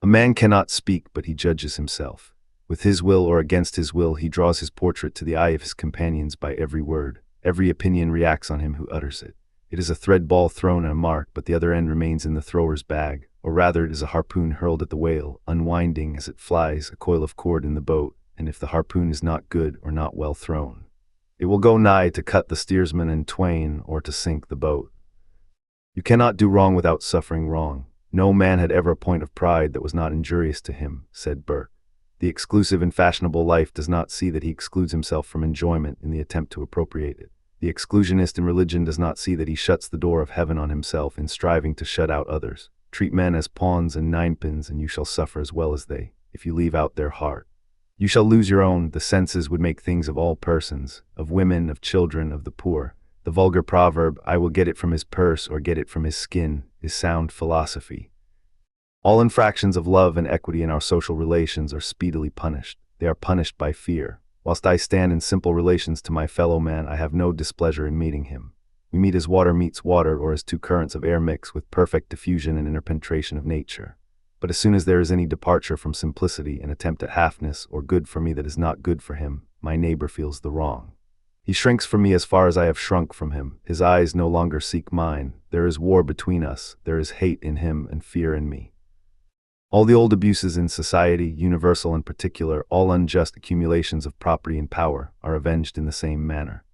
A man cannot speak, but he judges himself. With his will or against his will, he draws his portrait to the eye of his companions by every word. Every opinion reacts on him who utters it. It is a thread ball thrown at a mark, but the other end remains in the thrower's bag, or rather it is a harpoon hurled at the whale, unwinding as it flies a coil of cord in the boat, and if the harpoon is not good or not well thrown, it will go nigh to cut the steersman in twain or to sink the boat. You cannot do wrong without suffering wrong. No man had ever a point of pride that was not injurious to him, said Burke. The exclusive in fashionable life does not see that he excludes himself from enjoyment in the attempt to appropriate it. The exclusionist in religion does not see that he shuts the door of heaven on himself in striving to shut out others. Treat men as pawns and ninepins, and you shall suffer as well as they, if you leave out their heart. You shall lose your own. The senses would make things of all persons, of women, of children, of the poor. The vulgar proverb, I will get it from his purse or get it from his skin, is sound philosophy. All infractions of love and equity in our social relations are speedily punished. They are punished by fear. Whilst I stand in simple relations to my fellow man, I have no displeasure in meeting him. We meet as water meets water, or as two currents of air mix with perfect diffusion and interpenetration of nature. But as soon as there is any departure from simplicity, an attempt at halfness, or good for me that is not good for him, my neighbor feels the wrong. He shrinks from me as far as I have shrunk from him. His eyes no longer seek mine. There is war between us. There is hate in him and fear in me. All the old abuses in society, universal and particular, all unjust accumulations of property and power, are avenged in the same manner.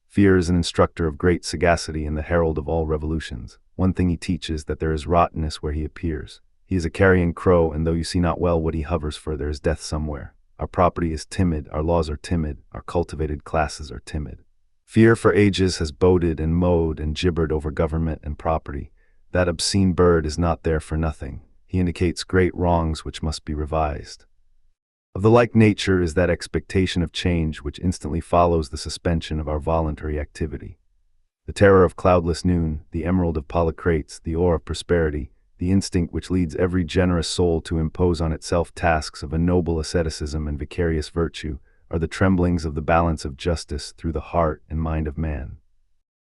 Fear is an instructor of great sagacity and the herald of all revolutions. One thing he teaches, that there is rottenness where he appears. He is a carrion crow, and though you see not well what he hovers for, there is death somewhere. Our property is timid, our laws are timid, our cultivated classes are timid. Fear for ages has boded and mowed and gibbered over government and property. That obscene bird is not there for nothing. He indicates great wrongs which must be revised. Of the like nature is that expectation of change which instantly follows the suspension of our voluntary activity. The terror of cloudless noon, the emerald of Polycrates, the ore of prosperity, the instinct which leads every generous soul to impose on itself tasks of a noble asceticism and vicarious virtue, are the tremblings of the balance of justice through the heart and mind of man.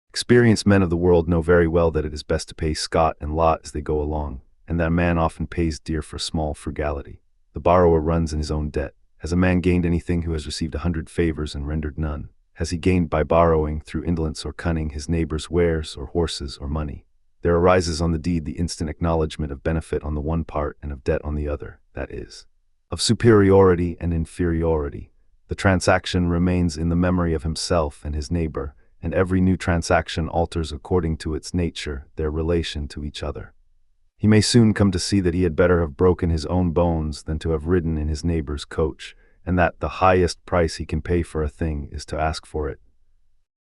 Experienced men of the world know very well that it is best to pay scot and lot as they go along, and that a man often pays dear for small frugality. The borrower runs in his own debt. Has a man gained anything who has received 100 favors and rendered none? Has he gained by borrowing, through indolence or cunning, his neighbor's wares or horses or money? There arises on the deed the instant acknowledgement of benefit on the one part and of debt on the other, that is, of superiority and inferiority. The transaction remains in the memory of himself and his neighbor, and every new transaction alters according to its nature their relation to each other. He may soon come to see that he had better have broken his own bones than to have ridden in his neighbor's coach, and that the highest price he can pay for a thing is to ask for it.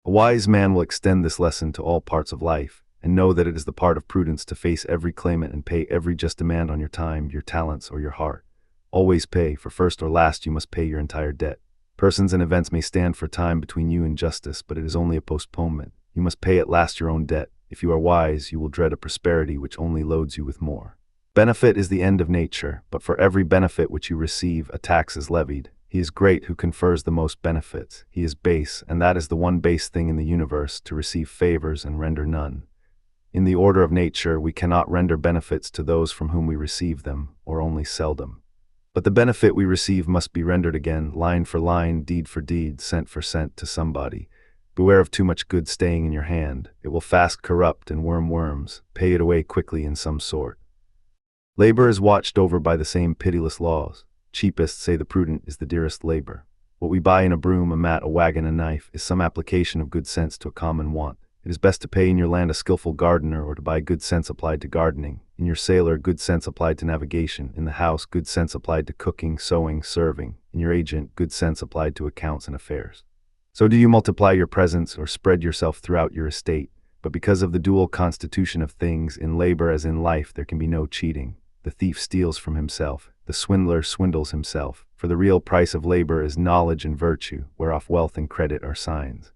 A wise man will extend this lesson to all parts of life, and know that it is the part of prudence to face every claimant and pay every just demand on your time, your talents, or your heart. Always pay, for first or last you must pay your entire debt. Persons and events may stand for time between you and justice, but it is only a postponement. You must pay at last your own debt. If you are wise, you will dread a prosperity which only loads you with more. Benefit is the end of nature, but for every benefit which you receive, a tax is levied. He is great who confers the most benefits. He is base, and that is the one base thing in the universe, to receive favors and render none. In the order of nature, we cannot render benefits to those from whom we receive them, or only seldom. But the benefit we receive must be rendered again, line for line, deed for deed, cent for cent, to somebody. Beware of too much good staying in your hand. It will fast corrupt and worm worms. Pay it away quickly in some sort. Labor is watched over by the same pitiless laws. Cheapest, say the prudent, is the dearest labor. What we buy in a broom, a mat, a wagon, a knife, is some application of good sense to a common want. It is best to pay in your land a skillful gardener, or to buy good sense applied to gardening. In your sailor, good sense applied to navigation. In the house, good sense applied to cooking, sewing, serving. In your agent, good sense applied to accounts and affairs. So do you multiply your presence or spread yourself throughout your estate. But because of the dual constitution of things, in labor as in life, there can be no cheating. The thief steals from himself, the swindler swindles himself, for the real price of labor is knowledge and virtue, whereof wealth and credit are signs.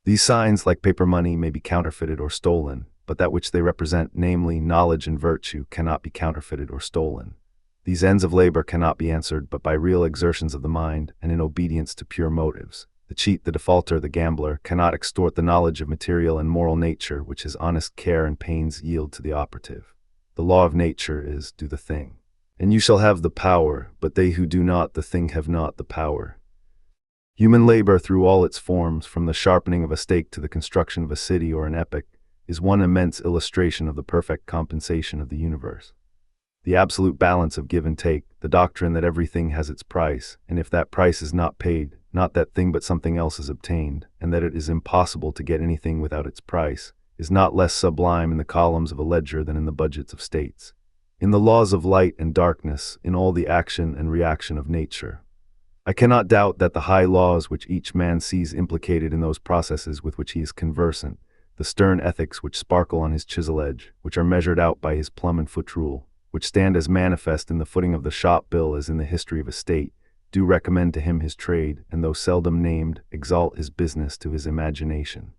These signs, like paper money, may be counterfeited or stolen, but that which they represent, namely knowledge and virtue, cannot be counterfeited or stolen. These ends of labor cannot be answered but by real exertions of the mind and in obedience to pure motives. The cheat, the defaulter, the gambler, cannot extort the knowledge of material and moral nature which his honest care and pains yield to the operative. The law of nature is, do the thing, and you shall have the power, but they who do not the thing have not the power. Human labor through all its forms, from the sharpening of a stake to the construction of a city or an epic, is one immense illustration of the perfect compensation of the universe. The absolute balance of give and take, the doctrine that everything has its price, and if that price is not paid, not that thing but something else is obtained, and that it is impossible to get anything without its price, is not less sublime in the columns of a ledger than in the budgets of states. In the laws of light and darkness, in all the action and reaction of nature, I cannot doubt that the high laws which each man sees implicated in those processes with which he is conversant, the stern ethics which sparkle on his chisel edge, which are measured out by his plumb and foot rule, which stand as manifest in the footing of the shop bill as in the history of a state, do recommend to him his trade, and though seldom named, exalt his business to his imagination.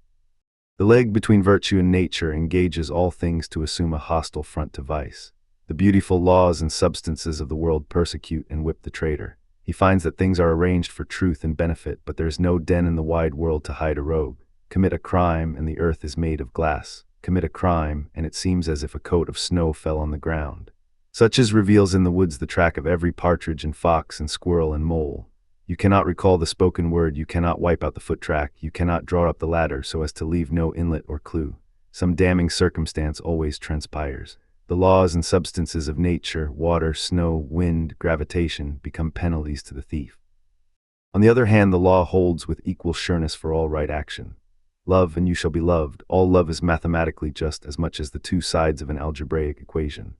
The leg between virtue and nature engages all things to assume a hostile front to vice. The beautiful laws and substances of the world persecute and whip the traitor. He finds that things are arranged for truth and benefit, but there is no den in the wide world to hide a rogue. Commit a crime, and the earth is made of glass. Commit a crime, and it seems as if a coat of snow fell on the ground. Such as reveals in the woods the track of every partridge and fox and squirrel and mole. You cannot recall the spoken word, you cannot wipe out the foot track, you cannot draw up the ladder so as to leave no inlet or clue. Some damning circumstance always transpires. The laws and substances of nature, water, snow, wind, gravitation, become penalties to the thief. On the other hand, the law holds with equal sureness for all right action. Love, and you shall be loved. All love is mathematically just as much as the two sides of an algebraic equation.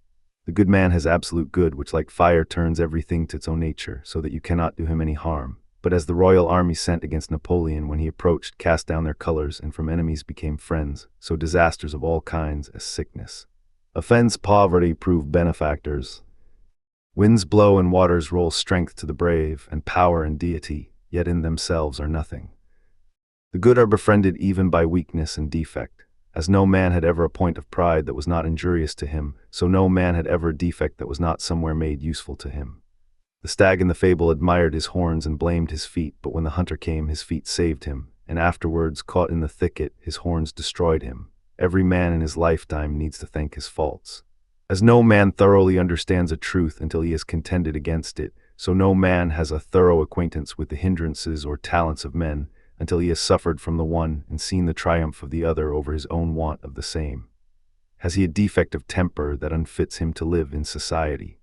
The good man has absolute good, which like fire turns everything to its own nature, so that you cannot do him any harm. But as the royal army sent against Napoleon when he approached cast down their colors and from enemies became friends, so disasters of all kinds as sickness, offense, poverty prove benefactors. Winds blow and waters roll strength to the brave, and power and deity, yet in themselves are nothing. The good are befriended even by weakness and defect. As no man had ever a point of pride that was not injurious to him, so no man had ever a defect that was not somewhere made useful to him. The stag in the fable admired his horns and blamed his feet, but when the hunter came, his feet saved him, and afterwards, caught in the thicket, his horns destroyed him. Every man in his lifetime needs to thank his faults. As no man thoroughly understands a truth until he has contended against it, so no man has a thorough acquaintance with the hindrances or talents of men until he has suffered from the one and seen the triumph of the other over his own want of the same. Has he a defect of temper that unfits him to live in society?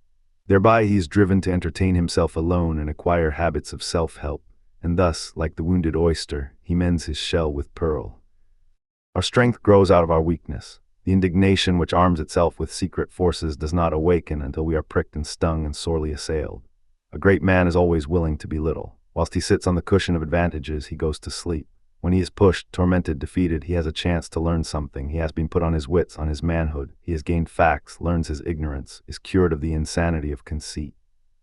Thereby he is driven to entertain himself alone and acquire habits of self-help, and thus, like the wounded oyster, he mends his shell with pearl. Our strength grows out of our weakness. The indignation which arms itself with secret forces does not awaken until we are pricked and stung and sorely assailed. A great man is always willing to be little. Whilst he sits on the cushion of advantages, he goes to sleep. When he is pushed, tormented, defeated, he has a chance to learn something. He has been put on his wits, on his manhood. He has gained facts, learns his ignorance, is cured of the insanity of conceit,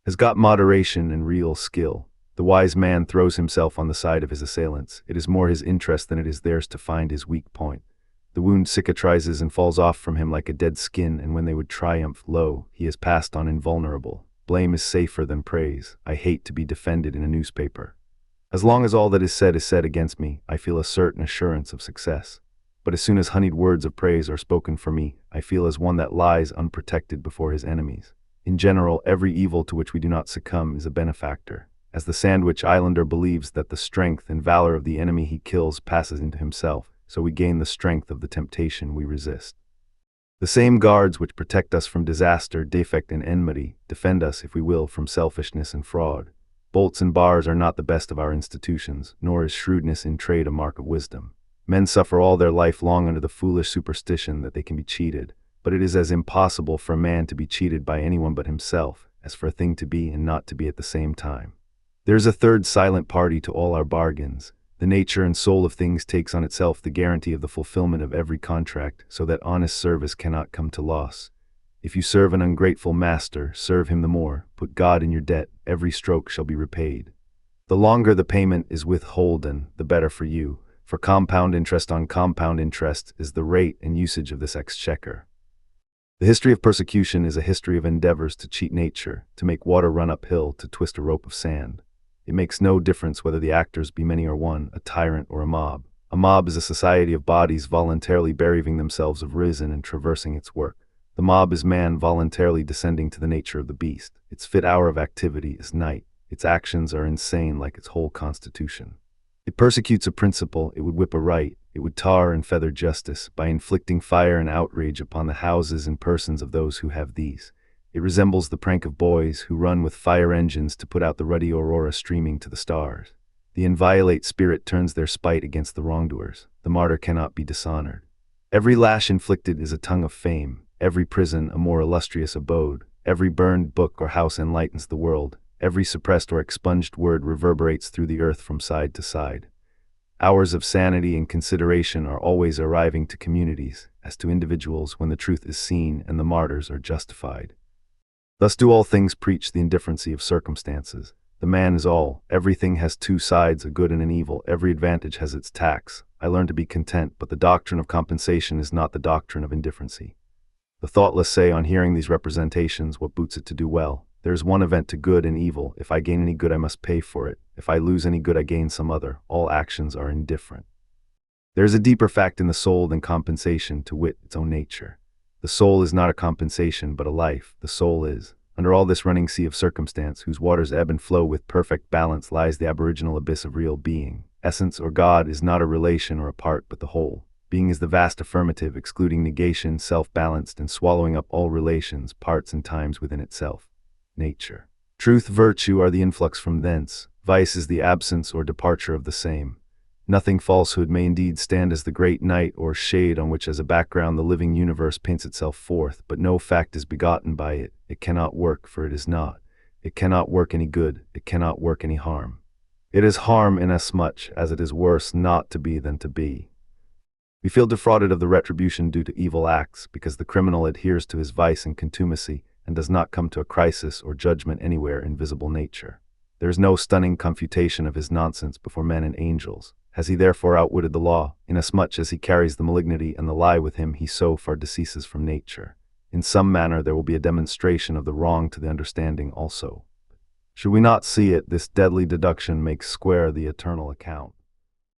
has got moderation and real skill. The wise man throws himself on the side of his assailants. It is more his interest than it is theirs to find his weak point. The wound cicatrizes and falls off from him like a dead skin, and when they would triumph, lo, he is passed on invulnerable. Blame is safer than praise. I hate to be defended in a newspaper. As long as all that is said against me, I feel a certain assurance of success. But as soon as honeyed words of praise are spoken for me, I feel as one that lies unprotected before his enemies. In general, every evil to which we do not succumb is a benefactor. As the Sandwich Islander believes that the strength and valor of the enemy he kills passes into himself, so we gain the strength of the temptation we resist. The same guards which protect us from disaster, defect, and enmity defend us, if we will, from selfishness and fraud. Bolts and bars are not the best of our institutions, nor is shrewdness in trade a mark of wisdom. Men suffer all their life long under the foolish superstition that they can be cheated, but it is as impossible for a man to be cheated by anyone but himself as for a thing to be and not to be at the same time. There is a third silent party to all our bargains. The nature and soul of things takes on itself the guarantee of the fulfillment of every contract, so that honest service cannot come to loss. If you serve an ungrateful master, serve him the more. Put God in your debt, every stroke shall be repaid. The longer the payment is withholden, the better for you, for compound interest on compound interest is the rate and usage of this exchequer. The history of persecution is a history of endeavors to cheat nature, to make water run uphill, to twist a rope of sand. It makes no difference whether the actors be many or one, a tyrant or a mob. A mob is a society of bodies voluntarily bereaving themselves of reason and traversing its work. The mob is man voluntarily descending to the nature of the beast. Its fit hour of activity is night. Its actions are insane like its whole constitution. It persecutes a principle, it would whip a right, it would tar and feather justice, by inflicting fire and outrage upon the houses and persons of those who have these. It resembles the prank of boys who run with fire engines to put out the ruddy aurora streaming to the stars. The inviolate spirit turns their spite against the wrongdoers. The martyr cannot be dishonored. Every lash inflicted is a tongue of fame, every prison a more illustrious abode, every burned book or house enlightens the world, every suppressed or expunged word reverberates through the earth from side to side. Hours of sanity and consideration are always arriving to communities, as to individuals, when the truth is seen and the martyrs are justified. Thus do all things preach the indifferency of circumstances. The man is all. Everything has two sides, a good and an evil. Every advantage has its tax. I learn to be content, but the doctrine of compensation is not the doctrine of indifferency. The thoughtless say on hearing these representations, what boots it to do well? There is one event to good and evil. If I gain any good, I must pay for it. If I lose any good, I gain some other. All actions are indifferent. There is a deeper fact in the soul than compensation, to wit, its own nature. The soul is not a compensation, but a life. The soul is. Under all this running sea of circumstance, whose waters ebb and flow with perfect balance, lies the aboriginal abyss of real being. Essence, or God, is not a relation or a part, but the whole. Being is the vast affirmative, excluding negation, self-balanced, and swallowing up all relations, parts, and times within itself. Nature. Truth, virtue are the influx from thence. Vice is the absence or departure of the same. Nothing falsehood may indeed stand as the great night or shade on which as a background the living universe paints itself forth, but no fact is begotten by it. It cannot work, for it is not. It cannot work any good, it cannot work any harm. It is harm inasmuch as it is worse not to be than to be. We feel defrauded of the retribution due to evil acts, because the criminal adheres to his vice and contumacy, and does not come to a crisis or judgment anywhere in visible nature. There is no stunning confutation of his nonsense before men and angels. Has he therefore outwitted the law? Inasmuch as he carries the malignity and the lie with him, he so far deceases from nature. In some manner there will be a demonstration of the wrong to the understanding also. Should we not see it, this deadly deduction makes square the eternal account.